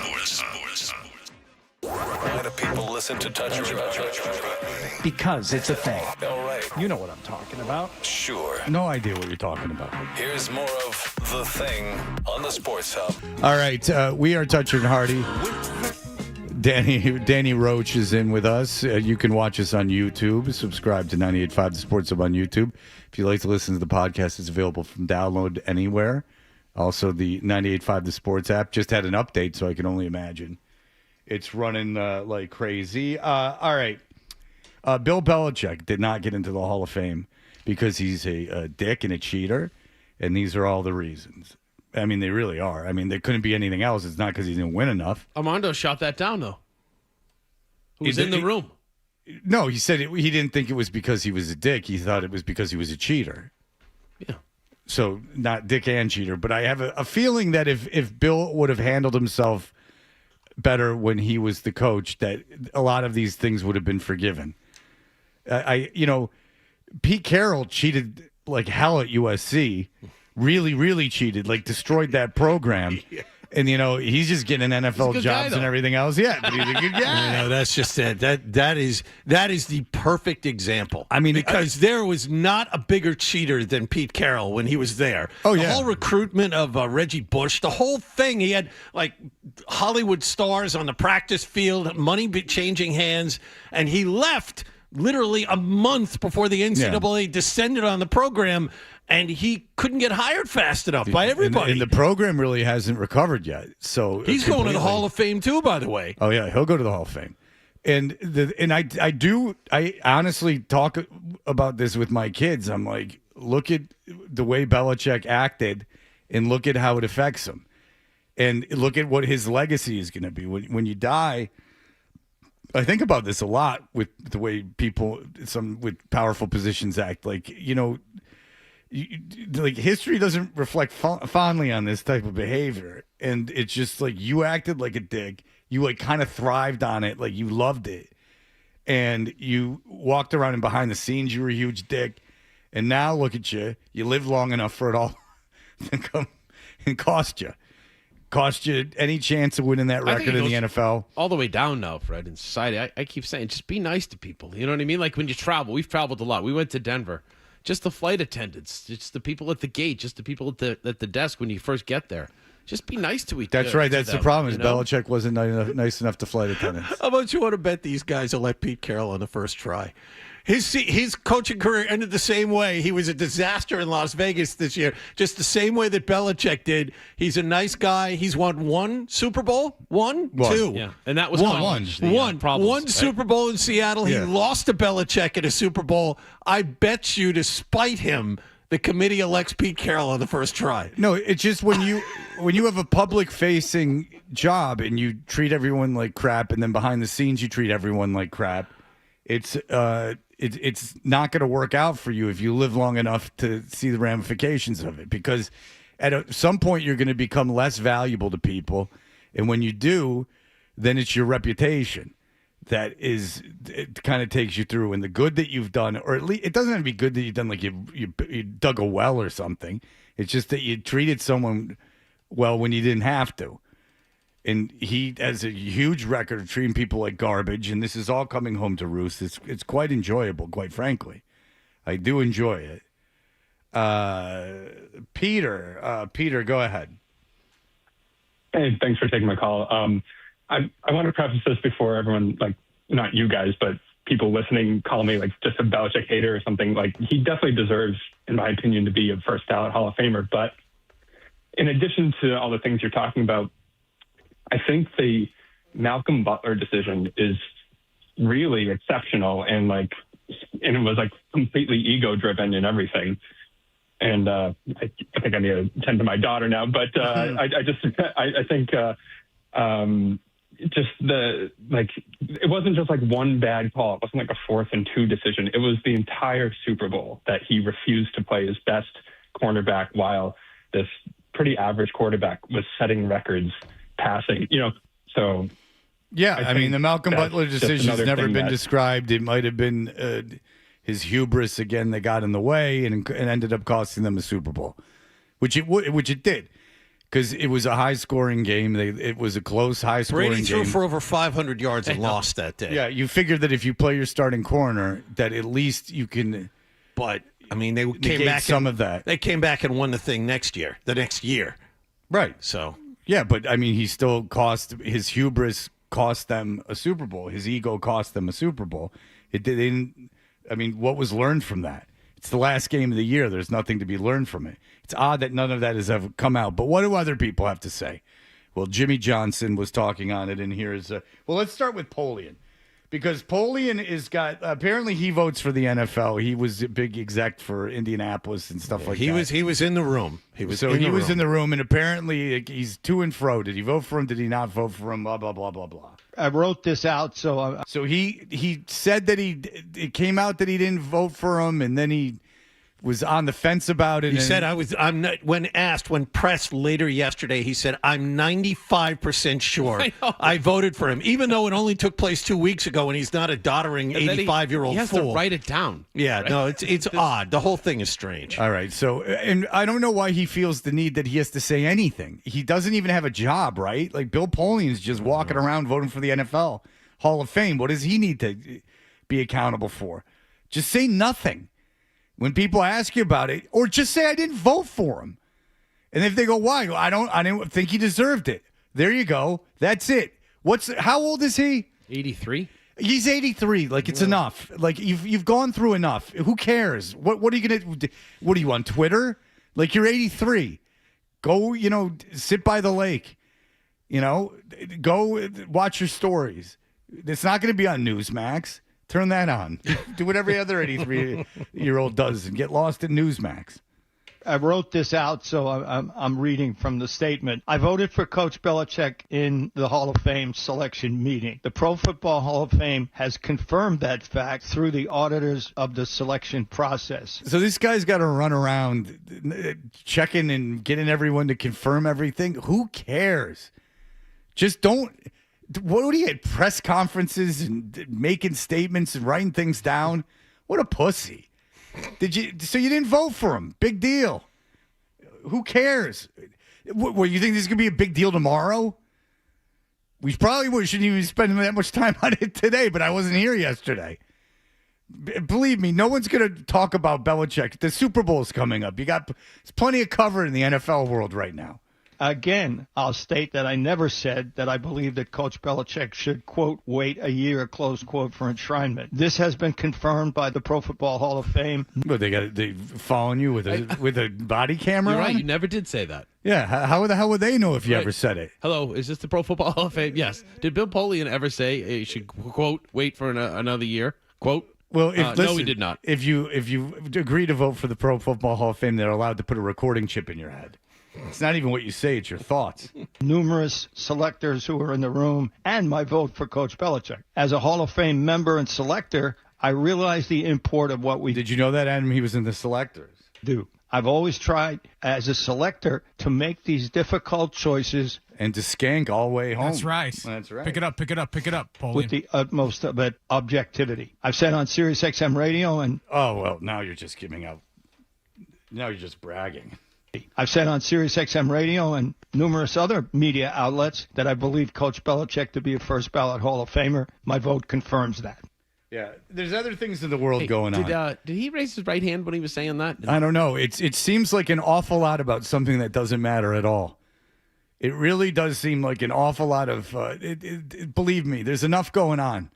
Speaker 17: Why do people listen to Toucher and Hardy?
Speaker 9: Because it's a thing.
Speaker 17: All right.
Speaker 9: You know what I'm talking about.
Speaker 17: Sure.
Speaker 6: No idea what you're talking about.
Speaker 17: Here's more of The Thing on the Sports Hub.
Speaker 6: All right, we are Toucher and Hardy. Danny Roach is in with us. You can watch us on YouTube. Subscribe to 98.5 The Sports Hub on YouTube. If you like to listen to the podcast, it's available from download anywhere. Also, the 98.5 The Sports app just had an update, so I can only imagine. It's running like crazy. All right. Bill Belichick did not get into the Hall of Fame because he's a dick and a cheater, and these are all the reasons. I mean, they really are. I mean, there couldn't be anything else. It's not because he didn't win enough.
Speaker 12: Armando shot that down, though. Who was in the room?
Speaker 6: No, he said he didn't think it was because he was a dick. He thought it was because he was a cheater.
Speaker 12: Yeah.
Speaker 6: So not dick and cheater. But I have a feeling that if Bill would have handled himself better when he was the coach, that a lot of these things would have been forgiven. Pete Carroll cheated like hell at USC. Really, really cheated, like destroyed that program. Yeah. And, he's just getting NFL jobs and everything else. Yeah, but he's a good guy.
Speaker 3: That's just it. That is the perfect example.
Speaker 6: I mean,
Speaker 3: because there was not a bigger cheater than Pete Carroll when he was there.
Speaker 6: Oh,
Speaker 3: the whole recruitment of Reggie Bush, the whole thing. He had like Hollywood stars on the practice field, money changing hands, and he left literally a month before the NCAA descended on the program. And he couldn't get hired fast enough by everybody.
Speaker 6: And the program really hasn't recovered yet. So
Speaker 3: he's going to the Hall of Fame too, by the way.
Speaker 6: Oh yeah, he'll go to the Hall of Fame. And I honestly talk about this with my kids. I'm like, look at the way Belichick acted, and look at how it affects him, and look at what his legacy is going to be when you die. I think about this a lot with the way people, some with powerful positions act. Like, like history doesn't reflect fondly on this type of behavior, and it's just like you acted like a dick. You like kind of thrived on it, like you loved it, and you walked around and behind the scenes you were a huge dick. And now look at you. You lived long enough for it all to come and cost you any chance of winning that record in the NFL.
Speaker 12: All the way down now, Fred, in society. I keep saying, just be nice to people. You know what I mean? Like when you travel, we've traveled a lot. We went to Denver. Just the flight attendants, just the people at the gate, just the people at the desk when you first get there. Just be nice to each other.
Speaker 6: That's right. That's the problem. Is Belichick wasn't nice enough to flight attendants.
Speaker 3: How about you want to bet these guys will let Pete Carroll on the first try? His coaching career ended the same way. He was a disaster in Las Vegas this year, just the same way that Belichick did. He's a nice guy. He's won one Super Bowl, two.
Speaker 12: Yeah, and that was one
Speaker 3: Super Bowl in Seattle. He lost to Belichick at a Super Bowl. I bet you, to spite him, the committee elects Pete Carroll on the first try.
Speaker 6: No, it's just when you have a public-facing job and you treat everyone like crap, and then behind the scenes you treat everyone like crap. It's not going to work out for you if you live long enough to see the ramifications of it, because at some point you're going to become less valuable to people, and when you do, then it's your reputation that it kind of takes you through. And the good that you've done, or at least it doesn't have to be good that you've done, like you dug a well or something. It's just that you treated someone well when you didn't have to. And he has a huge record of treating people like garbage, and this is all coming home to roost. It's quite enjoyable, quite frankly. I do enjoy it. Peter, go ahead.
Speaker 10: Hey, thanks for taking my call. I want to preface this before everyone, like, not you guys, but people listening call me like just a Belichick hater or something. Like, he definitely deserves, in my opinion, to be a first ballot Hall of Famer. But in addition to all the things you're talking about, I think the Malcolm Butler decision is really exceptional, and it was like completely ego driven and everything. And I think I need to attend to my daughter now, but I think it wasn't just like one bad call. It wasn't like a 4th and 2 decision. It was the entire Super Bowl that he refused to play his best cornerback while this pretty average quarterback was setting records passing, so
Speaker 6: Yeah, I mean, the Malcolm Butler decision has never been described. It might have been his hubris again that got in the way and ended up costing them a Super Bowl, which it did. Because it was a high-scoring game. It was a close, high-scoring game.
Speaker 3: Brady threw for over 500 yards and lost that day.
Speaker 6: Yeah, you figured that if you play your starting corner, that at least you can.
Speaker 3: But I mean, they came back
Speaker 6: of that.
Speaker 3: They came back and won the next year.
Speaker 6: Right.
Speaker 3: So
Speaker 6: yeah, but I mean, he still his hubris cost them a Super Bowl. His ego cost them a Super Bowl. It didn't. I mean, what was learned from that? It's the last game of the year. There's nothing to be learned from it. It's odd that none of that has ever come out. But what do other people have to say? Well, Jimmy Johnson was talking on it, and here's well, let's start with Polian. Because Polian apparently he votes for the NFL. He was a big exec for Indianapolis and stuff like that.
Speaker 3: He was in the room. He was in
Speaker 6: the room, and apparently he's to and fro. Did he vote for him? Did he not vote for him? Blah blah blah blah blah.
Speaker 16: I wrote this out, so
Speaker 6: he said that it came out that he didn't vote for him, and then he was on the fence about it.
Speaker 3: He said, I'm not, when pressed later yesterday, he said, I'm 95% sure I voted for him, even though it only took place 2 weeks ago and he's not a doddering 85-year-old fool.
Speaker 12: He has to write it down.
Speaker 3: Yeah,
Speaker 12: right?
Speaker 3: No, it's odd. The whole thing is strange.
Speaker 6: All right. So, and I don't know why he feels the need that he has to say anything. He doesn't even have a job, right? Like Bill Polian's just walking around voting for the NFL Hall of Fame. What does he need to be accountable for? Just say nothing. When people ask you about it, or just say I didn't vote for him. And if they go, why? I didn't think he deserved it. There you go. That's it. How old is he?
Speaker 12: 83.
Speaker 6: He's 83. Like it's enough. Like you've gone through enough. Who cares? What are you gonna? What are you on Twitter? Like you're 83. Go, sit by the lake. Go watch your stories. It's not going to be on Newsmax. Turn that on. Do what every other 83-year-old does and get lost in Newsmax.
Speaker 16: I wrote this out, so I'm reading from the statement. I voted for Coach Belichick in the Hall of Fame selection meeting. The Pro Football Hall of Fame has confirmed that fact through the auditors of the selection process.
Speaker 6: So this guy's got to run around checking and getting everyone to confirm everything. Who cares? Just don't. What do you at press conferences and making statements and writing things down? What a pussy. So you didn't vote for him. Big deal. Who cares? What, you think this is going to be a big deal tomorrow? We probably shouldn't even spend that much time on it today, but I wasn't here yesterday. Believe me, no one's going to talk about Belichick. The Super Bowl is coming up. There's plenty of cover in the NFL world right now.
Speaker 16: Again, I'll state that I never said that I believe that Coach Belichick should, quote, wait a year, close quote, for enshrinement. This has been confirmed by the Pro Football Hall of Fame.
Speaker 6: But they following you with a body camera.
Speaker 12: You're right.
Speaker 6: On?
Speaker 12: You never did say that.
Speaker 6: Yeah. How the hell would they know if you ever said it?
Speaker 12: Hello. Is this the Pro Football Hall of Fame? Yes. Did Bill Polian ever say he should, quote, wait for another year? Quote.
Speaker 6: Well,
Speaker 12: no, he did not.
Speaker 6: If you agree to vote for the Pro Football Hall of Fame, they're allowed to put a recording chip in your head. It's not even what you say, it's your thoughts.
Speaker 16: Numerous selectors who were in the room, and my vote for Coach Belichick. As a Hall of Fame member and selector, I realize the import of what we
Speaker 6: Did you know that, Adam? He was in the selectors.
Speaker 16: Do. I've always tried, as a selector, to make these difficult choices.
Speaker 6: And to skank all the way home.
Speaker 13: That's right.
Speaker 6: That's right.
Speaker 13: Pick it up, Paulie.
Speaker 16: With the utmost of objectivity. I've said on Sirius XM Radio and...
Speaker 6: Oh, well, now you're just giving out... Now you're just bragging.
Speaker 16: I've said on Sirius XM Radio and numerous other media outlets that I believe Coach Belichick to be a first ballot Hall of Famer. My vote confirms that.
Speaker 6: Yeah, there's other things in the world going on.
Speaker 12: Did he raise his right hand when he was saying that?
Speaker 6: I don't know. It seems like an awful lot about something that doesn't matter at all. It really does seem like an awful lot of. Believe me, there's enough going on.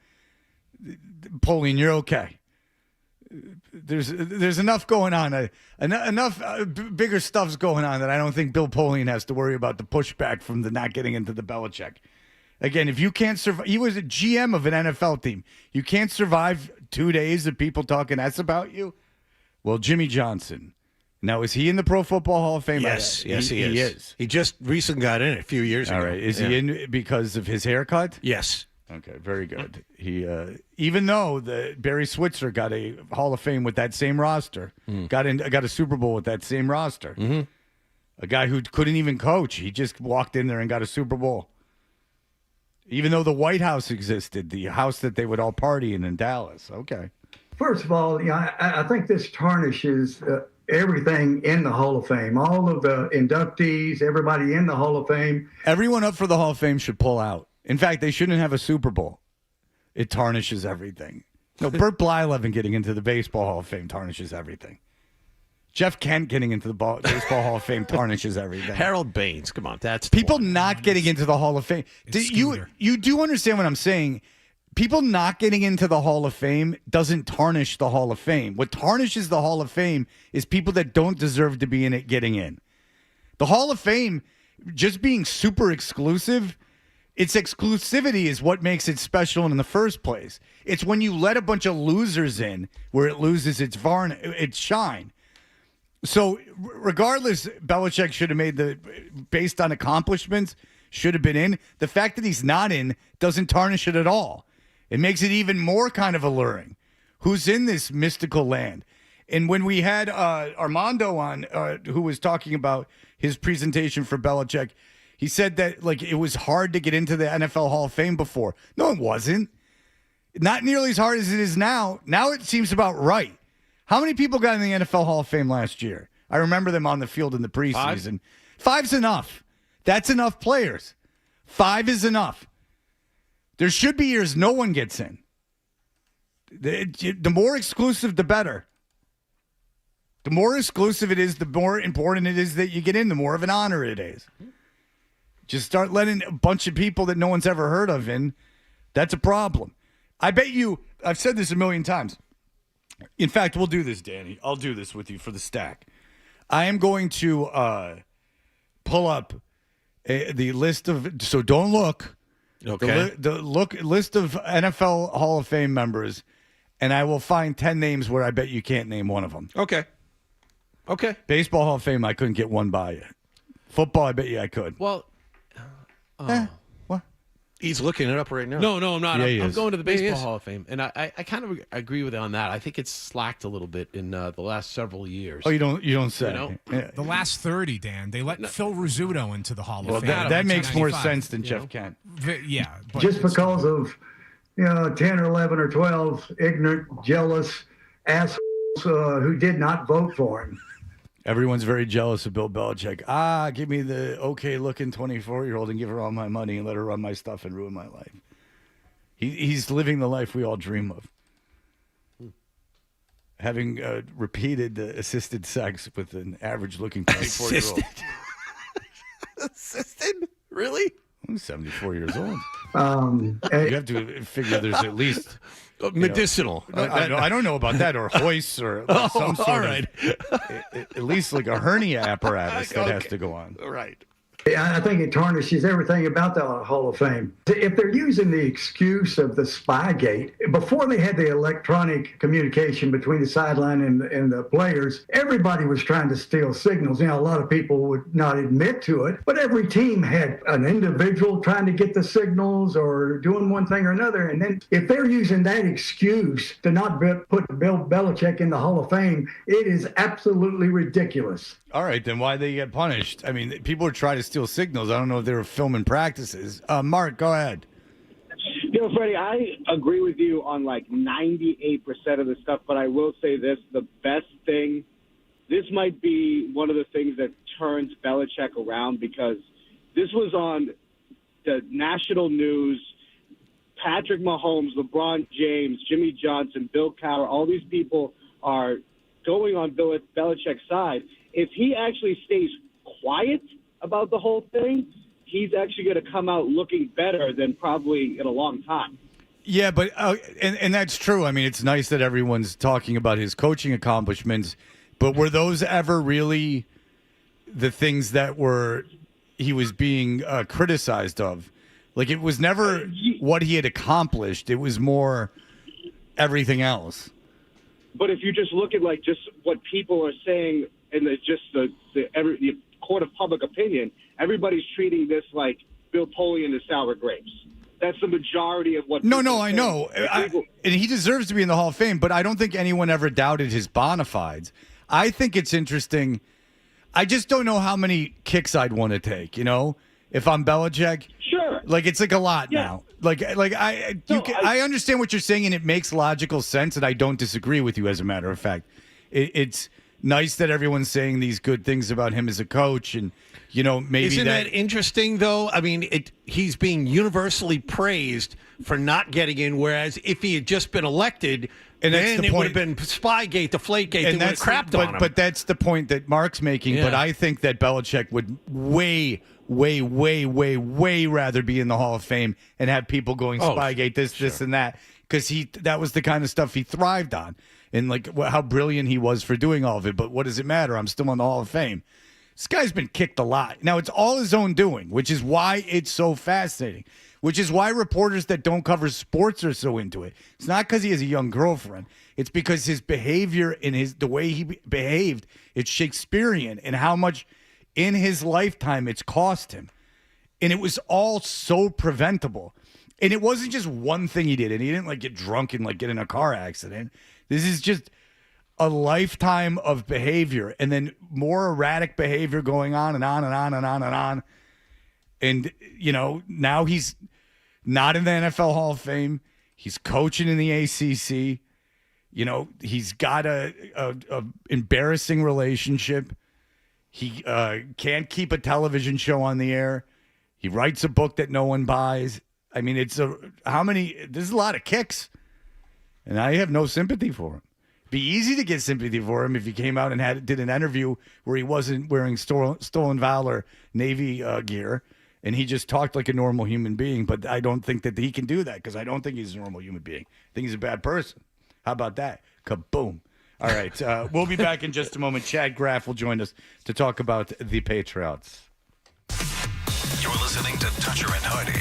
Speaker 6: Polian, you're okay. There's enough going on. Enough bigger stuff's going on that I don't think Bill Polian has to worry about the pushback from the not getting into the Belichick. Again, if you can't survive, he was a GM of an NFL team. You can't survive 2 days of people talking S about you. Well, Jimmy Johnson. Now, is he in the Pro Football Hall of Fame?
Speaker 3: Yes, he is. He just recently got in a few years ago.
Speaker 6: All right. Is he in because of his haircut?
Speaker 3: Yes.
Speaker 6: Okay, very good. He even though Barry Switzer got a Hall of Fame with that same roster, got a Super Bowl with that same roster.
Speaker 3: Mm-hmm.
Speaker 6: A guy who couldn't even coach, he just walked in there and got a Super Bowl. Even though the White House existed, the house that they would all party in Dallas. Okay.
Speaker 4: First of all, I think this tarnishes everything in the Hall of Fame. All of the inductees, everybody in the Hall of Fame.
Speaker 6: Everyone up for the Hall of Fame should pull out. In fact, they shouldn't have a Super Bowl. It tarnishes everything. No, Burt Blyleven getting into the Baseball Hall of Fame tarnishes everything. Jeff Kent getting into the Baseball Hall of Fame tarnishes everything.
Speaker 3: Harold Baines, come on, that's
Speaker 6: people not getting into the Hall of Fame. You do understand what I'm saying? People not getting into the Hall of Fame doesn't tarnish the Hall of Fame. What tarnishes the Hall of Fame is people that don't deserve to be in it getting in. The Hall of Fame just being super exclusive, its exclusivity is what makes it special in the first place. It's when you let a bunch of losers in where it loses its shine. So regardless, Belichick should have made based on accomplishments, should have been in. The fact that he's not in doesn't tarnish it at all. It makes it even more kind of alluring. Who's in this mystical land? And when we had Armando on, who was talking about his presentation for Belichick, he said that it was hard to get into the NFL Hall of Fame before. No, it wasn't. Not nearly as hard as it is now. Now it seems about right. How many people got in the NFL Hall of Fame last year? I remember them on the field in the preseason. Five's enough. That's enough players. 5 is enough. There should be years no one gets in. The more exclusive, the better. The more exclusive it is, the more important it is that you get in, the more of an honor it is. Just start letting a bunch of people that no one's ever heard of in. That's a problem. I bet you, I've said this a million times. In fact, we'll do this, Danny. I'll do this with you for the stack. I am going to pull up the list of, so don't look.
Speaker 3: Okay.
Speaker 6: The list of NFL Hall of Fame members, and I will find 10 names where I bet you can't name one of them.
Speaker 3: Okay.
Speaker 6: Baseball Hall of Fame, I couldn't get one by you. Football, I bet you I could.
Speaker 12: Well,
Speaker 6: what?
Speaker 3: He's looking it up right now.
Speaker 12: No, I'm not.
Speaker 6: Yeah,
Speaker 12: I'm going to the
Speaker 3: Yeah, he
Speaker 12: Baseball
Speaker 3: is.
Speaker 12: Hall of Fame, and I kind of agree with you on that. I think it's slacked a little bit in the last several years.
Speaker 6: Oh, you don't say.
Speaker 12: You know?
Speaker 6: Yeah.
Speaker 13: The last 30, Dan, they let Phil Rizzuto into the Hall
Speaker 6: Well,
Speaker 13: of Fame.
Speaker 6: that makes more
Speaker 13: 1995.
Speaker 6: sense than Jeff Kent.
Speaker 13: Yeah. But
Speaker 4: Just because of 10 or 11 or 12 ignorant, jealous assholes who did not vote for him.
Speaker 6: Everyone's very jealous of Bill Belichick. Give me the okay-looking 24-year-old and give her all my money and let her run my stuff and ruin my life. He's living the life we all dream of. Having repeated assisted sex with an average-looking 24-year-old.
Speaker 3: Assisted? Really?
Speaker 6: I'm 74 years old.
Speaker 4: And
Speaker 6: You have to figure there's at least
Speaker 3: Medicinal.
Speaker 6: I don't know about that, or hoists, or some sort
Speaker 3: all right.
Speaker 6: at least like a hernia apparatus that has to go on.
Speaker 3: Right.
Speaker 4: I think it tarnishes everything about the Hall of Fame. If they're using the excuse of the Spygate, before they had the electronic communication between the sideline and the players, everybody was trying to steal signals. A lot of people would not admit to it, but every team had an individual trying to get the signals or doing one thing or another. And then if they're using that excuse to not put Bill Belichick in the Hall of Fame, it is absolutely ridiculous.
Speaker 6: All right, then why they get punished? I mean, people are trying to steal signals. I don't know if they were filming practices. Mark, go ahead.
Speaker 8: Freddie, I agree with you on 98% of the stuff, but I will say this, the best thing, this might be one of the things that turns Belichick around, because this was on the national news. Patrick Mahomes, LeBron James, Jimmy Johnson, Bill Cowher, all these people are going on Belichick's side. If he actually stays quiet about the whole thing, he's actually going to come out looking better than probably in a long time.
Speaker 6: Yeah, but and that's true. I mean, it's nice that everyone's talking about his coaching accomplishments, but were those ever really the things that he was being criticized of? It was never what he had accomplished. It was more everything else.
Speaker 8: But if you just look at just what people are saying, and the court of public opinion, everybody's treating this like Bill Polian is sour grapes. That's the majority of what.
Speaker 6: No, I know, and he deserves to be in the Hall of Fame. But I don't think anyone ever doubted his bona fides. I think it's interesting. I just don't know how many kicks I'd want to take. If I'm Belichick,
Speaker 8: sure.
Speaker 6: Like it's like a lot now. I understand what you're saying, and it makes logical sense, and I don't disagree with you. As a matter of fact, it's nice that everyone's saying these good things about him as a coach, and maybe
Speaker 3: isn't that interesting though? I mean, he's being universally praised for not getting in, whereas if he had just been elected. And then it would have been Spygate, Deflategate. They would have crapped on him.
Speaker 6: But that's the point that Mark's making.
Speaker 3: Yeah.
Speaker 6: But I think that Belichick would way rather be in the Hall of Fame and have people going Spygate, this, and that. Because that was the kind of stuff he thrived on. And how brilliant he was for doing all of it. But what does it matter? I'm still in the Hall of Fame. This guy's been kicked a lot. Now, it's all his own doing, which is why it's so fascinating. Which is why reporters that don't cover sports are so into it. It's not because he has a young girlfriend. It's because his behavior and the way he behaved, it's Shakespearean, and how much in his lifetime it's cost him. And it was all so preventable. And it wasn't just one thing he did. And he didn't get drunk and get in a car accident. This is just a lifetime of behavior, and then more erratic behavior going on and on and on and on and on. And, now he's not in the NFL Hall of Fame. He's coaching in the ACC. He's got a embarrassing relationship. He can't keep a television show on the air. He writes a book that no one buys. I mean, there's a lot of kicks. And I have no sympathy for him. It'd be easy to get sympathy for him if he came out and did an interview where he wasn't wearing stolen valor Navy gear. And he just talked like a normal human being, but I don't think that he can do that because I don't think he's a normal human being. I think he's a bad person. How about that? Kaboom. All right. We'll be back in just a moment. Chad Graff will join us to talk about the Patriots.
Speaker 17: You're listening to Toucher and Hardy.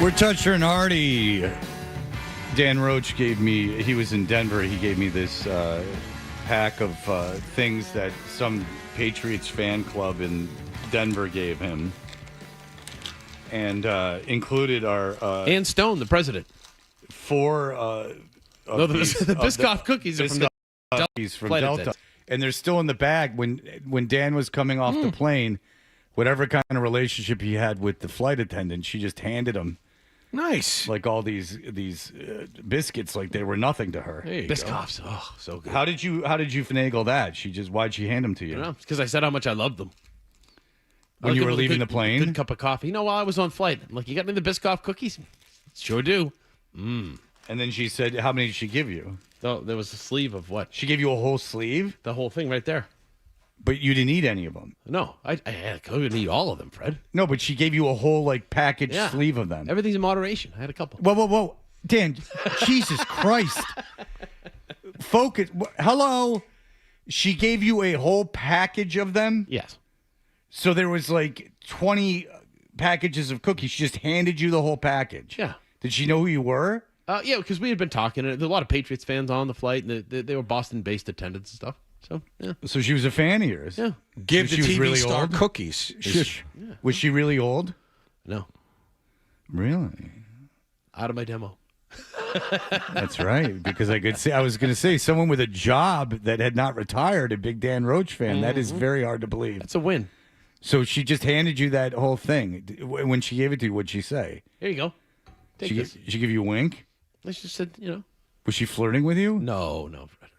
Speaker 6: We're Toucher and Hardy. Dan Roach gave me, he was in Denver, he gave me this pack of things that some Patriots fan club in Denver gave him. And included our...
Speaker 12: Ann Stone, the president.
Speaker 6: 4
Speaker 12: no, the Biscoff cookies are from
Speaker 6: cookies from Delta. And they're still in the bag. When Dan was coming off the plane, whatever kind of relationship he had with the flight attendant, she just handed him
Speaker 3: nice,
Speaker 6: like all these biscuits, like they were nothing to her.
Speaker 12: Biscoffs, oh, so good.
Speaker 6: How did you finagle that? Why'd she hand them to you?
Speaker 12: Because I said how much I loved them.
Speaker 6: When you were leaving the plane?
Speaker 12: Good cup of coffee. While I was on flight, I'm like, you got any of the Biscoff cookies? Sure do.
Speaker 6: And then she said, how many did she give you?
Speaker 12: Oh, there was a sleeve of what?
Speaker 6: She gave you a whole sleeve?
Speaker 12: The whole thing right there.
Speaker 6: But you didn't eat any of them?
Speaker 12: No, I couldn't eat all of them, Fred.
Speaker 6: No, but she gave you a whole, package sleeve of them.
Speaker 12: Everything's in moderation. I had a couple.
Speaker 6: Whoa. Dan, Jesus Christ. Focus. Hello? She gave you a whole package of them?
Speaker 12: Yes.
Speaker 6: So there was 20 packages of cookies. She just handed you the whole package.
Speaker 12: Yeah.
Speaker 6: Did she know who you were?
Speaker 12: Yeah, because we had been talking. There were a lot of Patriots fans on the flight, and they were Boston-based attendants and stuff. So, yeah.
Speaker 6: So she was a fan of yours?
Speaker 12: Yeah.
Speaker 3: Give the TV
Speaker 6: really
Speaker 3: star
Speaker 6: old?
Speaker 3: cookies.
Speaker 6: Shush. Yeah. Was she really old?
Speaker 12: No.
Speaker 6: Really?
Speaker 12: Out of my demo.
Speaker 6: That's right, because I was going to say someone with a job that had not retired, a big Dan Roach fan. That is very hard to believe.
Speaker 12: That's a win.
Speaker 6: So she just handed you that whole thing. When she gave it to you, what'd she say?
Speaker 12: Here you go. Take this.
Speaker 6: She give you a wink?
Speaker 12: She just said,
Speaker 6: Was she flirting with you?
Speaker 12: No.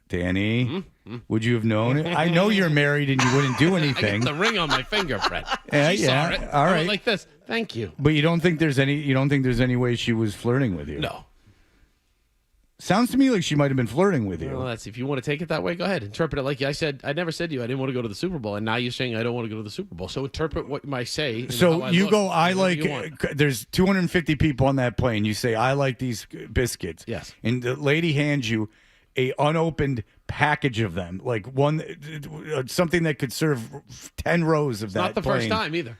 Speaker 6: Danny, would you have known it? I know you're married and you wouldn't do anything.
Speaker 12: I got the ring on my finger, Fred.
Speaker 6: Yeah,
Speaker 12: She saw it.
Speaker 6: all
Speaker 12: I
Speaker 6: right.
Speaker 12: went like this. Thank you.
Speaker 6: But you don't think there's any way she was flirting with you?
Speaker 12: No.
Speaker 6: Sounds to me like she might have been flirting with you.
Speaker 12: Well, that's if you want to take it that way, go ahead. Interpret it like I said. I never said to you I didn't want to go to the Super Bowl, and now you're saying I don't want to go to the Super Bowl. So interpret what I say.
Speaker 6: So you go, there's 250 people on that plane. You say, I like these biscuits.
Speaker 12: Yes.
Speaker 6: And the lady hands you a unopened package of them, like something that could serve 10 rows of that
Speaker 12: Not the
Speaker 6: plane.
Speaker 12: first time either.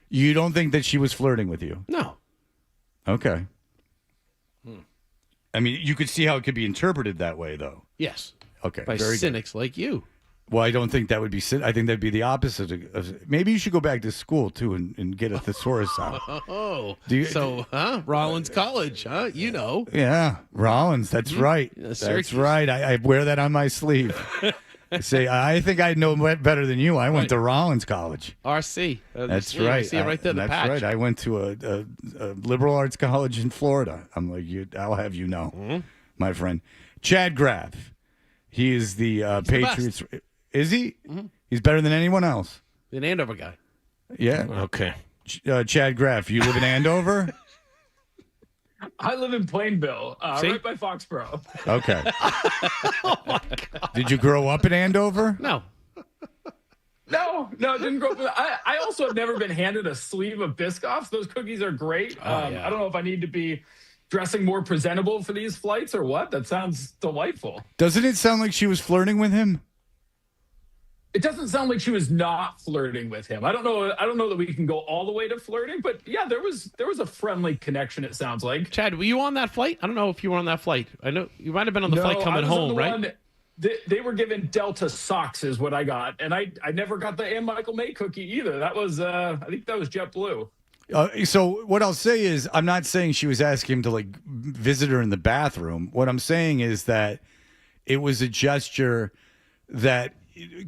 Speaker 6: You don't think that she was flirting with you?
Speaker 12: No.
Speaker 6: Okay. I mean, you could see how it could be interpreted that way, though.
Speaker 12: Yes.
Speaker 6: Okay.
Speaker 12: By
Speaker 6: very
Speaker 12: cynics like you.
Speaker 6: Well, I don't think that would be. I think that'd be the opposite. Maybe you should go back to school too and get a thesaurus out.
Speaker 12: Oh, Rollins College, huh? You know.
Speaker 6: Yeah, Rollins. That's right. That's right. I wear that on my sleeve. I say, I think I know better than you. I went to Rollins College.
Speaker 12: RC.
Speaker 6: That's right.
Speaker 12: I see it right there.
Speaker 6: That's
Speaker 12: patch.
Speaker 6: right. I went to a liberal arts college in Florida. I'm like, I'll have you know, my friend. Chad Graff. He is the Patriots. Is he?
Speaker 12: Mm-hmm.
Speaker 6: He's better than anyone else.
Speaker 12: An Andover guy.
Speaker 6: Yeah.
Speaker 3: Okay.
Speaker 6: Chad Graff, you live in Andover?
Speaker 11: I live in Plainville, right by Foxborough.
Speaker 6: Okay. Oh my God. Did you grow up in Andover?
Speaker 12: No.
Speaker 11: No, didn't grow up. I also have never been handed a sleeve of Biscoffs. Those cookies are great. I don't know if I need to be dressing more presentable for these flights or what. That sounds delightful.
Speaker 6: Doesn't it sound like she was flirting with him?
Speaker 11: It doesn't sound like she was not flirting with him. I don't know that we can go all the way to flirting, but yeah, there was a friendly connection, it sounds like.
Speaker 12: Chad, were you on that flight? I don't know if you were on that flight. I know you might have been on the flight coming home, right?
Speaker 11: They were given Delta socks is what I got, and I never got the Ann Michael May cookie either. That was I think that was JetBlue.
Speaker 6: So what I'll say is, I'm not saying she was asking him to visit her in the bathroom. What I'm saying is that it was a gesture that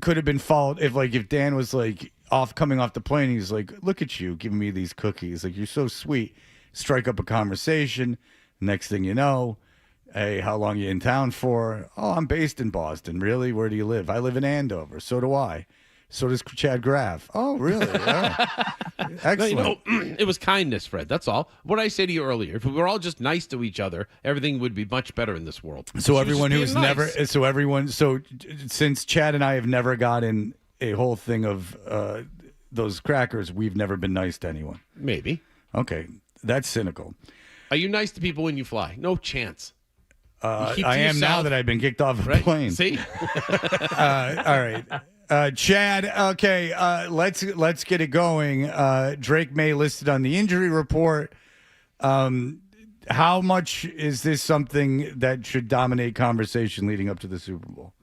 Speaker 6: could have been followed if Dan was coming off the plane, he's like, look at you giving me these cookies, you're so sweet. Strike up a conversation. Next thing you know, hey, how long you in town for? Oh, I'm based in Boston. Really? Where do you live? I live in Andover. So do I. So does Chad Graff. Oh, really? Yeah. Excellent.
Speaker 12: It was kindness, Fred. That's all. What I say to you earlier, if we were all just nice to each other, everything would be much better in this world.
Speaker 6: So since Chad and I have never gotten a whole thing of those crackers, we've never been nice to anyone.
Speaker 12: Maybe.
Speaker 6: Okay. That's cynical.
Speaker 12: Are you nice to people when you fly? No chance.
Speaker 6: I am now that I've been kicked off a plane.
Speaker 12: See?
Speaker 6: All right. Chad, okay, let's get it going. Drake May listed on the injury report. How much is this something that should dominate conversation leading up to the Super Bowl?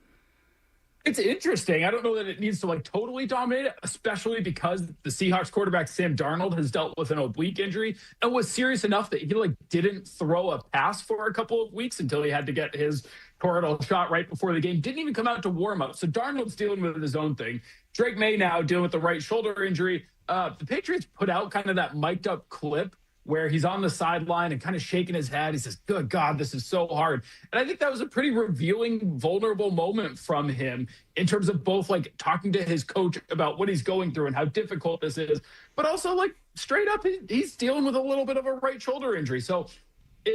Speaker 11: It's interesting. I don't know that it needs to totally dominate it, especially because the Seahawks quarterback Sam Darnold has dealt with an oblique injury and was serious enough that he didn't throw a pass for a couple of weeks until he had to get his corridor shot right before the game. Didn't even come out to warm up. So Darnold's dealing with his own thing. Drake May now dealing with the right shoulder injury. The Patriots put out kind of that mic'd up clip where he's on the sideline and kind of shaking his head. He says, "Good God, this is so hard." And I think that was a pretty revealing, vulnerable moment from him in terms of both talking to his coach about what he's going through and how difficult this is, but also straight up, he's dealing with a little bit of a right shoulder injury. So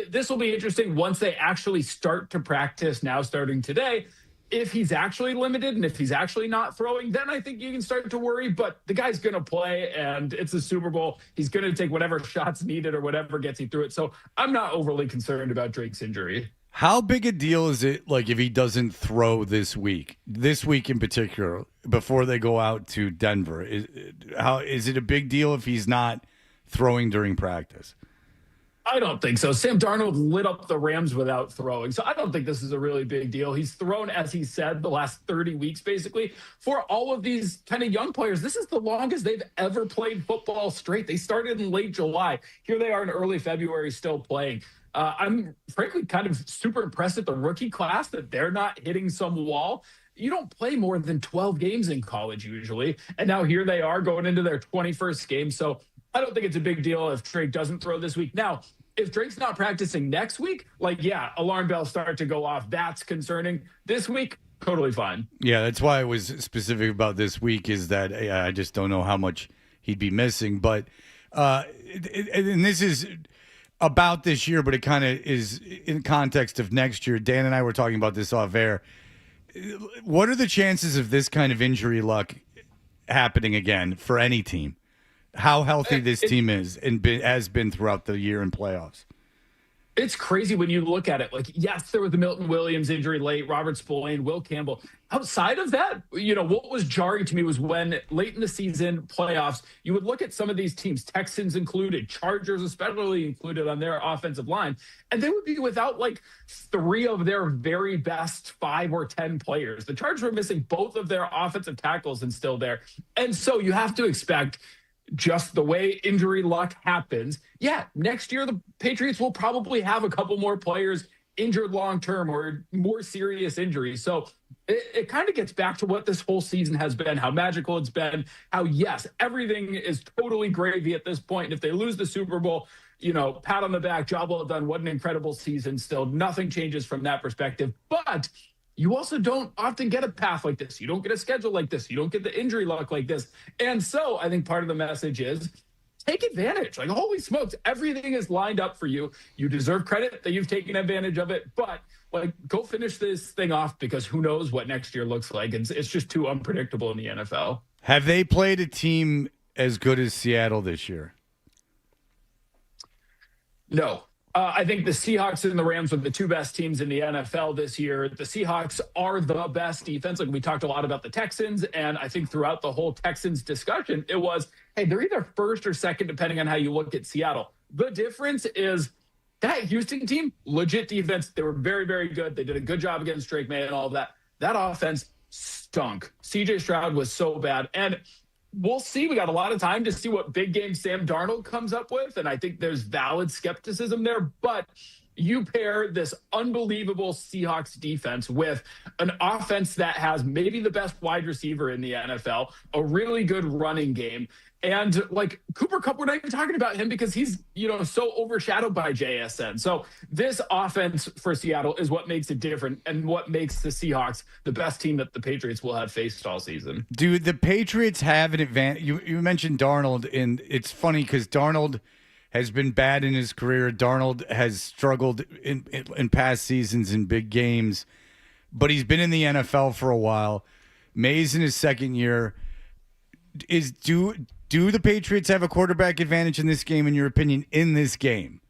Speaker 11: this will be interesting once they actually start to practice now, starting today. If he's actually limited and if he's actually not throwing, then I think you can start to worry. But the guy's going to play, and it's a Super Bowl. He's going to take whatever shots needed or whatever gets him through it. So I'm not overly concerned about Drake's injury.
Speaker 6: How big a deal is it, if he doesn't throw this week in particular, before they go out to Denver? Is it a big deal if he's not throwing during practice?
Speaker 11: I don't think so. Sam Darnold lit up the Rams without throwing. So I don't think this is a really big deal. He's thrown, as he said, the last 30 weeks, basically. For all of these kind of young players, this is the longest they've ever played football straight. They started in late July. Here they are in early February still playing. I'm frankly kind of super impressed at the rookie class that they're not hitting some wall. You don't play more than 12 games in college usually. And now here they are going into their 21st game. So I don't think it's a big deal if Drake doesn't throw this week. Now, if Drake's not practicing next week, alarm bells start to go off. That's concerning. This week, totally fine.
Speaker 6: Yeah, that's why I was specific about this week, is that I just don't know how much he'd be missing. But, and this is about this year, but it kind of is in context of next year. Dan and I were talking about this off air. What are the chances of this kind of injury luck happening again for any team? How healthy this team is and has been throughout the year in playoffs.
Speaker 11: It's crazy when you look at it. Yes, there was the Milton Williams injury late, Robert Spillane, Will Campbell. Outside of that, what was jarring to me was when late in the season playoffs, you would look at some of these teams, Texans included, Chargers especially included on their offensive line, and they would be without 3 of their very best 5 or 10 players. The Chargers were missing both of their offensive tackles and still there. And so you have to expect, just the way injury luck happens, next year the Patriots will probably have a couple more players injured long-term or more serious injuries. So it kind of gets back to what this whole season has been, how magical it's been, how, yes, everything is totally gravy at this point. And if they lose the Super Bowl, pat on the back, job well done, what an incredible season still. Nothing changes from that perspective. But you also don't often get a path like this. You don't get a schedule like this. You don't get the injury luck like this. And so I think part of the message is take advantage. Holy smokes, everything is lined up for you. You deserve credit that you've taken advantage of it. But go finish this thing off, because who knows what next year looks like. It's just too unpredictable in the NFL.
Speaker 6: Have they played a team as good as Seattle this year?
Speaker 11: No. I think the Seahawks and the Rams are the 2 best teams in the NFL this year. The Seahawks are the best defense. We talked a lot about the Texans, and I think throughout the whole Texans discussion, it was, hey, they're either first or second, depending on how you look at Seattle. The difference is that Houston team, legit defense. They were very, very good. They did a good job against Drake May and all of that. That offense stunk. CJ Stroud was so bad. And we'll see. We got a lot of time to see what big game Sam Darnold comes up with, and I think there's valid skepticism there. But you pair this unbelievable Seahawks defense with an offense that has maybe the best wide receiver in the NFL, a really good running game, and Cooper Kupp, we're not even talking about him because he's, so overshadowed by JSN. So this offense for Seattle is what makes it different and what makes the Seahawks the best team that the Patriots will have faced all season.
Speaker 6: Do the Patriots have an advantage? You mentioned Darnold, and it's funny because Darnold has been bad in his career. Darnold has struggled in past seasons in big games, but he's been in the NFL for a while. May's in his second year. Do the Patriots have a quarterback advantage in this game, in your opinion, in this game?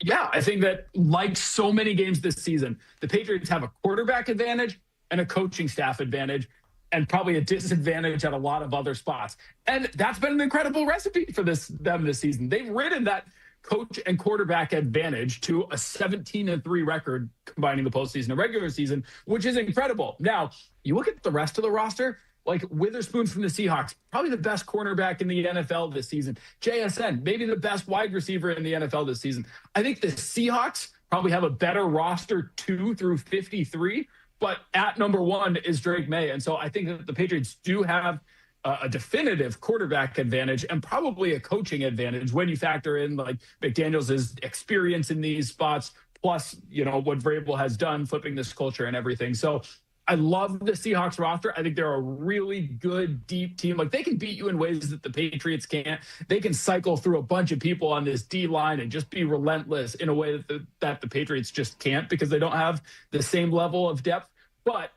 Speaker 11: Yeah, I think that like so many games this season, the Patriots have a quarterback advantage and a coaching staff advantage, and probably a disadvantage at a lot of other spots. And that's been an incredible recipe for them this season. They've ridden that coach and quarterback advantage to a 17-3 record combining the postseason and regular season, which is incredible. Now, you look at the rest of the roster, like Witherspoon from the Seahawks, probably the best cornerback in the NFL this season. JSN, maybe the best wide receiver in the NFL this season. I think the Seahawks probably have a better roster 2 through 53, but at number 1 is Drake May. And so I think that the Patriots do have a definitive quarterback advantage and probably a coaching advantage when you factor in like McDaniels' experience in these spots, plus, what Vrabel has done, flipping this culture and everything. So I love the Seahawks roster. I think they're a really good, deep team. Like, they can beat you in ways that the Patriots can't. They can cycle through a bunch of people on this D-line and just be relentless in a way that the Patriots just can't, because they don't have the same level of depth. But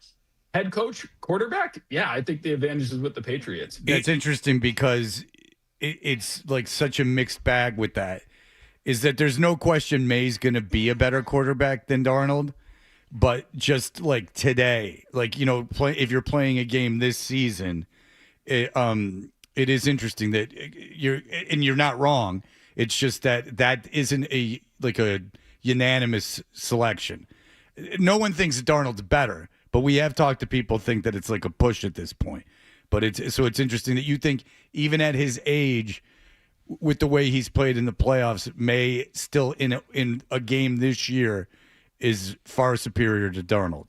Speaker 11: head coach, quarterback, yeah, I think the advantage is with the Patriots.
Speaker 6: Yeah, it's interesting because it's like such a mixed bag with that, is that there's no question May's going to be a better quarterback than Darnold. But just like today, like, if you're playing a game this season, it is interesting that you're not wrong. It's just that isn't a unanimous selection. No one thinks that Darnold's better, but we have talked to people think that it's like a push at this point. But it's interesting that you think even at his age, with the way he's played in the playoffs, May still in a game this year is far superior to Darnold.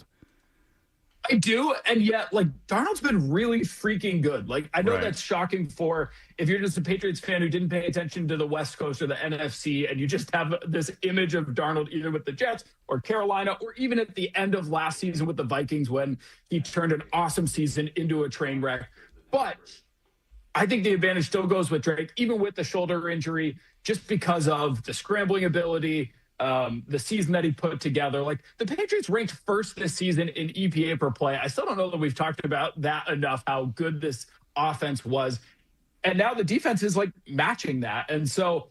Speaker 11: I do, and yet, Darnold's been really freaking good. I know that's shocking if you're just a Patriots fan who didn't pay attention to the West Coast or the NFC, and you just have this image of Darnold either with the Jets or Carolina, or even at the end of last season with the Vikings when he turned an awesome season into a train wreck. But I think the advantage still goes with Drake, even with the shoulder injury, just because of the scrambling ability, the season that he put together. The Patriots ranked first this season in EPA per play. I still don't know that we've talked about that enough, how good this offense was. And now the defense is matching that. And so,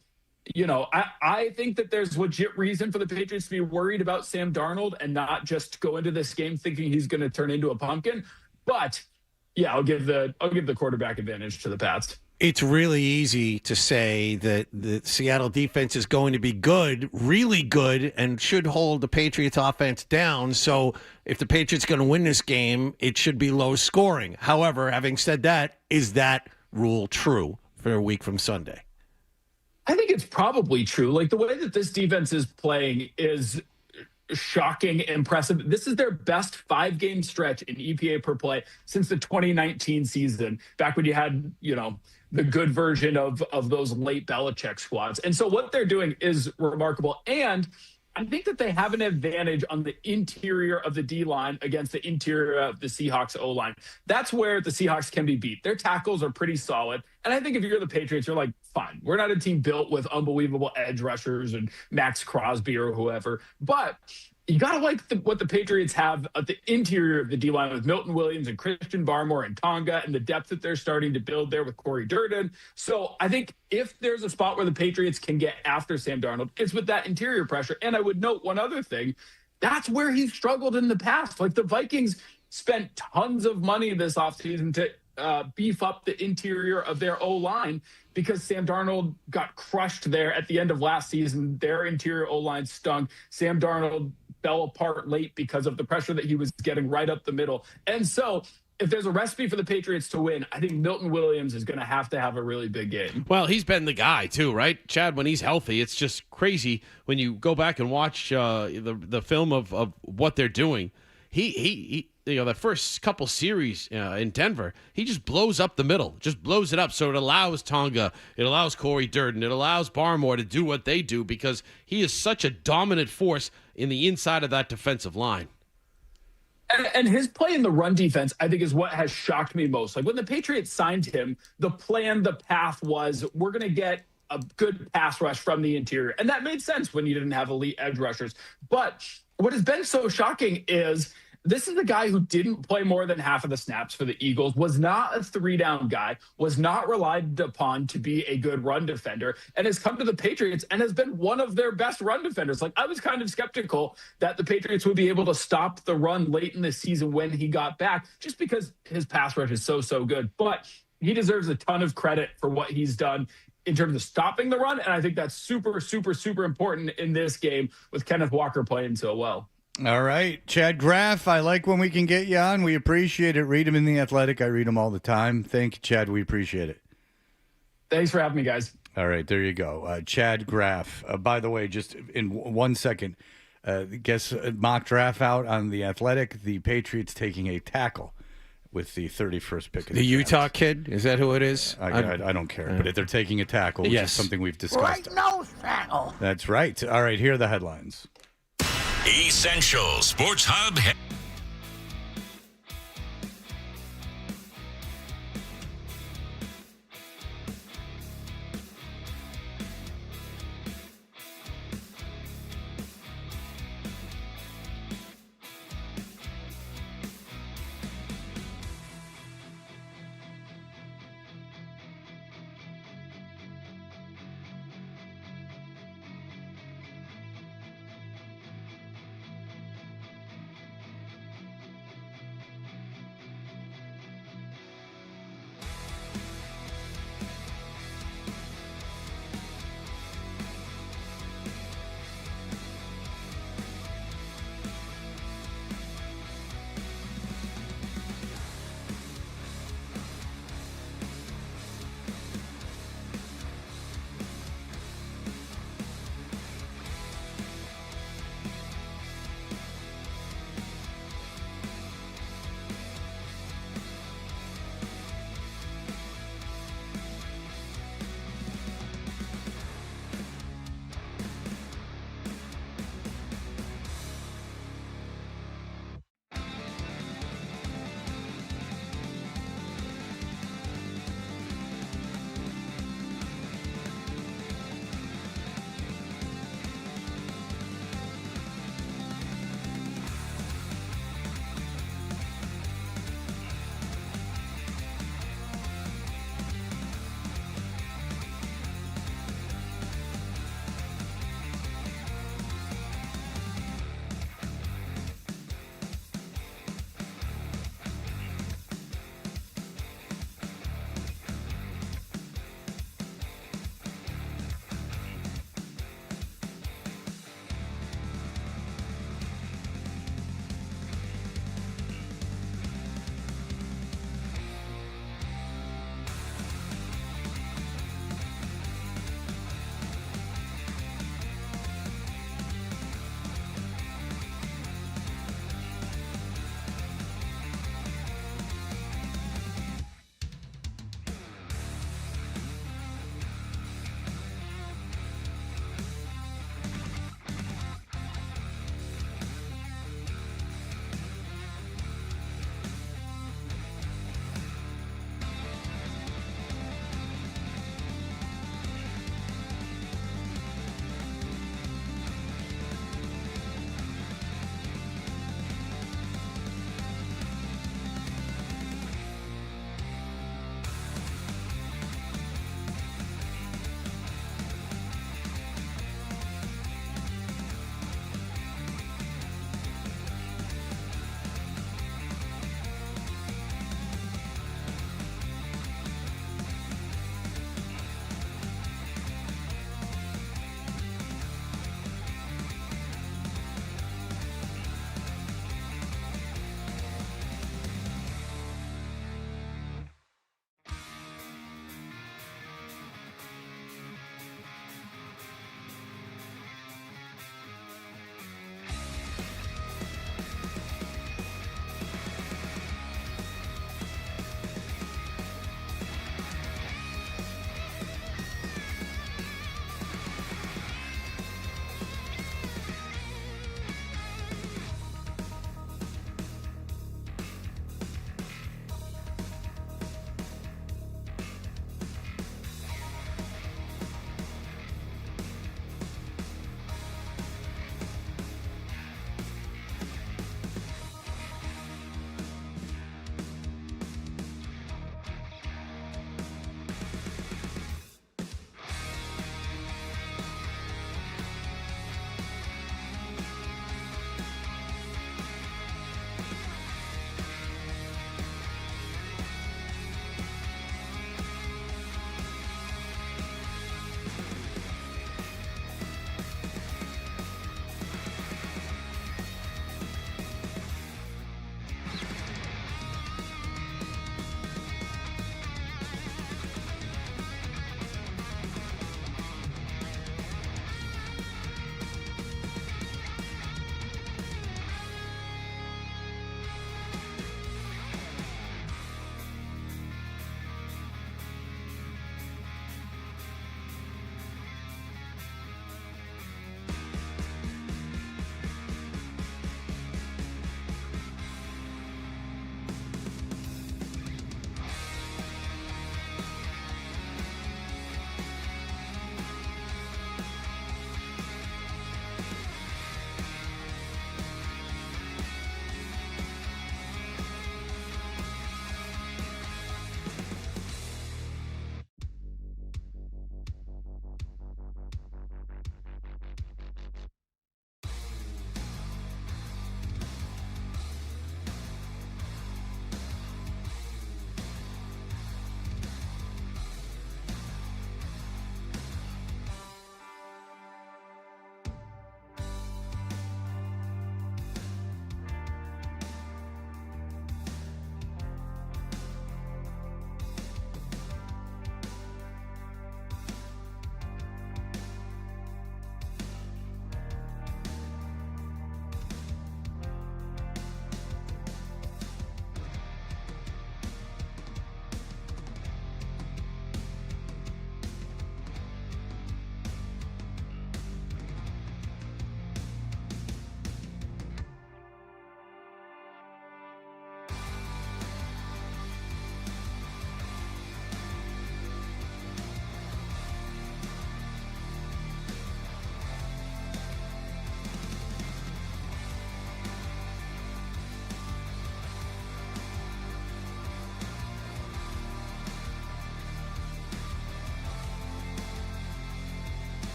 Speaker 11: I think that there's legit reason for the Patriots to be worried about Sam Darnold and not just go into this game thinking he's going to turn into a pumpkin. But yeah, I'll give the quarterback advantage to the Pats.
Speaker 3: It's really easy to say that the Seattle defense is going to be good, really good, and should hold the Patriots offense down. So if the Patriots are going to win this game, it should be low scoring. However, having said that, is that rule true for a week from Sunday?
Speaker 11: I think it's probably true. The way that this defense is playing is shocking, impressive. This is their best 5-game stretch in EPA per play since the 2019 season, back when you had, the good version of those late Belichick squads. And so what they're doing is remarkable. And I think that they have an advantage on the interior of the D-line against the interior of the Seahawks O-line. That's where the Seahawks can be beat. Their tackles are pretty solid. And I think if you're the Patriots, you're fine. We're not a team built with unbelievable edge rushers and Max Crosby or whoever. But you got to what the Patriots have at the interior of the D-line with Milton Williams and Christian Barmore and Tonga, and the depth that they're starting to build there with Corey Durden. So I think if there's a spot where the Patriots can get after Sam Darnold, it's with that interior pressure. And I would note one other thing. That's where he's struggled in the past. The Vikings spent tons of money this offseason to beef up the interior of their O-line because Sam Darnold got crushed there at the end of last season. Their interior O-line stunk. Sam Darnold fell apart late because of the pressure that he was getting right up the middle. And so if there's a recipe for the Patriots to win, I think Milton Williams is going to have a really big game.
Speaker 12: Well, he's been the guy too, right? Chad, when he's healthy, it's just crazy when you go back and watch the film of what they're doing. He the first couple series in Denver, he just blows up the middle, just blows it up. So it allows Tonga, it allows Corey Durden, it allows Barmore to do what they do because he is such a dominant force in the inside of that defensive line.
Speaker 11: And his play in the run defense, I think, is what has shocked me most. When the Patriots signed him, the path was we're going to get a good pass rush from the interior. And that made sense when you didn't have elite edge rushers. But what has been so shocking is this is the guy who didn't play more than half of the snaps for the Eagles, was not a 3-down guy, was not relied upon to be a good run defender, and has come to the Patriots and has been one of their best run defenders. I was kind of skeptical that the Patriots would be able to stop the run late in the season when he got back, just because his pass rush is so good. But he deserves a ton of credit for what he's done in terms of stopping the run. And I think that's super, super, super important in this game with Kenneth Walker playing so well.
Speaker 6: All right. Chad Graff, I like when we can get you on. We appreciate it. Read him in The Athletic. I read him all the time. Thank you, Chad. We appreciate it.
Speaker 11: Thanks for having me, guys.
Speaker 6: All right. There you go. Chad Graff. By the way, just in 1 second, guess mock draft out on The Athletic. The Patriots taking a tackle with the 31st pick.
Speaker 3: The Utah kid? Is that who it is?
Speaker 6: I don't care. But if they're taking a tackle, which is something we've discussed.
Speaker 14: nose tackle.
Speaker 6: That's right. All right. Here are the headlines.
Speaker 1: Essential Sports Hub.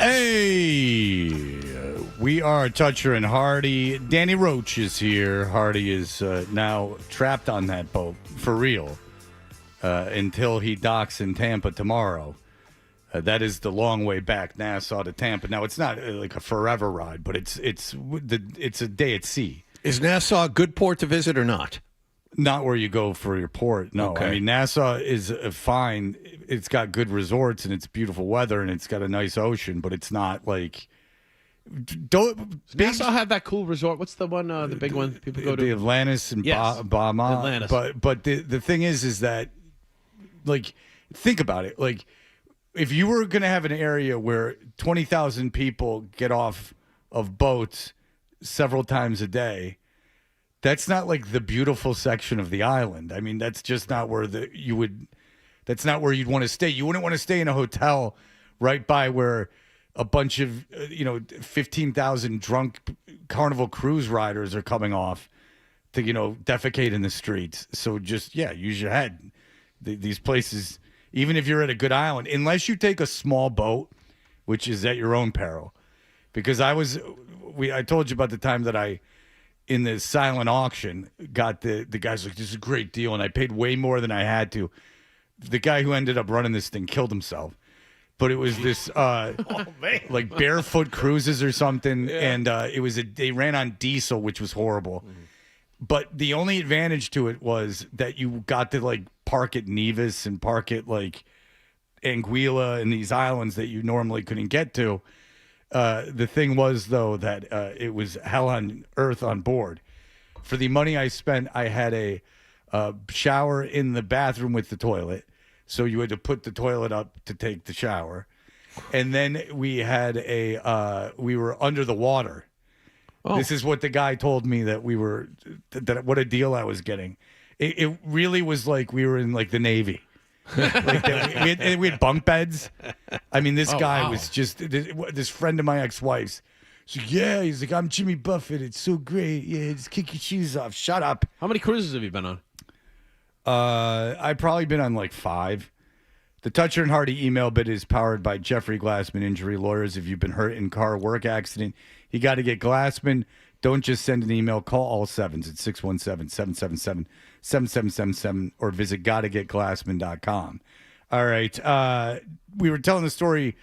Speaker 6: Hey, we are Toucher and Hardy. Danny Roach is here. Hardy is now trapped on that boat for real until he docks in Tampa tomorrow. That is the long way back, Nassau to Tampa. Now it's not like a forever ride, but it's a day at sea.
Speaker 3: Is Nassau a good port to visit or not?
Speaker 6: Not where you go for your port. No,
Speaker 3: Okay.
Speaker 6: I mean Nassau is fine. It's got good resorts and it's beautiful weather and it's got a nice ocean, but it's not like.
Speaker 12: Does Nassau have that cool resort? What's the one? The big one people go to?
Speaker 6: The Atlantis and
Speaker 12: Yes.
Speaker 6: Bahama.
Speaker 12: Atlantis.
Speaker 6: But the thing is that, like, think about it. Like, if you were going to have an area where 20,000 people get off of boats several times a day, that's not like the beautiful section of the island. I mean, that's just not where that's not where you'd want to stay. You wouldn't want to stay in a hotel right by where a bunch of 15,000 drunk Carnival cruise riders are coming off to defecate in the streets. So just use your head. These places, even if you're at a good island, unless you take a small boat, which is at your own peril. Because I told you about the time that I, in the silent auction, got the guy's like, this is a great deal, and I paid way more than I had to. The guy who ended up running this thing killed himself. But it was this like barefoot cruises or something, and they ran on diesel, which was horrible. But the only advantage to it was that you got to like park at Nevis and park at like Anguilla and these islands that you normally couldn't get to. The thing was, though, that it was hell on earth on board. For the money I spent, I had a shower in the bathroom with the toilet. So you had to put the toilet up to take the shower. And then we had we were under the water. Oh. This is what the guy told me that we were, what a deal I was getting. It really was like we were in like the Navy. Like we had bunk beds. I mean, this guy was just this friend of my ex-wife's. So he's like, I'm Jimmy Buffett. It's so great. Yeah, just kick your shoes off. Shut up.
Speaker 12: How many cruises have you been on?
Speaker 6: I've probably been on like 5. The Toucher and Hardy email bit is powered by Jeffrey Glassman Injury Lawyers. If you've been hurt in car, work accident, you got to get Glassman. Don't just send an email. Call all 7s at 617-777-7777 or visit gottagetglassman.com. All right. We were telling the story.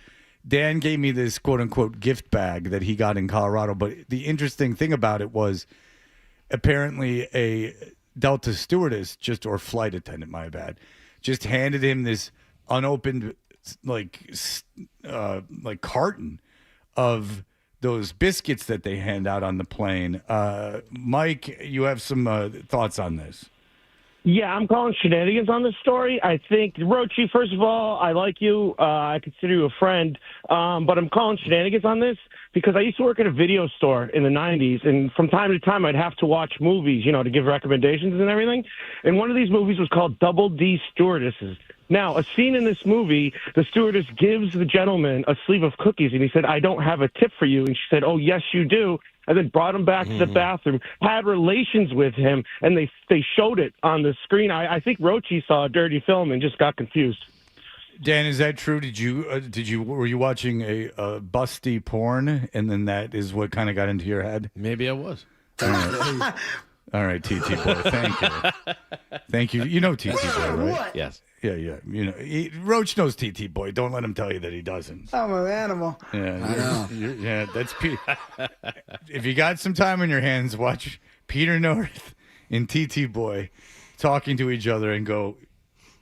Speaker 6: Dan gave me this quote-unquote gift bag that he got in Colorado. But the interesting thing about it was apparently a Delta stewardess, or flight attendant, my bad, just handed him this unopened like carton of those biscuits that they hand out on the plane. Mike, you have some thoughts on this?
Speaker 21: Yeah, I'm calling shenanigans on this story. I think, Rochi, first of all, I like you. I consider you a friend. But I'm calling shenanigans on this because I used to work at a video store in the 90s, and from time to time I'd have to watch movies, to give recommendations and everything. And one of these movies was called Double D Stewardesses. Now, a scene in this movie, the stewardess gives the gentleman a sleeve of cookies, and he said, I don't have a tip for you. And she said, oh, yes, you do. And then brought him back to the bathroom, had relations with him, and they showed it on the screen. I think Rochi saw a dirty film and just got confused.
Speaker 6: Dan, is that true? Were you watching a busty porn, and then that is what kind of got into your head?
Speaker 12: Maybe I was.
Speaker 6: All right, TT boy, thank you. Thank you. You know TT boy, right?
Speaker 12: Yes.
Speaker 6: Yeah. Roach knows TT boy. Don't let him tell you that he doesn't.
Speaker 14: I'm an animal.
Speaker 6: Yeah, that's Pete. If you got some time on your hands, watch Peter North and TT boy talking to each other and go,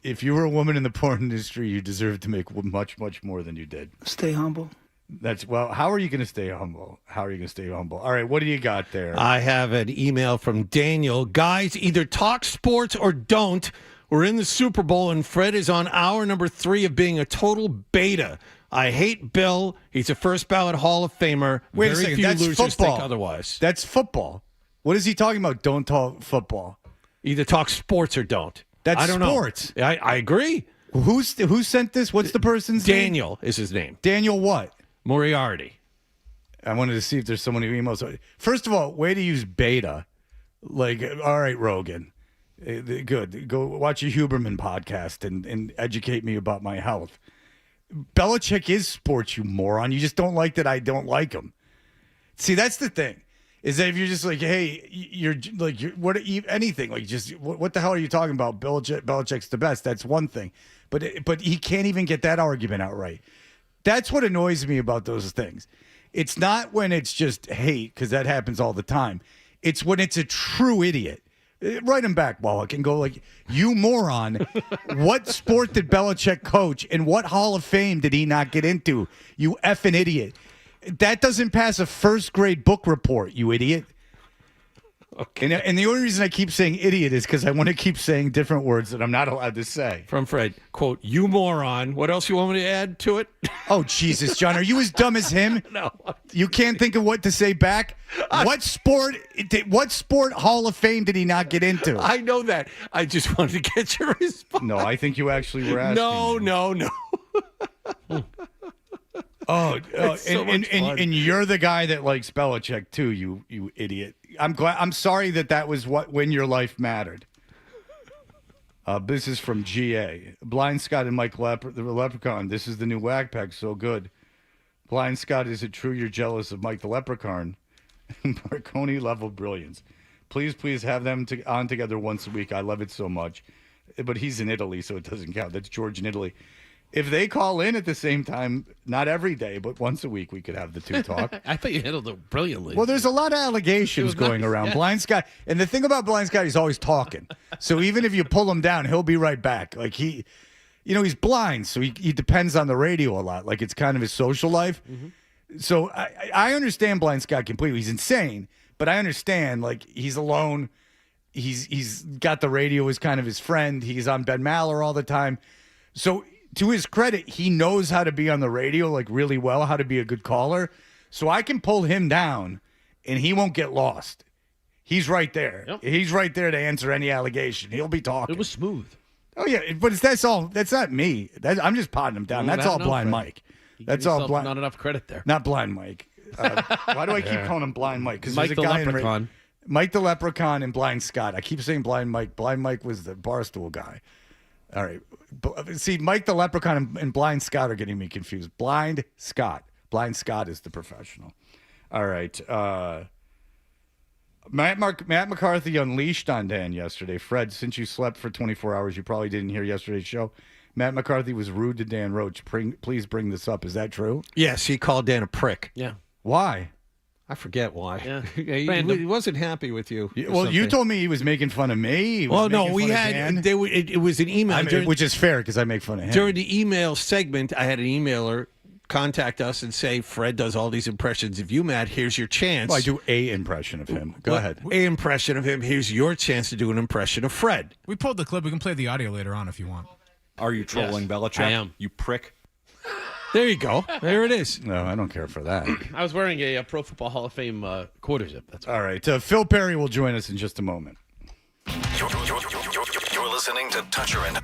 Speaker 6: if you were a woman in the porn industry, you deserve to make much, much more than you did.
Speaker 14: Stay humble.
Speaker 6: How are you going to stay humble? All right, what do you got there?
Speaker 3: I have an email from Daniel. Guys, either talk sports or don't. We're in the Super Bowl, and Fred is on hour number 3 of being a total beta. I hate Bill. He's a first ballot Hall of Famer.
Speaker 6: Wait a second,
Speaker 3: few
Speaker 6: that's
Speaker 3: losers
Speaker 6: football.
Speaker 3: think otherwise.
Speaker 6: That's football. What is he talking about? Don't talk football.
Speaker 3: Either talk sports or don't.
Speaker 6: That's
Speaker 3: I don't
Speaker 6: sports.
Speaker 3: Know. I agree.
Speaker 6: Who sent this? What's the person's name?
Speaker 3: Daniel is his name.
Speaker 6: Daniel what?
Speaker 3: Moriarty.
Speaker 6: I wanted to see if there's someone who emails. First of all, way to use beta. Like, all right, Rogan. Good. Go watch a Huberman podcast and educate me about my health. Belichick is sports, you moron. You just don't like that I don't like him. See, that's the thing. Is that if you're just like, hey, anything, like just what the hell are you talking about? Belichick's the best. That's one thing. But he can't even get that argument out right. That's what annoys me about those things. It's not when it's just hate, because that happens all the time. It's when it's a true idiot. Write him back, Wallach, and go like, you moron. What sport did Belichick coach, and what Hall of Fame did he not get into? You effing idiot. That doesn't pass a first grade book report, you idiot. Okay. And the only reason I keep saying idiot is because I want to keep saying different words that I'm not allowed to say.
Speaker 3: From Fred, quote, you moron. What else you want me to add to it?
Speaker 6: Oh, Jesus, John. Are you as dumb as him?
Speaker 3: No.
Speaker 6: You can't think of what to say back? What sport Hall of Fame did he not get into?
Speaker 3: I know that. I just wanted to get your response.
Speaker 6: No, I think you actually were asking.
Speaker 3: No.
Speaker 6: And you're the guy that likes Belichick too, you idiot. I'm sorry that was when your life mattered. This is from GA. Blind Scott and Mike the Leprechaun. This is the new Wag Pack. So good. Blind Scott, is it true you're jealous of Mike the Leprechaun? Marconi level brilliance. Please have them on together once a week. I love it so much. But he's in Italy, so it doesn't count. That's George in Italy. If they call in at the same time, not every day, but once a week, we could have the two talk.
Speaker 12: I thought you handled it brilliantly.
Speaker 6: Well, there's a lot of allegations going around. Yeah. Blind Scott. And the thing about Blind Scott, he's always talking. So even if you pull him down, he'll be right back. Like he's blind, so he depends on the radio a lot. Like it's kind of his social life. Mm-hmm. So I understand Blind Scott completely. He's insane, but I understand, like, he's alone. He's got the radio as kind of his friend. He's on Ben Maller all the time. So to his credit, he knows how to be on the radio, like, really well, how to be a good caller. So I can pull him down, and he won't get lost. He's right there. Yep. He's right there to answer any allegation. He'll be talking.
Speaker 12: It was smooth.
Speaker 6: Oh, yeah, but that's all. That's not me. I'm just potting him down. That's all Blind Mike. That's all Blind.
Speaker 12: Not enough credit there.
Speaker 6: Not Blind Mike. Why do I keep calling him Blind Mike? Because
Speaker 12: Mike the Leprechaun.
Speaker 6: Mike the Leprechaun and Blind Scott. I keep saying Blind Mike. Blind Mike was the Barstool guy. All right. See, Mike the Leprechaun and Blind Scott are getting me confused. Blind Scott. Blind Scott is the professional. All right. Matt McCarthy unleashed on Dan yesterday. Fred, since you slept for 24 hours, you probably didn't hear yesterday's show. Matt McCarthy was rude to Dan Roach. Please bring this up. Is that true?
Speaker 3: Yes, he called Dan a prick.
Speaker 12: Yeah.
Speaker 6: Why?
Speaker 3: I forget why.
Speaker 12: Yeah.
Speaker 3: He wasn't happy with you.
Speaker 6: Well, you told me he was making fun of me.
Speaker 3: It was an email.
Speaker 6: Which is fair because I make fun of him.
Speaker 3: During the email segment, I had an emailer contact us and say, Fred does all these impressions of you, Matt. Here's your chance.
Speaker 6: Well, I do an impression of him. Go ahead.
Speaker 3: An impression of him. Here's your chance to do an impression of Fred.
Speaker 13: We pulled the clip. We can play the audio later on if you want.
Speaker 14: Are you trolling Belichick?
Speaker 12: I am.
Speaker 14: You prick.
Speaker 3: There you go. There it is.
Speaker 6: No, I don't care for that.
Speaker 12: I was wearing a Pro Football Hall of Fame quarter zip. That's
Speaker 6: all right. Phil Perry will join us in just a moment.
Speaker 17: You're listening to Toucher and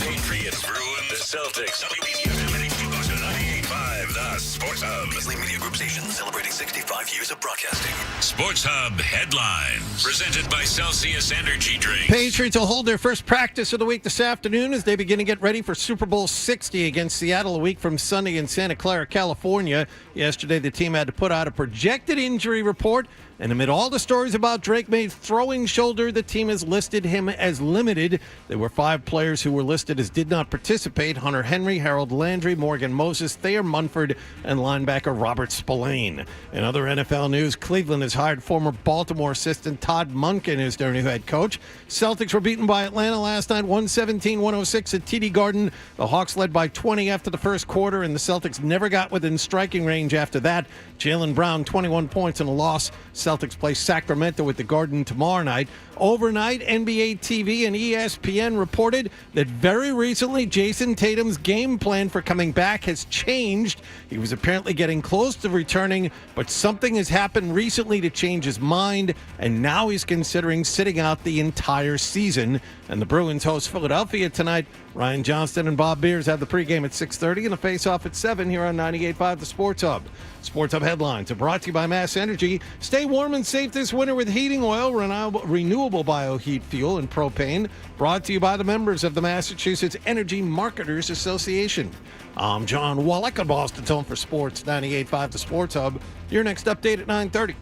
Speaker 1: Patriots, Bruins, the Celtics. WBCFM and HD Boston 98.5, the Sports Hub.
Speaker 17: Beasley Media Group station celebrating 65 years of broadcasting.
Speaker 1: Sports Hub headlines. Presented by Celsius Energy Drinks.
Speaker 3: Patriots will hold their first practice of the week this afternoon as they begin to get ready for Super Bowl 60 against Seattle a week from Sunday in Santa Clara, California. Yesterday, the team had to put out a projected injury report. And amid all the stories about Drake May's throwing shoulder, the team has listed him as limited. There were 5 players who were listed as did not participate: Hunter Henry, Harold Landry, Morgan Moses, Thayer Munford, and linebacker Robert Spillane. In other NFL news, Cleveland has hired former Baltimore assistant Todd Monken as their new head coach. Celtics were beaten by Atlanta last night, 117-106 at TD Garden. The Hawks led by 20 after the first quarter, and the Celtics never got within striking range after that. Jaylen Brown, 21 points in a loss. Celtics play Sacramento at the Garden tomorrow night. Overnight, NBA TV and ESPN reported that very recently Jason Tatum's game plan for coming back has changed. He was apparently getting close to returning, but something has happened recently to change his mind, and now he's considering sitting out the entire season. And the Bruins host Philadelphia tonight. Ryan Johnston and Bob Beers have the pregame at 6:30 and the face-off at 7 here on 98.5 The Sports Hub. Sports Hub headlines are brought to you by Mass Energy. Stay warm and safe this winter with heating oil, renewable bioheat fuel, and propane. Brought to you by the members of the Massachusetts Energy Marketers Association. I'm John Wallach of Boston's Home for Sports, 98.5 The Sports Hub. Your next update at 9:30.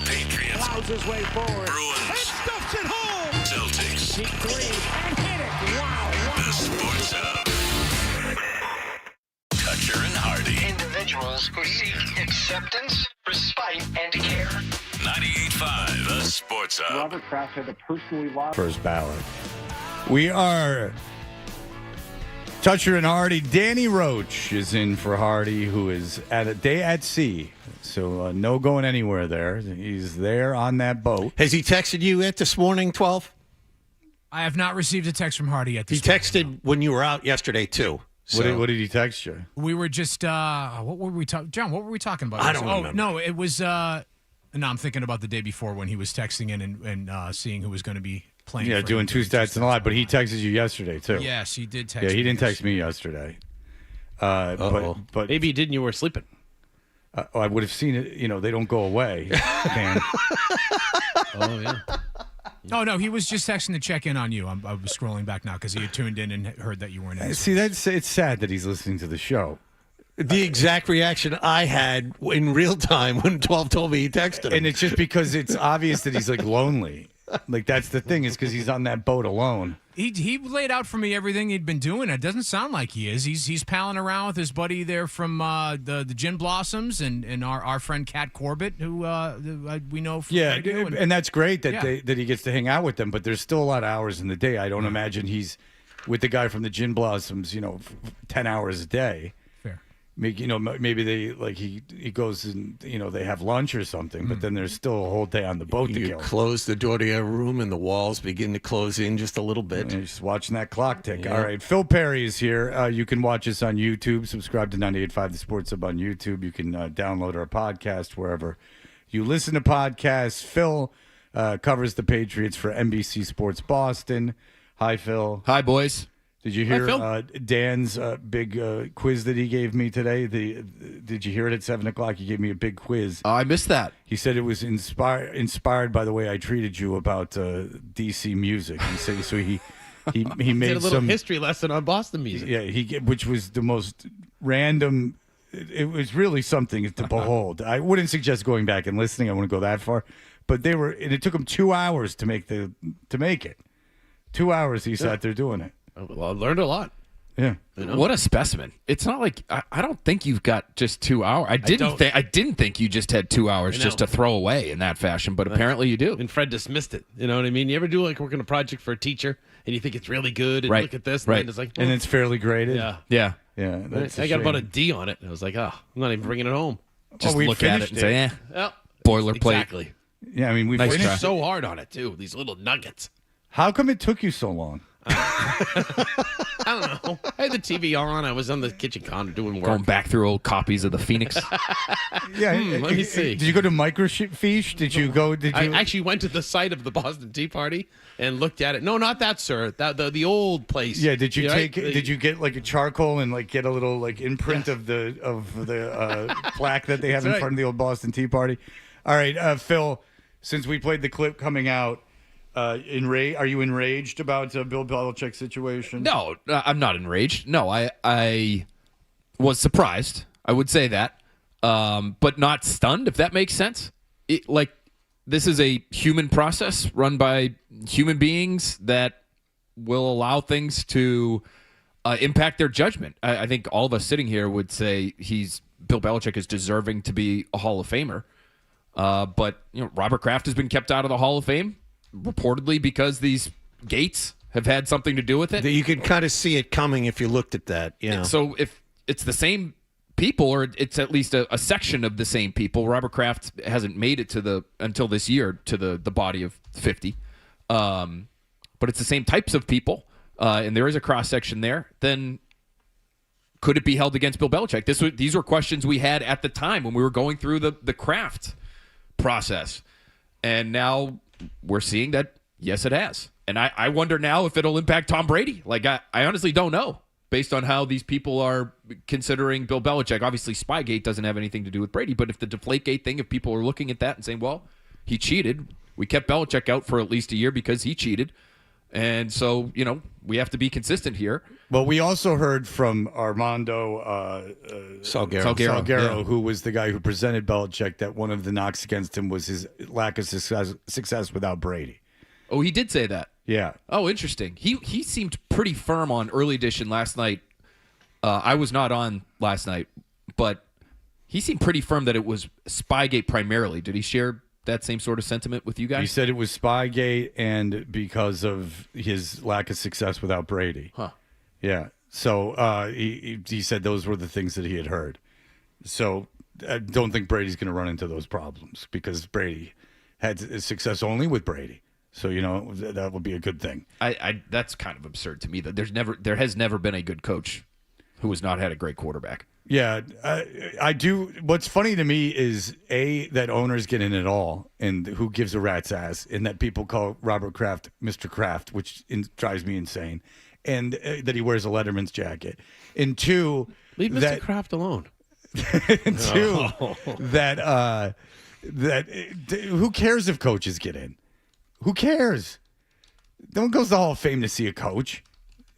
Speaker 1: Patriots.
Speaker 20: Plows his way forward.
Speaker 1: Bruins.
Speaker 20: And stuffs it home.
Speaker 1: Celtics.
Speaker 20: Deep three. And hit it. Wow.
Speaker 1: The Sports Hub. Toucher and Hardy.
Speaker 15: Individuals who seek acceptance, respite, and care.
Speaker 1: 98.5 The Sports Hub.
Speaker 8: Robert Kraft had to personally lobby.
Speaker 6: First ballot. We are Toucher and Hardy. Danny Roach is in for Hardy, who is at a day at sea. So no going anywhere there. He's there on that boat.
Speaker 3: Has he texted you yet this morning, 12?
Speaker 13: I have not received a text from Hardy yet.
Speaker 3: He texted when you were out yesterday, too. So.
Speaker 6: What did he text you?
Speaker 13: We were just, what were we talking, John, what were we talking about?
Speaker 3: I don't remember.
Speaker 13: Oh, no, it was, no, I'm thinking about the day before when he was texting in and seeing who was going to be playing.
Speaker 6: Yeah, doing 2 stats and a lot, but he texted you yesterday, too.
Speaker 13: Yes, he did text me.
Speaker 6: Yeah, he didn't text me yesterday. But
Speaker 12: maybe he did and you were sleeping.
Speaker 6: I would have seen it. You know, they don't go away, man.
Speaker 12: Oh, yeah.
Speaker 13: Oh, no, he was just texting to check in on you. I was scrolling back now because he had tuned in and heard that you weren't in.
Speaker 6: See, it's sad that he's listening to the show.
Speaker 3: The exact reaction I had in real time when 12 told me he texted him.
Speaker 6: And it's just because it's obvious that he's, like, lonely. Like, that's the thing, is because he's on that boat alone.
Speaker 13: He laid out for me everything he'd been doing. It doesn't sound like he is. He's palling around with his buddy there from the Gin Blossoms and our friend Kat Corbett, who we know from radio.
Speaker 6: And that's great that that he gets to hang out with them, but there's still a lot of hours in the day. I don't imagine he's with the guy from the Gin Blossoms, 10 hours a day. Maybe they he goes and they have lunch or something, but then there's still a whole day on the boat to
Speaker 3: you
Speaker 6: kill.
Speaker 3: Close the door to your room and the walls begin to close in just a little bit.
Speaker 6: And just watching that clock tick. Yeah. All right, Phil Perry is here. You can watch us on YouTube. Subscribe to 98.5 The Sports Hub on YouTube. You can download our podcast wherever you listen to podcasts. Phil covers the Patriots for NBC Sports Boston. Hi, Phil.
Speaker 18: Hi, boys.
Speaker 6: Did you hear Dan's big quiz that he gave me today? Did you hear it at 7 o'clock? He gave me a big quiz.
Speaker 18: Oh, I missed that.
Speaker 6: He said it was inspired by the way I treated you about DC music. He said so. He made
Speaker 12: did a little history lesson on Boston music.
Speaker 6: Yeah, which was the most random. It was really something to behold. I wouldn't suggest going back and listening. I wouldn't go that far, but and it took him 2 hours to make it. 2 hours he sat there doing it.
Speaker 12: Well, I learned a lot.
Speaker 6: Yeah.
Speaker 18: What a specimen. It's not like I don't think you've got just 2 hours. I didn't think you just had 2 hours just to throw away in that fashion, but apparently you do.
Speaker 12: And Fred dismissed it. You know what I mean? You ever do work on a project for a teacher and you think it's really good and look at this and then it's like,
Speaker 6: and it's fairly graded.
Speaker 12: Yeah.
Speaker 6: That's
Speaker 12: I got about a D on it. I was like, I'm not even bringing it home.
Speaker 18: Just look at it and say, boilerplate.
Speaker 12: Exactly.
Speaker 6: Yeah, I mean, we
Speaker 12: finished so hard on it too. These little nuggets.
Speaker 6: How come it took you so long?
Speaker 12: I don't know. I had the TV on. I was on the kitchen counter doing work.
Speaker 18: Going back through old copies of the Phoenix.
Speaker 6: Yeah.
Speaker 12: Let me see.
Speaker 6: Did you go to Microfiche? Did you go?
Speaker 12: I actually went to the site of the Boston Tea Party and looked at it. No, not that, sir. The old place.
Speaker 6: Yeah. Did you
Speaker 12: Right?
Speaker 6: Did you get like a charcoal and like get a little like imprint of the plaque that they have in front of the old Boston Tea Party? All right, Phil. Since we played the clip coming out, are you enraged about Bill Belichick's situation?
Speaker 18: No, I'm not enraged. No, I was surprised. I would say that, but not stunned. If that makes sense. This is a human process run by human beings that will allow things to impact their judgment. I think all of us sitting here would say Bill Belichick is deserving to be a Hall of Famer. But Robert Kraft has been kept out of the Hall of Fame, reportedly because these gates have had something to do with it.
Speaker 3: You could kind of see it coming if you looked at that. Yeah.
Speaker 18: So if it's the same people, or it's at least a section of the same people, Robert Kraft hasn't made it until this year to the body of 50. But it's the same types of people, and there is a cross section there. Then could it be held against Bill Belichick? These were questions we had at the time when we were going through the Kraft process, and now we're seeing that yes, it has. And I wonder now if it'll impact Tom Brady. I honestly don't know, based on how these people are considering Bill Belichick. Obviously, Spygate doesn't have anything to do with Brady, but if the Deflategate thing, if people are looking at that and saying, well, he cheated, we kept Belichick out for at least a year because he cheated, and so we have to be consistent here.
Speaker 6: Well, we also heard from Armando Salguero, who was the guy who presented Belichick, that one of the knocks against him was his lack of success without Brady.
Speaker 18: Oh, he did say that.
Speaker 6: Yeah.
Speaker 18: Oh, interesting. He seemed pretty firm on Early Edition last night. I was not on last night, but he seemed pretty firm that it was Spygate primarily. Did he share that same sort of sentiment with you guys?
Speaker 6: He said it was Spygate and because of his lack of success without Brady.
Speaker 18: Huh.
Speaker 6: Yeah. So he said those were the things that he had heard. So I don't think Brady's going to run into those problems because Brady had success only with Brady. So, that would be a good thing.
Speaker 18: That's kind of absurd to me that there has never been a good coach who has not had a great quarterback.
Speaker 6: Yeah, I do. What's funny to me is that owners get in it all, and who gives a rat's ass, and that people call Robert Kraft Mr. Kraft, which drives me insane, and that he wears a Letterman's jacket. And two,
Speaker 12: leave Mr. Kraft alone.
Speaker 6: And two, that who cares if coaches get in? Who cares? No one goes to the Hall of Fame to see a coach.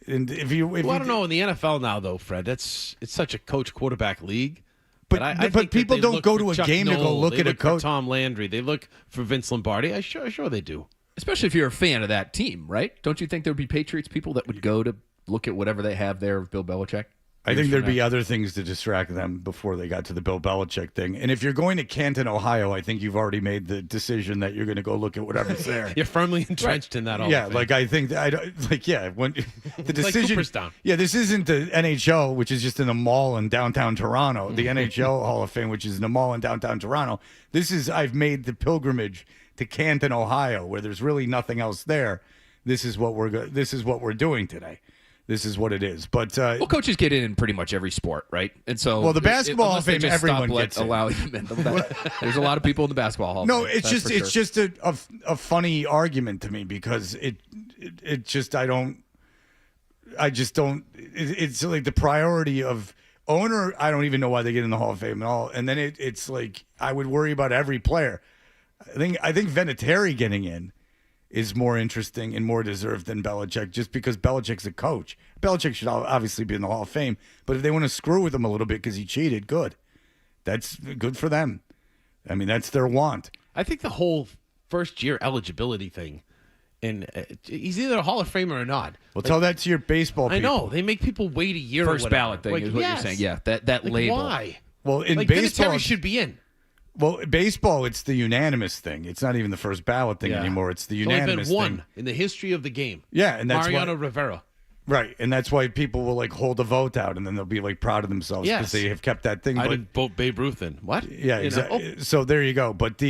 Speaker 6: And I don't
Speaker 12: know in the NFL now, though, Fred. It's such a coach-quarterback league.
Speaker 6: But I think people don't go to a game to go look at a coach.
Speaker 12: For Tom Landry, they look for Vince Lombardi. Sure they do.
Speaker 18: Especially if you're a fan of that team, right? Don't you think there would be Patriots people that would go to look at whatever they have there of Bill Belichick?
Speaker 6: I think there'd be other things to distract them before they got to the Bill Belichick thing. And if you're going to Canton, Ohio, I think you've already made the decision that you're going to go look at whatever's there.
Speaker 12: You're firmly entrenched in that.
Speaker 6: Yeah, I think when the decision.
Speaker 12: Cooperstown.
Speaker 6: Yeah, this isn't the NHL, which is just in a mall in downtown Toronto. The NHL Hall of Fame, which is in a mall in downtown Toronto. I've made the pilgrimage to Canton, Ohio, where there's really nothing else there. This is what we're doing today. This is what it is. But
Speaker 18: coaches get in pretty much every sport, right? And so,
Speaker 6: the basketball Hall of Fame, everyone gets in.
Speaker 18: There's a lot of people in the basketball Hall of Fame.
Speaker 6: No, it's just a funny argument to me because it's like the priority of owner. I don't even know why they get in the Hall of Fame at all. And then it's like I would worry about every player. I think Vinatieri getting in is more interesting and more deserved than Belichick just because Belichick's a coach. Belichick should obviously be in the Hall of Fame, but if they want to screw with him a little bit because he cheated, good. That's good for them. I mean, that's their want.
Speaker 12: I think the whole first-year eligibility thing, and he's either a Hall of Famer or not.
Speaker 6: Well, tell that to your baseball people.
Speaker 12: I know. They make people wait a year
Speaker 18: First
Speaker 12: or
Speaker 18: ballot thing is what you're saying. Yeah, that label.
Speaker 12: Why?
Speaker 6: Well, in
Speaker 12: baseball, Vinatieri should be in.
Speaker 6: Well, baseball, it's the unanimous thing. It's not even the first ballot thing anymore. It's the unanimous thing.
Speaker 12: Only been one in the history of the game.
Speaker 6: Yeah, and that's
Speaker 12: Mariano Rivera.
Speaker 6: Right, and that's why people will hold a vote out, and then they'll be proud of themselves because they have kept that thing.
Speaker 12: I didn't vote Babe Ruth in. What?
Speaker 6: Yeah, exactly. So there you go. But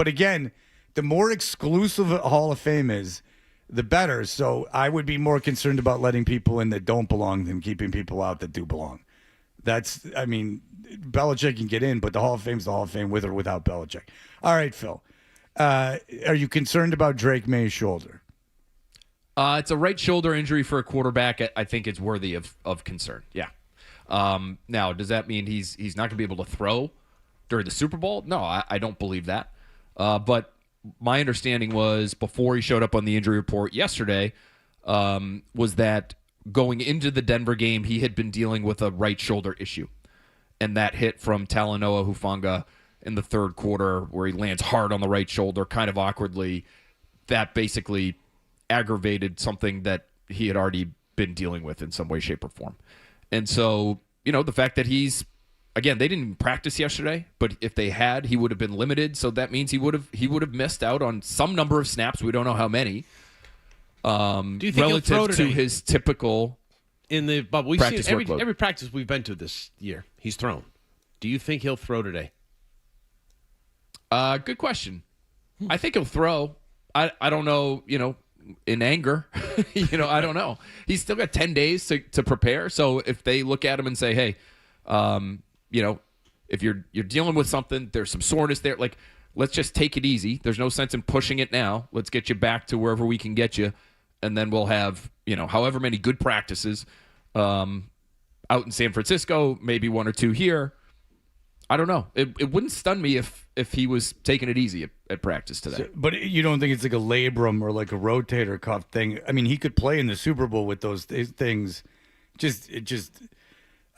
Speaker 6: again, the more exclusive a Hall of Fame is, the better. So I would be more concerned about letting people in that don't belong than keeping people out that do belong. Belichick can get in, but the Hall of Fame's the Hall of Fame with or without Belichick. All right, Phil. Are you concerned about Drake May's shoulder?
Speaker 18: It's a right shoulder injury for a quarterback. I think it's worthy of concern. Yeah. Now, does that mean he's not going to be able to throw during the Super Bowl? No, I don't believe that. But my understanding was before he showed up on the injury report yesterday was that going into the Denver game, he had been dealing with a right shoulder issue. And that hit from Talanoa Hufanga in the third quarter where he lands hard on the right shoulder, kind of awkwardly. That basically aggravated something that he had already been dealing with in some way, shape, or form. And so, the fact that again, they didn't practice yesterday, but if they had, he would have been limited. So that means he would have missed out on some number of snaps. We don't know how many.
Speaker 12: Do you think
Speaker 18: relative to his typical
Speaker 12: but we've seen
Speaker 18: practice workload?
Speaker 12: every practice we've been to this year, he's thrown. Do you think he'll throw today?
Speaker 18: Good question. I think he'll throw. I don't know, in anger. I don't know. He's still got 10 days to prepare. So if they look at him and say, hey, if you're dealing with something, there's some soreness there, like, let's just take it easy. There's no sense in pushing it now. Let's get you back to wherever we can get you. And then we'll have, however many good practices out in San Francisco, maybe one or two here. I don't know. It wouldn't stun me if he was taking it easy at practice today.
Speaker 6: But you don't think it's like a labrum or like a rotator cuff thing? I mean, he could play in the Super Bowl with those things.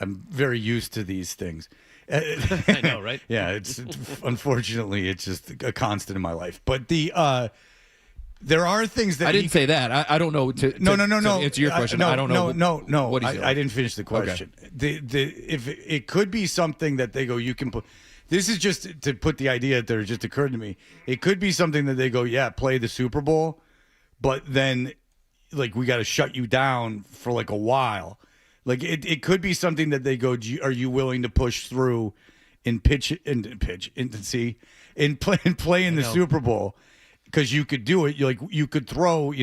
Speaker 6: I'm very used to these things.
Speaker 12: I know, right?
Speaker 6: Yeah, unfortunately, it's just a constant in my life. But there are things that
Speaker 18: I didn't say that. I don't know.
Speaker 6: No.
Speaker 18: To answer your question, I don't know.
Speaker 6: No.
Speaker 18: What
Speaker 6: I didn't finish the question.
Speaker 18: Okay.
Speaker 6: If it could be something that they go, you can put. This is just to put the idea that just occurred to me. It could be something that they go, yeah, play the Super Bowl, but then like we got to shut you down for like a while. Like it could be something that they go, are you willing to push through and play in the Super Bowl? Because you could do it. You could throw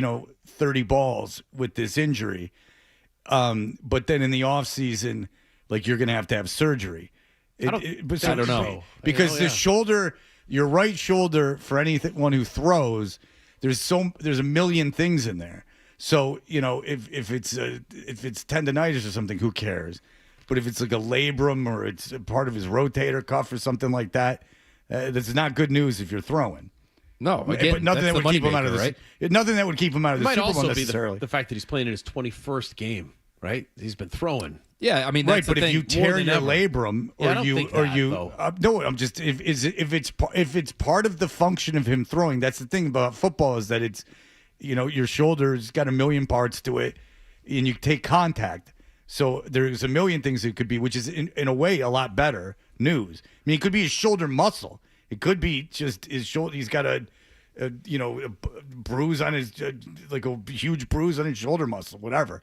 Speaker 6: 30 balls with this injury, but then in the off season, like you're going to have surgery.
Speaker 18: I don't know
Speaker 6: because the shoulder, your right shoulder, for anyone who throws, there's a million things in there. So if it's tendonitis or something, who cares? But if it's like a labrum or it's a part of his rotator cuff or something like that, that's not good news if you're throwing.
Speaker 18: No, again,
Speaker 6: but nothing that would keep him out of the
Speaker 18: right?
Speaker 6: Nothing that would keep him out of the
Speaker 12: Super Bowl
Speaker 6: necessarily.
Speaker 12: Be the fact that he's playing in his 21st game, right? He's been throwing.
Speaker 18: Yeah, I mean,
Speaker 6: right.
Speaker 18: That's
Speaker 6: But
Speaker 18: the
Speaker 6: if
Speaker 18: thing.
Speaker 6: you tear your labrum, no, I'm just if it's part of the function of him throwing. That's the thing about football is that it's your shoulder's got a million parts to it, and you take contact. So there's a million things it could be, which is in a way a lot better news. I mean, it could be his shoulder muscle. It could be just his shoulder. He's got a bruise on his, like a huge bruise on his shoulder muscle, whatever.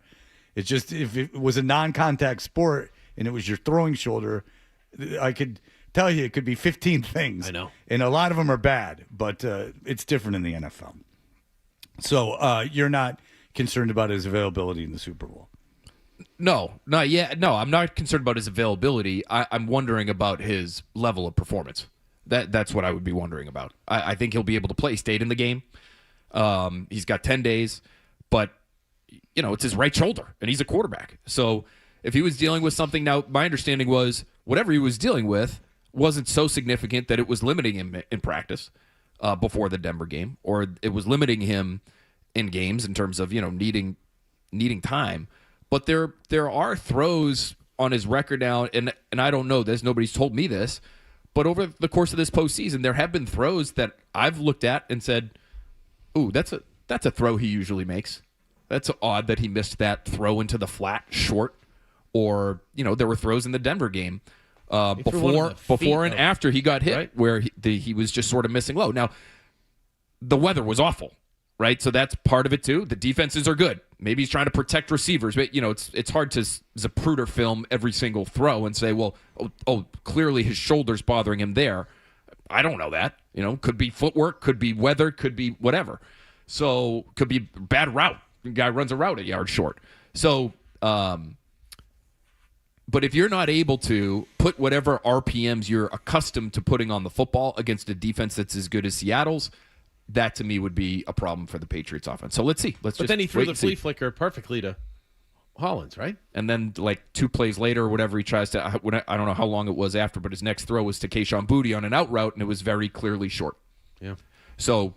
Speaker 6: It's just if it was a non-contact sport and it was your throwing shoulder, I could tell you it could be 15 things.
Speaker 12: I know.
Speaker 6: And a lot of them are bad, but it's different in the NFL. So you're not concerned about his availability in the Super Bowl?
Speaker 18: No, not yet. No, I'm not concerned about his availability. I'm wondering about his level of performance. That's what I would be wondering about. I think he'll be able to play. He stayed in the game. He's got 10 days, but it's his right shoulder, and he's a quarterback. So if he was dealing with something, now my understanding was whatever he was dealing with wasn't so significant that it was limiting him in practice before the Denver game, or it was limiting him in games in terms of needing time. But there are throws on his record now, and I don't know this. Nobody's told me this. But over the course of this postseason, there have been throws that I've looked at and said, "Ooh, that's a throw he usually makes. That's odd that he missed that throw into the flat short." Or there were throws in the Denver game before and after he got hit, right? Where he was just sort of missing low. Now, the weather was awful, right? So that's part of it too. The defenses are good. Maybe he's trying to protect receivers, but it's hard to Zapruder film every single throw and say, well, clearly his shoulder's bothering him there. I don't know that. Could be footwork, could be weather, could be whatever. So could be bad route. The guy runs a route a yard short. So, but if you're not able to put whatever RPMs you're accustomed to putting on the football against a defense that's as good as Seattle's, that to me would be a problem for the Patriots offense. So let's see. But
Speaker 12: then he threw the flea flicker perfectly to Hollins, right?
Speaker 18: And then, like 2 plays later or whatever, he tries to, I don't know how long it was after, but his next throw was to Kayshon Boutte on an out route, and it was very clearly short.
Speaker 12: Yeah.
Speaker 18: So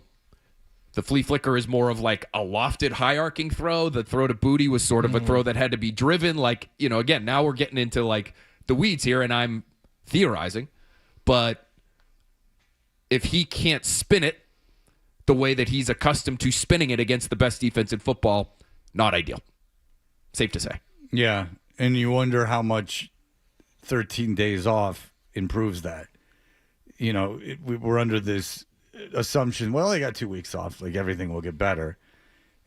Speaker 18: the flea flicker is more of like a lofted, high-arcing throw. The throw to Boutte was sort of a throw that had to be driven. Like, again, now we're getting into like the weeds here, and I'm theorizing. But if he can't spin it the way that he's accustomed to spinning it against the best defense in football, not ideal. Safe to say.
Speaker 6: Yeah, and you wonder how much 13 days off improves that. We're under this assumption, well, they got 2 weeks off, like everything will get better.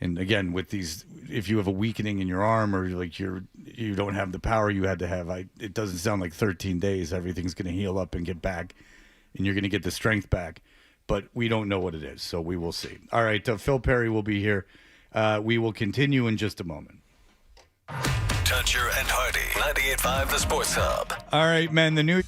Speaker 6: And again, with these, if you have a weakening in your arm or like you don't have the power you had to have, it doesn't sound like 13 days everything's going to heal up and get back, and you're going to get the strength back. But we don't know what it is, so we will see. All right, Phil Perry will be here. We will continue in just a moment.
Speaker 17: Toucher and Hardy, 98.5 The Sports Hub.
Speaker 6: All right, man, the new...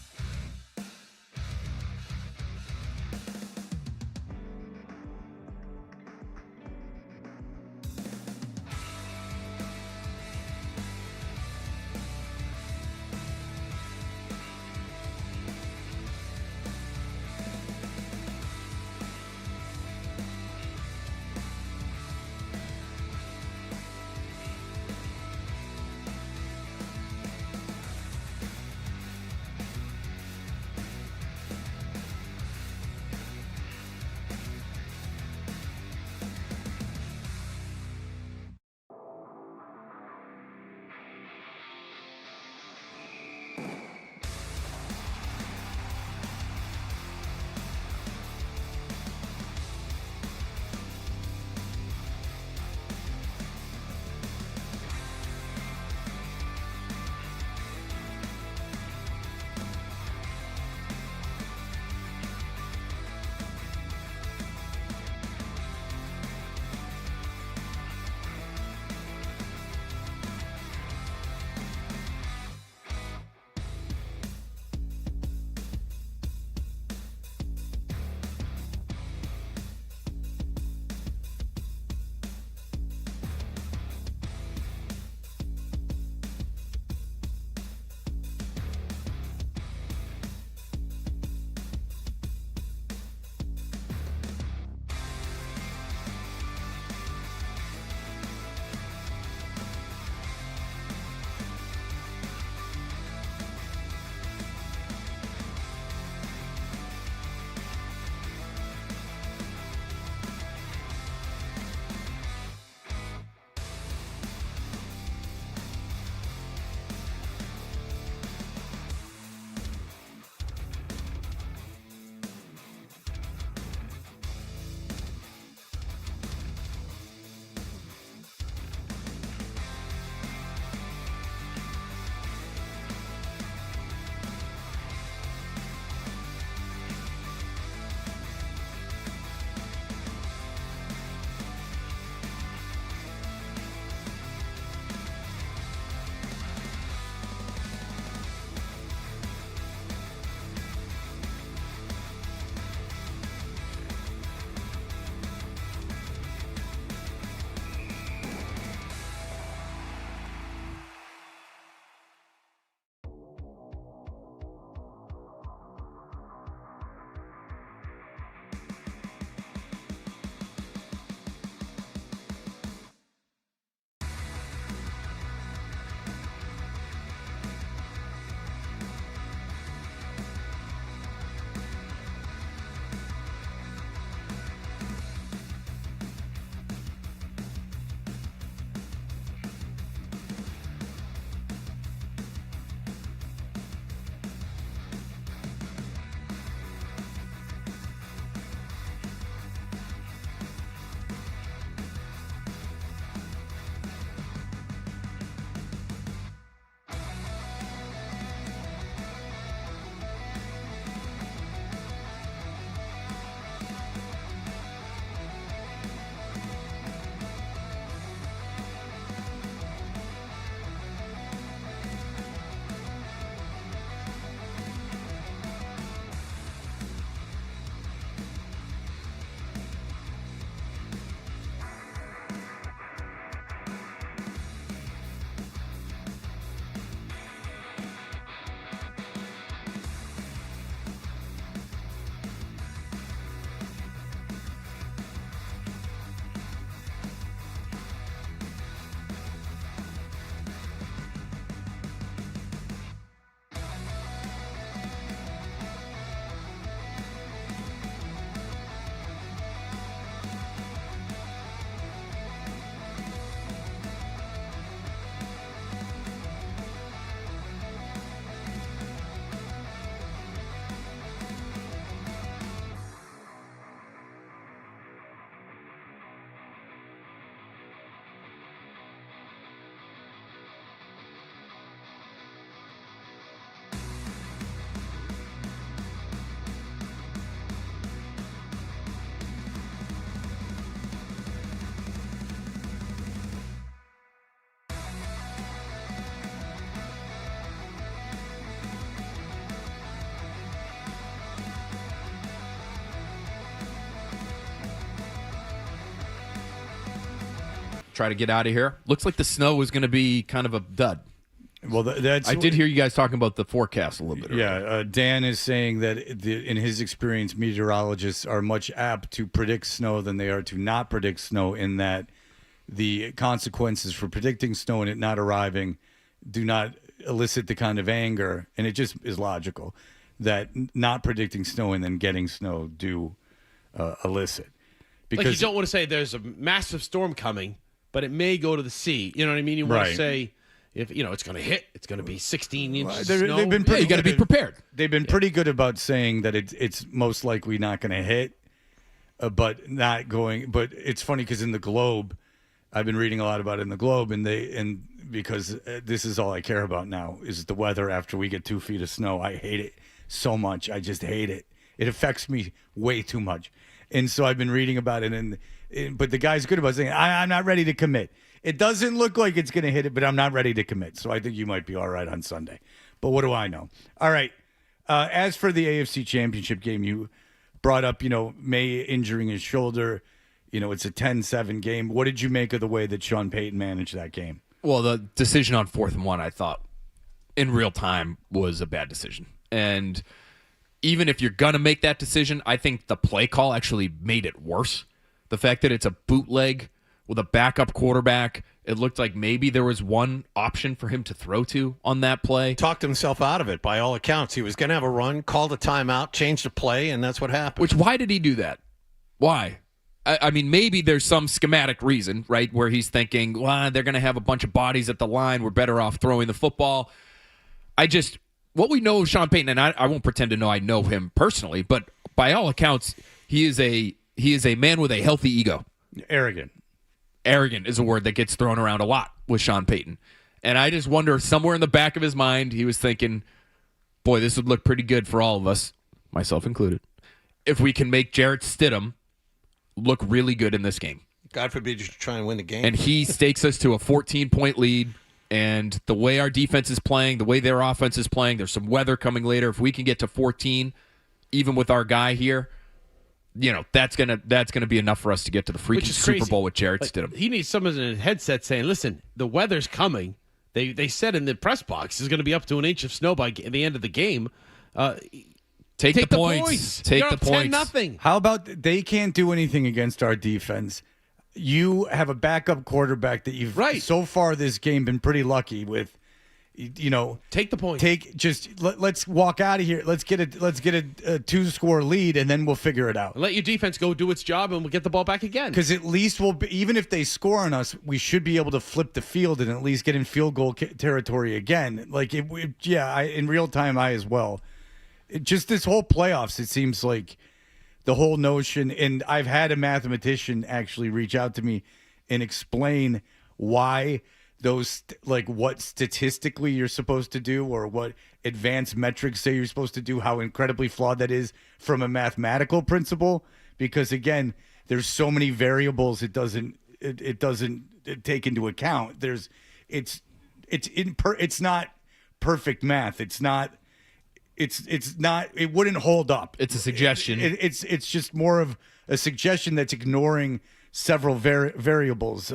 Speaker 18: try to get out of here. Looks like the snow is going to be kind of a dud.
Speaker 6: Well,
Speaker 18: I did hear you guys talking about the forecast a little bit earlier.
Speaker 6: Yeah, Dan is saying that in his experience, meteorologists are much apt to predict snow than they are to not predict snow, in that the consequences for predicting snow and it not arriving do not elicit the kind of anger, and it just is logical, that not predicting snow and then getting snow do elicit.
Speaker 12: Because you don't want to say there's a massive storm coming, but it may go to the sea. You know what I mean? You want to say, if it's going to hit, it's going to be 16 inches of snow.
Speaker 6: They've been pretty
Speaker 18: you got to be prepared.
Speaker 6: They've been pretty good about saying that it's most likely not going to hit, but not going. But it's funny because in the Globe, I've been reading a lot about it in the Globe, and because this is all I care about now is the weather after we get 2 feet of snow. I hate it so much. I just hate it. It affects me way too much. And so I've been reading about it, but the guy's good about saying, I'm not ready to commit. It doesn't look like it's going to hit it, but I'm not ready to commit. So I think you might be all right on Sunday. But what do I know? All right. As for the AFC Championship game, you brought up, May injuring his shoulder. It's a 10-7 game. What did you make of the way that Sean Payton managed that game?
Speaker 18: Well, the decision on 4th and 1, I thought, in real time was a bad decision. And even if you're going to make that decision, I think the play call actually made it worse. The fact that it's a bootleg with a backup quarterback, it looked like maybe there was one option for him to throw to on that play.
Speaker 3: Talked himself out of it, by all accounts. He was going to have a run, called a timeout, changed the play, and that's what happened.
Speaker 18: Why did he do that? Why? I mean, maybe there's some schematic reason, right, where he's thinking, well, they're going to have a bunch of bodies at the line. We're better off throwing the football. What we know of Sean Payton, and I won't pretend to know I know him personally, but by all accounts, he is a man with a healthy ego.
Speaker 6: Arrogant.
Speaker 18: Arrogant is a word that gets thrown around a lot with Sean Payton. And I just wonder, somewhere in the back of his mind, he was thinking, boy, this would look pretty good for all of us, myself included, if we can make Jarrett Stidham look really good in this game.
Speaker 3: God forbid you should try and win the game.
Speaker 18: And he stakes us to a 14-point lead. And the way our defense is playing, the way their offense is playing, there's some weather coming later. If we can get to 14, even with our guy here, that's gonna be enough for us to get to the freaking Super Bowl with Jarrett Stidham.
Speaker 12: He needs someone in a headset saying, "Listen, the weather's coming." They said in the press box there's going to be up to an inch of snow by the end of the game.
Speaker 18: Take the points. Take the points.
Speaker 12: 10-0.
Speaker 6: How about they can't do anything against our defense? You have a backup quarterback that you've so far this game been pretty lucky with.
Speaker 12: Take the points.
Speaker 6: Let's walk out of here. Let's get a 2-score lead, and then we'll figure it out.
Speaker 12: Let your defense go do its job, and we'll get the ball back again.
Speaker 6: Because at least even if they score on us, we should be able to flip the field and at least get in field goal territory again. In real time, I as well. Just this whole playoffs, it seems like the whole notion, and I've had a mathematician actually reach out to me and explain why those, what statistically you're supposed to do or what advanced metrics say you're supposed to do, how incredibly flawed that is from a mathematical principle. Because again, there's so many variables it doesn't take into account. It's not perfect math. It wouldn't hold up.
Speaker 18: It's a suggestion.
Speaker 6: It's just more of a suggestion that's ignoring several variables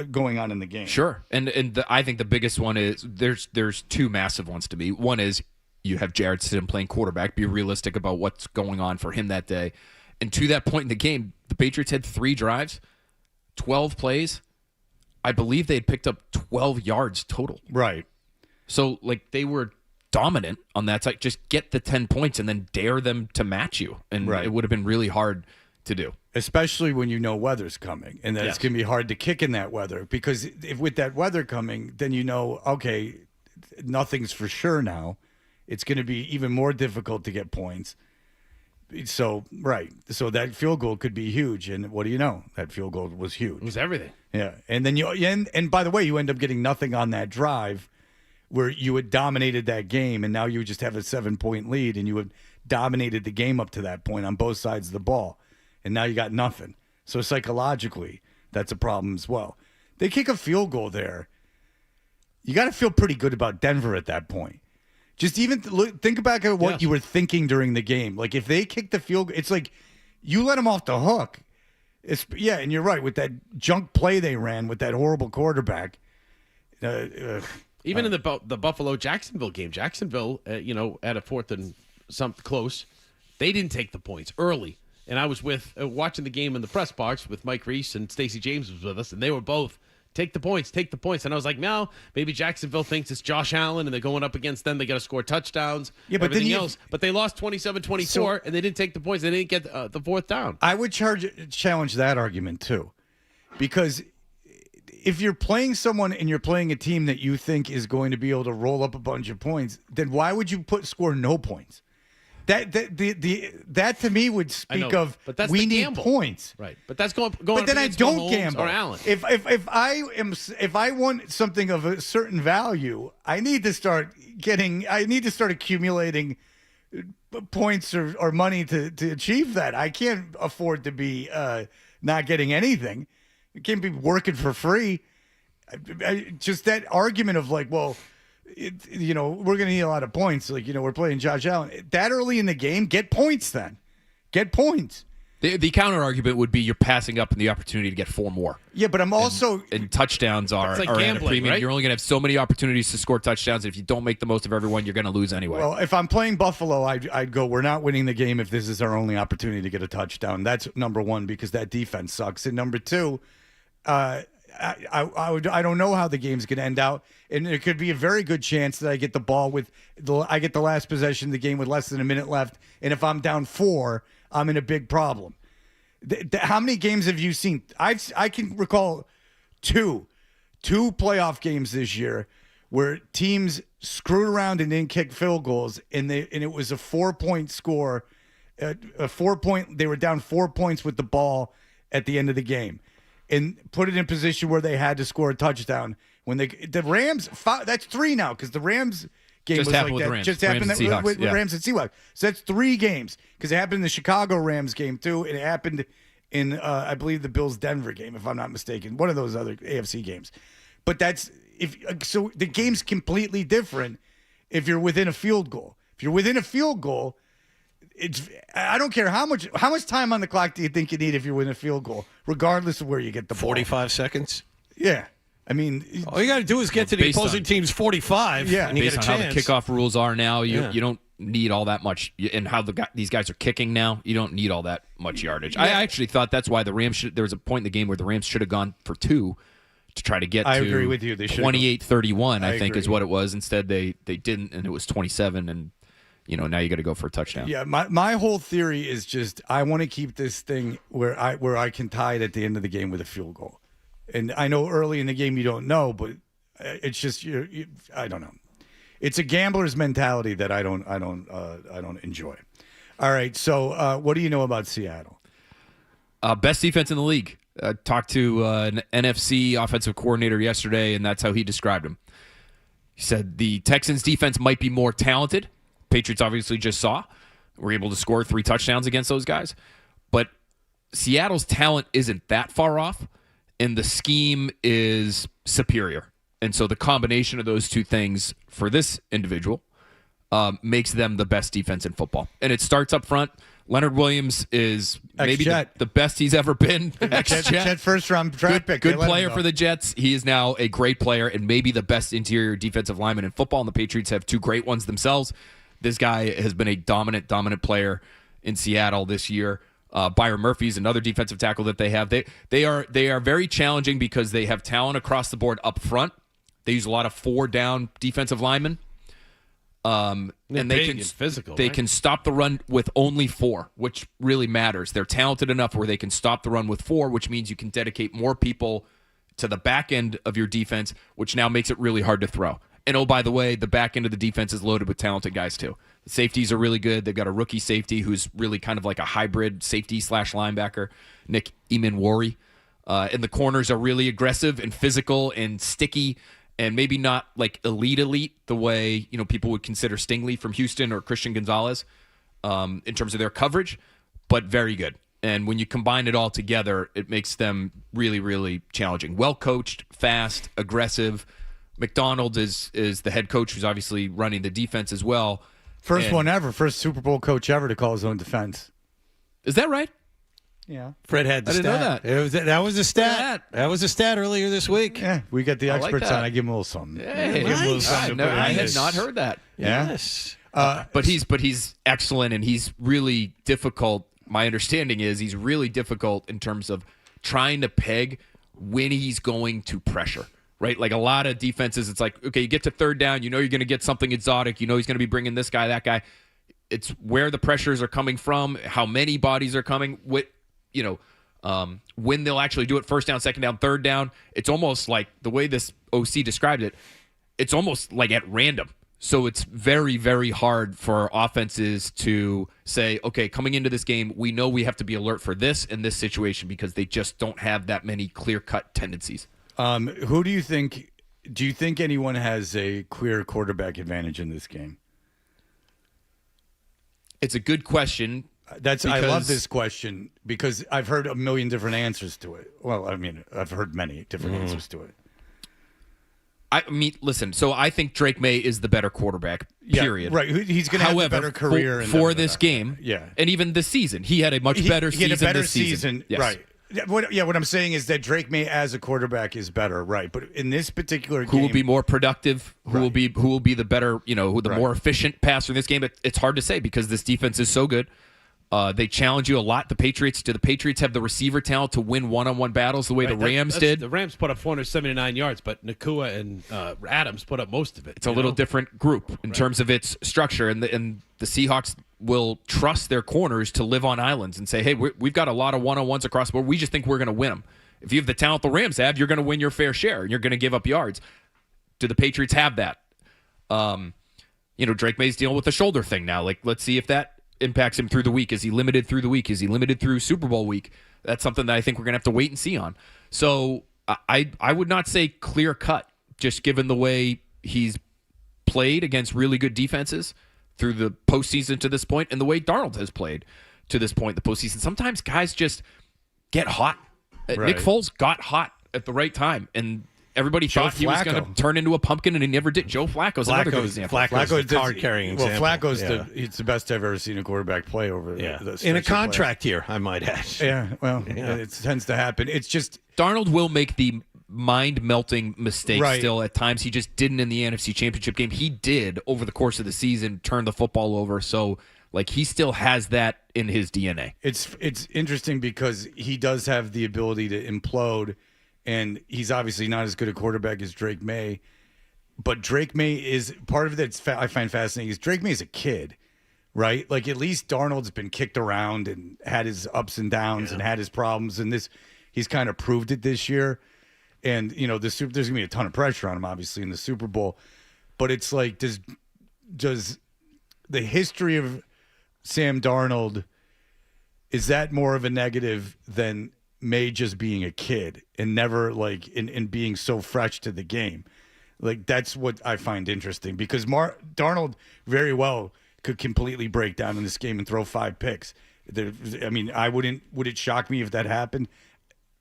Speaker 6: going on in the game.
Speaker 18: Sure. And I think the biggest one is there's two massive ones to me. One is you have Jarrett Stidham playing quarterback. Be realistic about what's going on for him that day. And to that point in the game, the Patriots had 3 drives, 12 plays. I believe they had picked up 12 yards total.
Speaker 6: Right.
Speaker 18: So, they were dominant on that side. Just get the 10 points and then dare them to match you. And it would have been really hard to do.
Speaker 6: Especially when weather's coming and that it's going to be hard to kick in that weather. Because if with that weather coming, then okay, nothing's for sure now. It's going to be even more difficult to get points. So, So that field goal could be huge. And what do you know? That field goal was huge.
Speaker 12: It was everything.
Speaker 6: Yeah. And then and by the way, you end up getting nothing on that drive where you had dominated that game, and now you just have a 7-point lead, and you had dominated the game up to that point on both sides of the ball, and now you got nothing. So psychologically, that's a problem as well. They kick a field goal there. You got to feel pretty good about Denver at that point. Just even think back at what you were thinking during the game. If they kick the field goal, it's like you let them off the hook. And you're right with that junk play they ran with that horrible quarterback.
Speaker 12: Even in the Buffalo Jacksonville game, Jacksonville, at a fourth and something close, they didn't take the points early. And I was with watching the game in the press box with Mike Reese and Stacey James was with us, and they were both take the points. And I was like, no, maybe Jacksonville thinks it's Josh Allen, and they're going up against them. They got to score touchdowns.
Speaker 6: Yeah, but
Speaker 12: everything
Speaker 6: then
Speaker 12: else. But they lost 27-24, and they didn't take the points. They didn't get the fourth down.
Speaker 6: I would challenge that argument too, because if you're playing someone and you're playing a team that you think is going to be able to roll up a bunch of points, then why would you score no points? That to me would speak of
Speaker 12: but that's
Speaker 6: we
Speaker 12: the
Speaker 6: need
Speaker 12: gamble.
Speaker 6: points.
Speaker 12: Right. But that's going
Speaker 6: But then I
Speaker 12: against
Speaker 6: don't
Speaker 12: Mahomes
Speaker 6: gamble.
Speaker 12: or Allen.
Speaker 6: If I want something of a certain value, I need to start accumulating points or money to achieve that. I can't afford to be not getting anything. You can't be working for free. Just that argument of like, well, we're going to need a lot of points. Like, we're playing Josh Allen. That early in the game, get points then. Get points.
Speaker 18: The counter argument would be you're passing up on the opportunity to get 4 more.
Speaker 6: Yeah, but I'm also...
Speaker 18: And touchdowns are
Speaker 12: like
Speaker 18: at a
Speaker 12: gambling,
Speaker 18: premium.
Speaker 12: right?
Speaker 18: You're only going to have so many opportunities to score touchdowns. If you don't make the most of everyone, you're going to lose anyway.
Speaker 6: Well, if I'm playing Buffalo, I'd go, we're not winning the game if this is our only opportunity to get a touchdown. That's number one, because that defense sucks. And number two, I don't know how the game's going to end out, and there could be a very good chance that I get the ball I get the last possession of the game with less than a minute left, and if I'm down 4, I'm in a big problem. How many games have you seen? I can recall two playoff games this year where teams screwed around and didn't kick field goals, and it was a 4-point score, they were down 4 points with the ball at the end of the game, and put it in position where they had to score a touchdown. When the Rams, that's 3 now, because the Rams game
Speaker 18: Just
Speaker 6: was
Speaker 18: happened
Speaker 6: like
Speaker 18: with
Speaker 6: that.
Speaker 18: Rams.
Speaker 6: Just happened
Speaker 18: Rams and Seahawks,
Speaker 6: with
Speaker 18: yeah.
Speaker 6: Rams and Seahawks. So that's 3 games, because it happened in the Chicago Rams game too, and it happened in I believe the Bills Denver game, if I'm not mistaken, one of those other AFC games. But so the game's completely different if you're within a field goal. If you're within a field goal, I don't care how much time on the clock do you think you need if you're within a field goal, regardless of where you get the ball.
Speaker 3: 45 seconds.
Speaker 6: Yeah. I mean,
Speaker 3: all you got to do is get to the opposing team's 45.
Speaker 6: Yeah,
Speaker 3: and you
Speaker 18: based
Speaker 3: get a
Speaker 18: on how
Speaker 3: chance.
Speaker 18: the kickoff rules are now, you don't need all that much. And how these guys are kicking now, you don't need all that much yardage.
Speaker 6: Yeah.
Speaker 18: I actually thought that's why the Rams there was a point in the game where the Rams should have gone for 2 to try to get
Speaker 6: I
Speaker 18: to
Speaker 6: agree with you. They should
Speaker 18: 28-31, I think,
Speaker 6: agree.
Speaker 18: is what it was. Instead, they didn't, and it was 27, and now you got to go for a touchdown.
Speaker 6: Yeah, my whole theory is just I want to keep this thing where I can tie it at the end of the game with a field goal. And I know early in the game you don't know, but it's just I don't know. It's a gambler's mentality that I don't enjoy. All right, so what do you know about Seattle?
Speaker 18: Best defense in the league. Talked to an NFC offensive coordinator yesterday, and that's how he described him. He said the Texans' defense might be more talented. Patriots obviously just were able to score 3 touchdowns against those guys. But Seattle's talent isn't that far off, and the scheme is superior. And so the combination of those two things for this individual makes them the best defense in football. And it starts up front. Leonard Williams is maybe the best he's ever been.
Speaker 6: Jet first-round draft pick.
Speaker 18: Good player for the Jets. He is now a great player and maybe the best interior defensive lineman in football. And the Patriots have 2 great ones themselves. This guy has been a dominant player in Seattle this year. Byron Murphy's another defensive tackle that they have. They are very challenging because they have talent across the board up front. They use a lot of 4-down defensive linemen. And they can
Speaker 12: physical.
Speaker 18: They can stop the run with only 4, which really matters. They're talented enough where they can stop the run with 4, which means you can dedicate more people to the back end of your defense, which now makes it really hard to throw. And oh, by the way, the back end of the defense is loaded with talented guys too. The safeties are really good. They've got a rookie safety who's really kind of like a hybrid safety / linebacker, Nick Emanwari. And the corners are really aggressive and physical and sticky, and maybe not like elite the way people would consider Stingley from Houston or Christian Gonzalez in terms of their coverage, but very good. And when you combine it all together, it makes them really, really challenging. Well coached, fast, aggressive. McDonald is the head coach who's obviously running the defense as well.
Speaker 6: First Super Bowl coach ever to call his own defense.
Speaker 18: Is that right?
Speaker 6: Yeah.
Speaker 3: Fred had the
Speaker 18: I
Speaker 3: stat.
Speaker 18: didn't know that.
Speaker 3: That was a stat. That was a stat earlier this week.
Speaker 6: Yeah, we got the
Speaker 18: I like
Speaker 6: experts
Speaker 18: that.
Speaker 6: on. I give them a little something.
Speaker 18: Hey,
Speaker 6: Give 'em a little something to put in
Speaker 18: I had
Speaker 6: this.
Speaker 18: not heard that.
Speaker 6: Yeah?
Speaker 3: Yes.
Speaker 18: But he's excellent, and he's really difficult. My understanding is he's really difficult in terms of trying to peg when he's going to pressure, right? Like a lot of defenses, it's like, okay, you get to third down, you know you're going to get something exotic, you know he's going to be bringing this guy, that guy. It's where the pressures are coming from, how many bodies are coming, what, when they'll actually do it, first down, second down, third down. It's almost like the way this OC described it, it's almost like at random. So it's very, very hard for offenses to say, okay, coming into this game, we know we have to be alert for this in this situation because they just don't have that many clear-cut tendencies.
Speaker 6: Who do you think anyone has a clear quarterback advantage in this game?
Speaker 18: It's a good question.
Speaker 6: I love this question because I've heard a million different answers to it. Well, I mean, I've heard many different answers to it.
Speaker 18: I mean, listen, so I think Drake May is the better quarterback, period.
Speaker 6: Yeah, right. He's going to have a better career.
Speaker 18: For this game,
Speaker 6: yeah.
Speaker 18: And even this season. He had a much better season
Speaker 6: He had a better
Speaker 18: this season. Yes.
Speaker 6: Right. What I'm saying is that Drake May as a quarterback is better, right? But in this particular game,
Speaker 18: who will be more productive? Who will be the better? More efficient passer in this game? It's hard to say because this defense is so good. They challenge you a lot. Do the Patriots have the receiver talent to win one-on-one battles the way the Rams did?
Speaker 12: The Rams put up 479 yards, but Nakua and Adams put up most of it.
Speaker 18: It's a little different group in terms of its structure, and the Seahawks will trust their corners to live on islands and say, hey, we've got a lot of one-on-ones across the board. We just think we're going to win them. If you have the talent the Rams have, you're going to win your fair share, and you're going to give up yards. Do the Patriots have that? Drake May's dealing with the shoulder thing now. Like, let's see if that impacts him through the week. Is he limited through the week? Is he limited through Super Bowl week? That's something that I think we're going to have to wait and see on. So I would not say clear cut, just given the way he's played against really good defenses through the postseason to this point and the way Darnold has played to this point in the postseason. Sometimes guys just get hot.
Speaker 6: Right.
Speaker 18: Nick Foles got hot at the right time, and everybody thought he was going to turn into a pumpkin, and he never did. Joe Flacco's another good example.
Speaker 3: Flacco's the card-carrying example.
Speaker 6: Well, Flacco's it's the best I've ever seen a quarterback play over
Speaker 3: in a contract year, I might add.
Speaker 6: Yeah, well, it tends to happen. It's just
Speaker 18: Darnold will make the mind-melting mistake still at times. He just didn't in the NFC Championship game. He did over the course of the season turn the football over. So, he still has that in his DNA.
Speaker 6: It's interesting because he does have the ability to implode. And he's obviously not as good a quarterback as Drake May. But Drake May is part of it that I find fascinating is Drake May is a kid, right? Like at least Darnold's been kicked around and had his ups and downs and had his problems. And he's kind of proved it this year. And, there's going to be a ton of pressure on him, obviously, in the Super Bowl. But it's like, does the history of Sam Darnold, is that more of a negative than May just being a kid and never in being so fresh to the game? Like that's what I find interesting because Darnold very well could completely break down in this game and throw 5 picks. Would it shock me if that happened?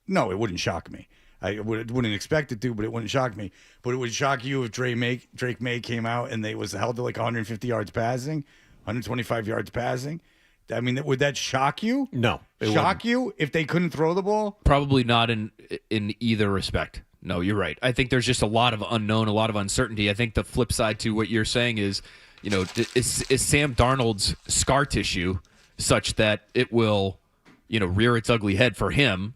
Speaker 6: No, it wouldn't shock me. I wouldn't expect it to, but it wouldn't shock me. But it would shock you if Drake May came out and they was held to 150 yards passing, 125 yards passing. I mean, would that shock you?
Speaker 3: No.
Speaker 6: Shock you if they couldn't throw the ball?
Speaker 18: Probably not in either respect. No, you're right. I think there's just a lot of unknown, a lot of uncertainty. I think the flip side to what you're saying is, is Sam Darnold's scar tissue such that it will, rear its ugly head for him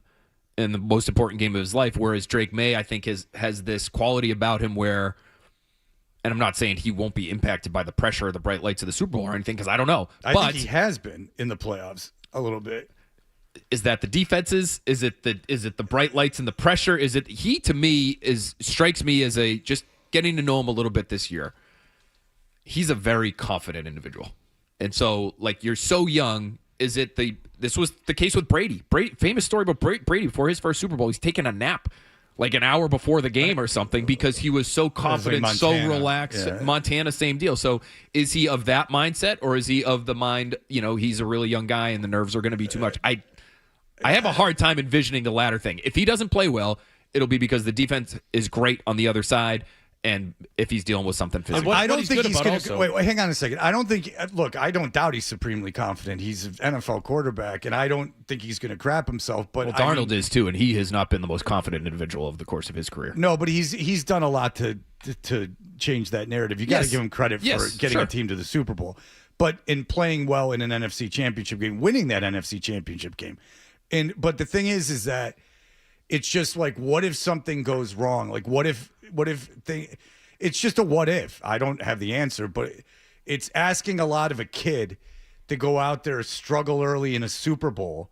Speaker 18: in the most important game of his life, whereas Drake May, I think, has this quality about him where, and I'm not saying he won't be impacted by the pressure or the bright lights of the Super Bowl or anything, because I don't know.
Speaker 6: I think he has been in the playoffs a little bit.
Speaker 18: Is that the defenses? Is it the bright lights and the pressure? He to me strikes me as just getting to know him a little bit this year. He's a very confident individual. And so you're so young, this was the case with Brady. Famous story about Brady before his first Super Bowl. He's taking a nap an hour before the game or something because he was so confident, so relaxed. Yeah. Montana, same deal. So is he of that mindset or is he of the mind, he's a really young guy and the nerves are going to be too much? I have a hard time envisioning the latter thing. If he doesn't play well, it'll be because the defense is great on the other side and if he's dealing with something physical.
Speaker 6: I don't think he's going to. Wait, hang on a second. I don't think. Look, I don't doubt he's supremely confident. He's an NFL quarterback, and I don't think he's going to crap himself. But
Speaker 18: Darnold is too, and he has not been the most confident individual over the course of his career.
Speaker 6: No, but he's done a lot to change that narrative. You got to give him credit for getting a team to the Super Bowl, but in playing well in an NFC Championship game, winning that NFC Championship game, but the thing is that it's just like, what if something goes wrong? Like, what if it's just a what if. I don't have the answer, but it's asking a lot of a kid to go out there, struggle early in a Super Bowl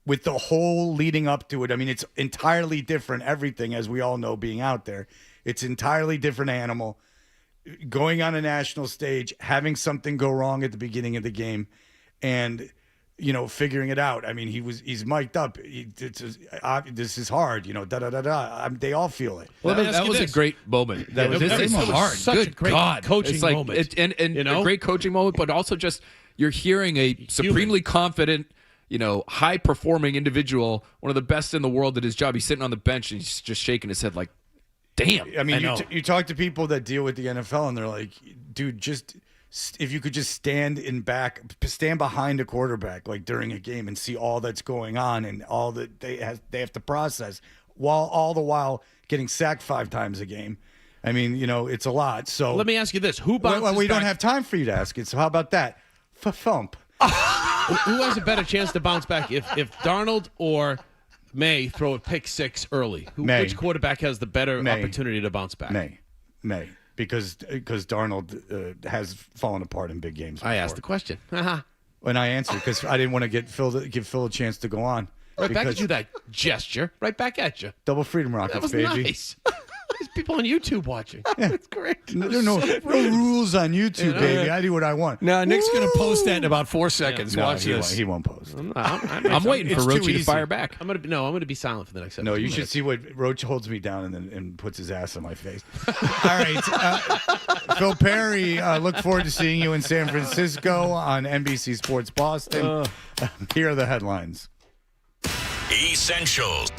Speaker 6: with the whole leading up to it. I mean, it's entirely different, everything, as we all know, being out there. It's entirely different animal. Going on a national stage, having something go wrong at the beginning of the game, and figuring it out. I mean, he's mic'd up. This is hard. They all feel it.
Speaker 18: Well, that was a great moment. That was hard.
Speaker 13: Such
Speaker 18: Good
Speaker 13: a great
Speaker 18: God.
Speaker 13: coaching
Speaker 18: it's like,
Speaker 13: moment.
Speaker 18: and a great coaching moment, but also just you're hearing a supremely confident, high performing individual, one of the best in the world at his job. He's sitting on the bench and he's just shaking his head like, damn.
Speaker 6: I mean, you talk to people that deal with the NFL and they're like, dude, if you could just stand behind a quarterback like during a game and see all that's going on and all that they have to process all the while getting sacked 5 times a game. I mean, it's a lot. So
Speaker 12: let me ask you this: Who bounces
Speaker 6: Well, we
Speaker 12: back?
Speaker 6: don't have time for you to ask it. So how about that? Thump.
Speaker 12: Who has a better chance to bounce back if Darnold or May throw a pick 6 early? Which quarterback has the better opportunity to bounce back?
Speaker 6: May. Because Darnold has fallen apart in big games before.
Speaker 12: I asked the question.
Speaker 6: And I answered because I didn't want to give Phil a chance to go on.
Speaker 12: Right back at you, that gesture. Right back at you.
Speaker 6: Double Freedom Rockets,
Speaker 12: that was
Speaker 6: baby.
Speaker 12: Nice. There's people on YouTube watching. That's great.
Speaker 6: There are no rules on YouTube, baby. I do what I want.
Speaker 3: No, Nick's going to post that in about 4 seconds.
Speaker 6: No,
Speaker 3: Watch this.
Speaker 6: He won't post.
Speaker 18: I'm waiting for Roach to fire back.
Speaker 12: I'm going to be silent for the next 7
Speaker 6: No, you
Speaker 12: minutes.
Speaker 6: should see what Roach holds me down and puts his ass on my face. All right. Phil Perry, look forward to seeing you in San Francisco on NBC Sports Boston. Here are the headlines.
Speaker 1: Essentials.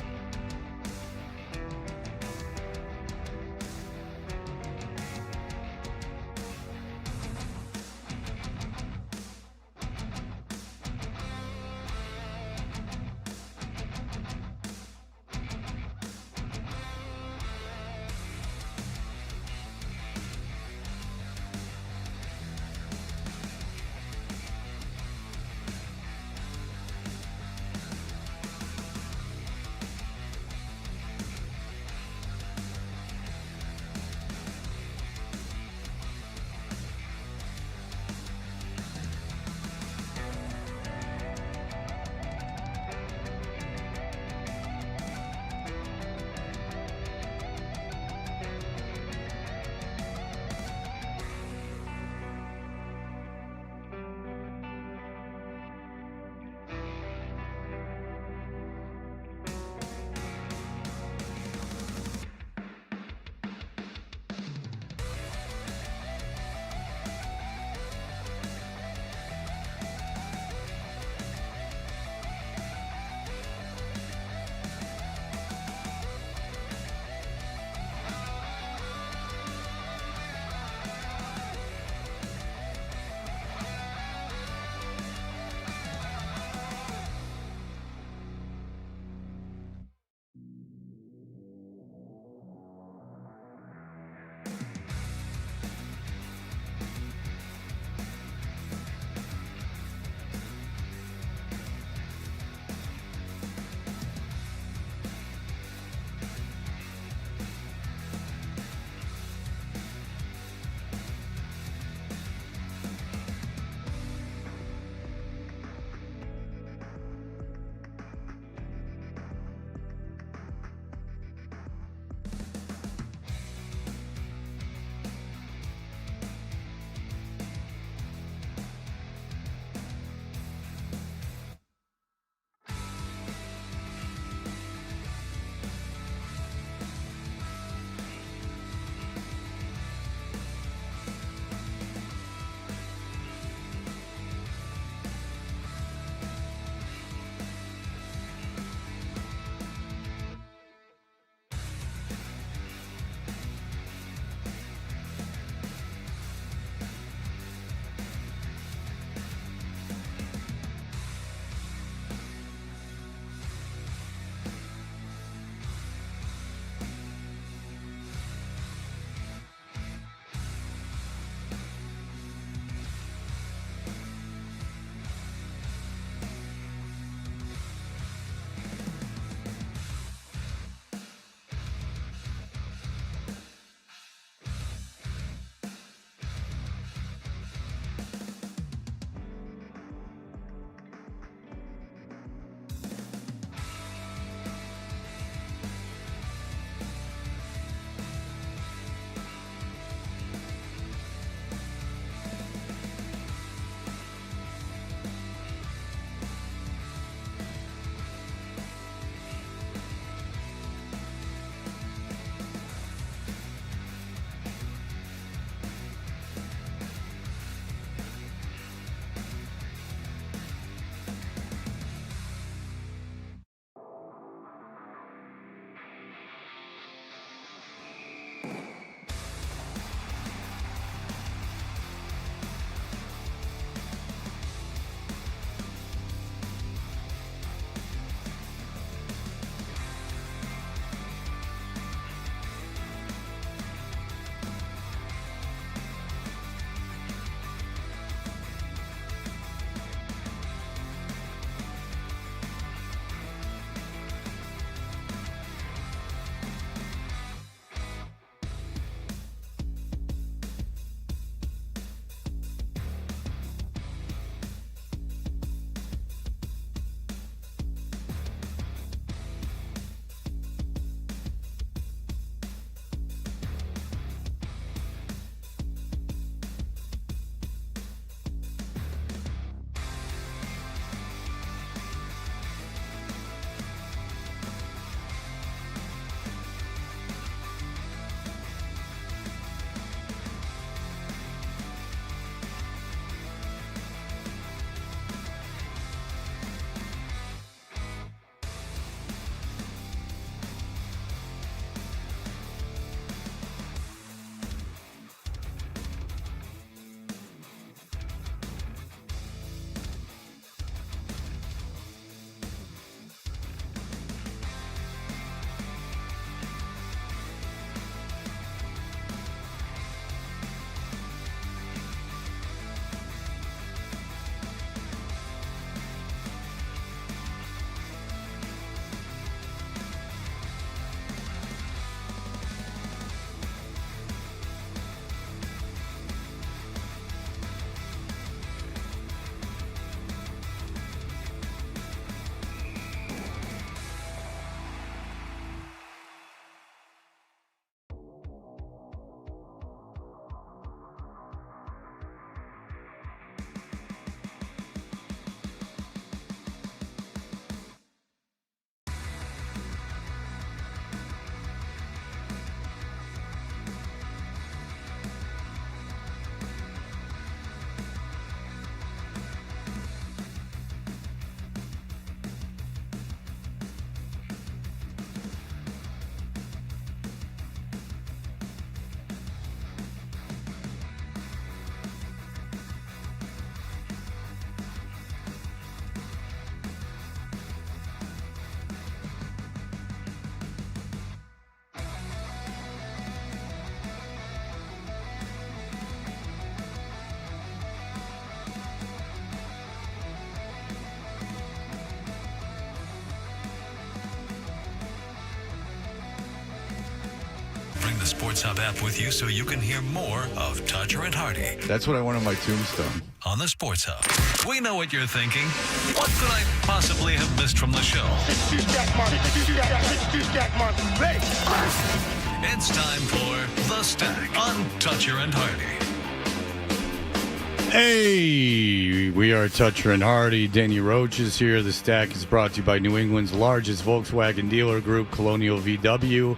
Speaker 1: Sports Hub app with you so you can hear more of Toucher and Hardy
Speaker 6: That's what I want on my tombstone.
Speaker 1: on the Sports Hub. We know what you're thinking. What could I possibly have missed from the show? It's time for The Stack on Toucher and Hardy.
Speaker 6: Hey, we are Toucher and Hardy. Danny Roach is here. The Stack is brought to you by New England's largest Volkswagen dealer group, Colonial VW.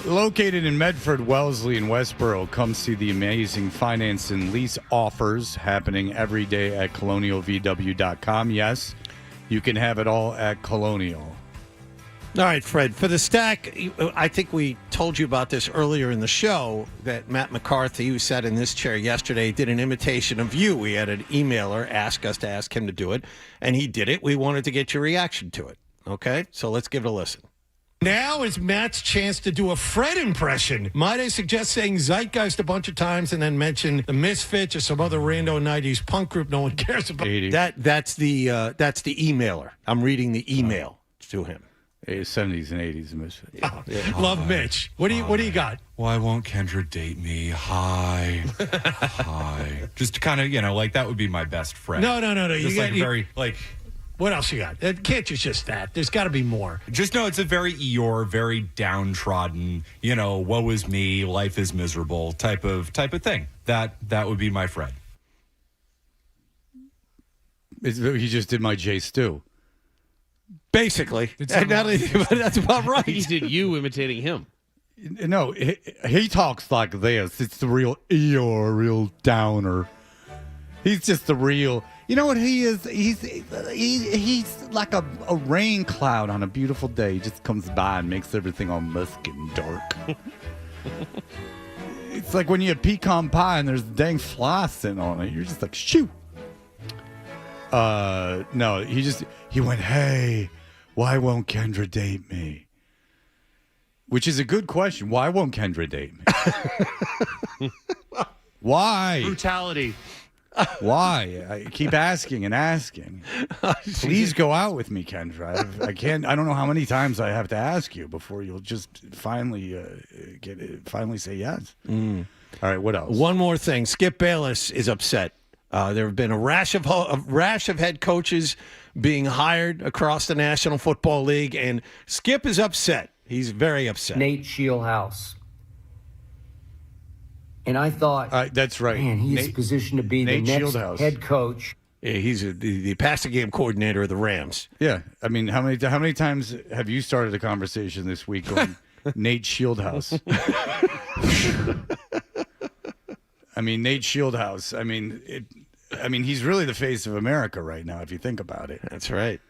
Speaker 6: Located in Medford, Wellesley, and Westboro, come see the amazing finance and lease offers happening every day at colonialvw.com. Yes, you can have it all at Colonial.
Speaker 3: All right, Fred, for the Stack, I think we told you about this earlier in the show that Matt McCarthy, who sat in this chair yesterday, did an imitation of you. We had an emailer ask us to ask him to do it, and he did it. We wanted to get your reaction to it. Okay, so let's give it a listen. Now is Matt's chance to do a Fred impression. Might I suggest saying Zeitgeist a bunch of times and then mention the Misfits or some other rando 90s punk group no one cares about? That's the emailer. I'm reading the email to him.
Speaker 6: 70s and 80s Misfits.
Speaker 3: Oh, yeah. Love Mitch. What do you got?
Speaker 14: Why won't Kendra date me? Hi. Hi. Just to kind of, like that would be my best friend.
Speaker 3: No.
Speaker 14: Just very.
Speaker 3: What else you got? It can't just that. There's got to be more.
Speaker 14: Just know it's a very Eeyore, very downtrodden, woe is me, life is miserable type of thing. That would be my Fred.
Speaker 6: He just did my Jay Stu.
Speaker 3: Basically. That's about right.
Speaker 12: He did you imitating him.
Speaker 6: No, he talks like this. It's the real Eeyore, real downer. He's just the real... You know what he is? He's like a rain cloud on a beautiful day. He just comes by and makes everything all musky and dark. It's like when you have pecan pie and there's a dang fly sitting on it. You're just like, shoo. No, he went, hey, why won't Kendra date me? Which is a good question. Why won't Kendra date me? Why?
Speaker 2: Brutality.
Speaker 6: Why? I keep asking and asking. Please go out with me, Kendra. I can't. I don't know how many times I have to ask you before you'll just finally say yes. All right. What else?
Speaker 3: One more thing. Skip Bayless is upset. There have been a rash of head coaches being hired across the National Football League, and Skip is upset. He's very upset.
Speaker 5: Nate Shieldhouse. And I thought,
Speaker 6: that's right.
Speaker 5: Man, he's positioned to be the next head coach.
Speaker 3: Yeah, he's the passing game coordinator of the Rams.
Speaker 6: Yeah, I mean, how many times have you started a conversation this week on Nate Shieldhouse? I mean, Nate Shieldhouse. I mean, he's really the face of America right now, if you think about it.
Speaker 3: That's right.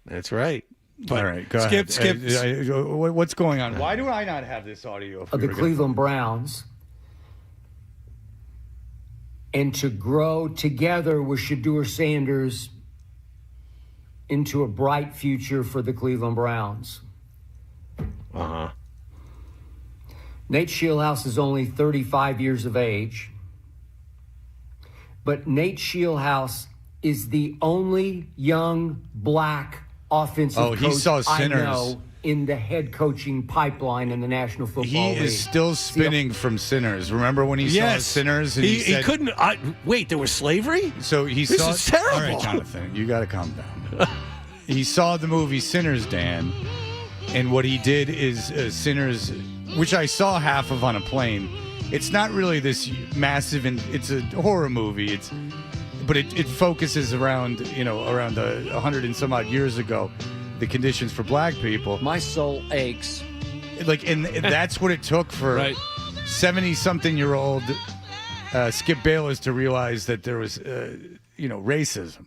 Speaker 3: That's right. But
Speaker 6: all right, go
Speaker 3: Skip.
Speaker 6: ahead. What's going on? Why do I not have this audio?
Speaker 5: Of the Cleveland Browns. And to grow together with Shedeur Sanders into a bright future for the Cleveland Browns.
Speaker 3: Uh-huh.
Speaker 5: Nate Shieldhouse is only 35 years of age. But Nate Shieldhouse is the only young black offensive coach I know in the head coaching pipeline in the National Football League.
Speaker 6: He is still spinning from Sinners. Remember when he saw Sinners? And he said,
Speaker 3: couldn't. Wait, there was slavery?
Speaker 6: So he
Speaker 3: this
Speaker 6: saw.
Speaker 3: This is terrible.
Speaker 6: All right, Jonathan, you got to calm down. He saw the movie Sinners, Dan, and what he did is Sinners, which I saw half of on a plane. It's not really this massive, and it's a horror movie. But it focuses around 100 and some odd years ago. The conditions for black people.
Speaker 5: My soul aches.
Speaker 6: And that's what it took for 70-something-year-old Skip Bayless to realize that there was, racism,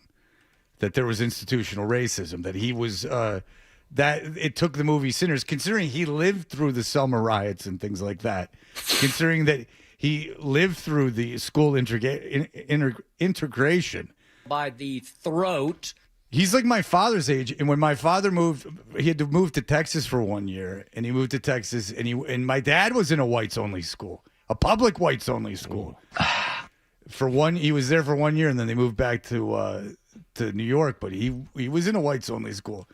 Speaker 6: that there was institutional racism, that he was, that it took the movie Sinners, considering he lived through the Selma riots and things like that, considering that he lived through the school integration.
Speaker 5: By the throat.
Speaker 6: He's like my father's age, and when my father moved, he had to move to Texas for 1 year, and he moved to Texas, and my dad was in a whites-only school, a public whites-only school. He was there for 1 year, and then they moved back to New York, but he was in a whites-only school.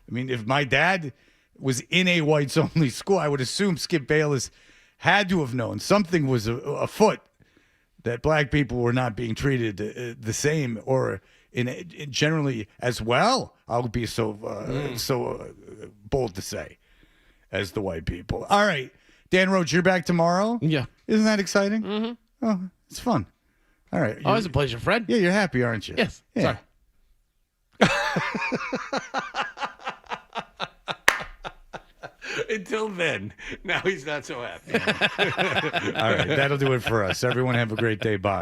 Speaker 6: I mean, if my dad was in a whites-only school, I would assume Skip Bayless had to have known something was afoot, that black people were not being treated the same or in generally as well. I'll be so bold to say as the white people. All right, Dan Roach, you're back tomorrow.
Speaker 12: Yeah,
Speaker 6: isn't that exciting?
Speaker 12: Mm-hmm.
Speaker 6: Oh, it's fun. All right,
Speaker 12: always a pleasure, Fred.
Speaker 6: Yeah, you're happy, aren't you?
Speaker 12: Yes.
Speaker 6: Yeah.
Speaker 12: Sorry.
Speaker 3: Until then, now he's not so happy.
Speaker 6: All right, that'll do it for us. Everyone have a great day. Bye.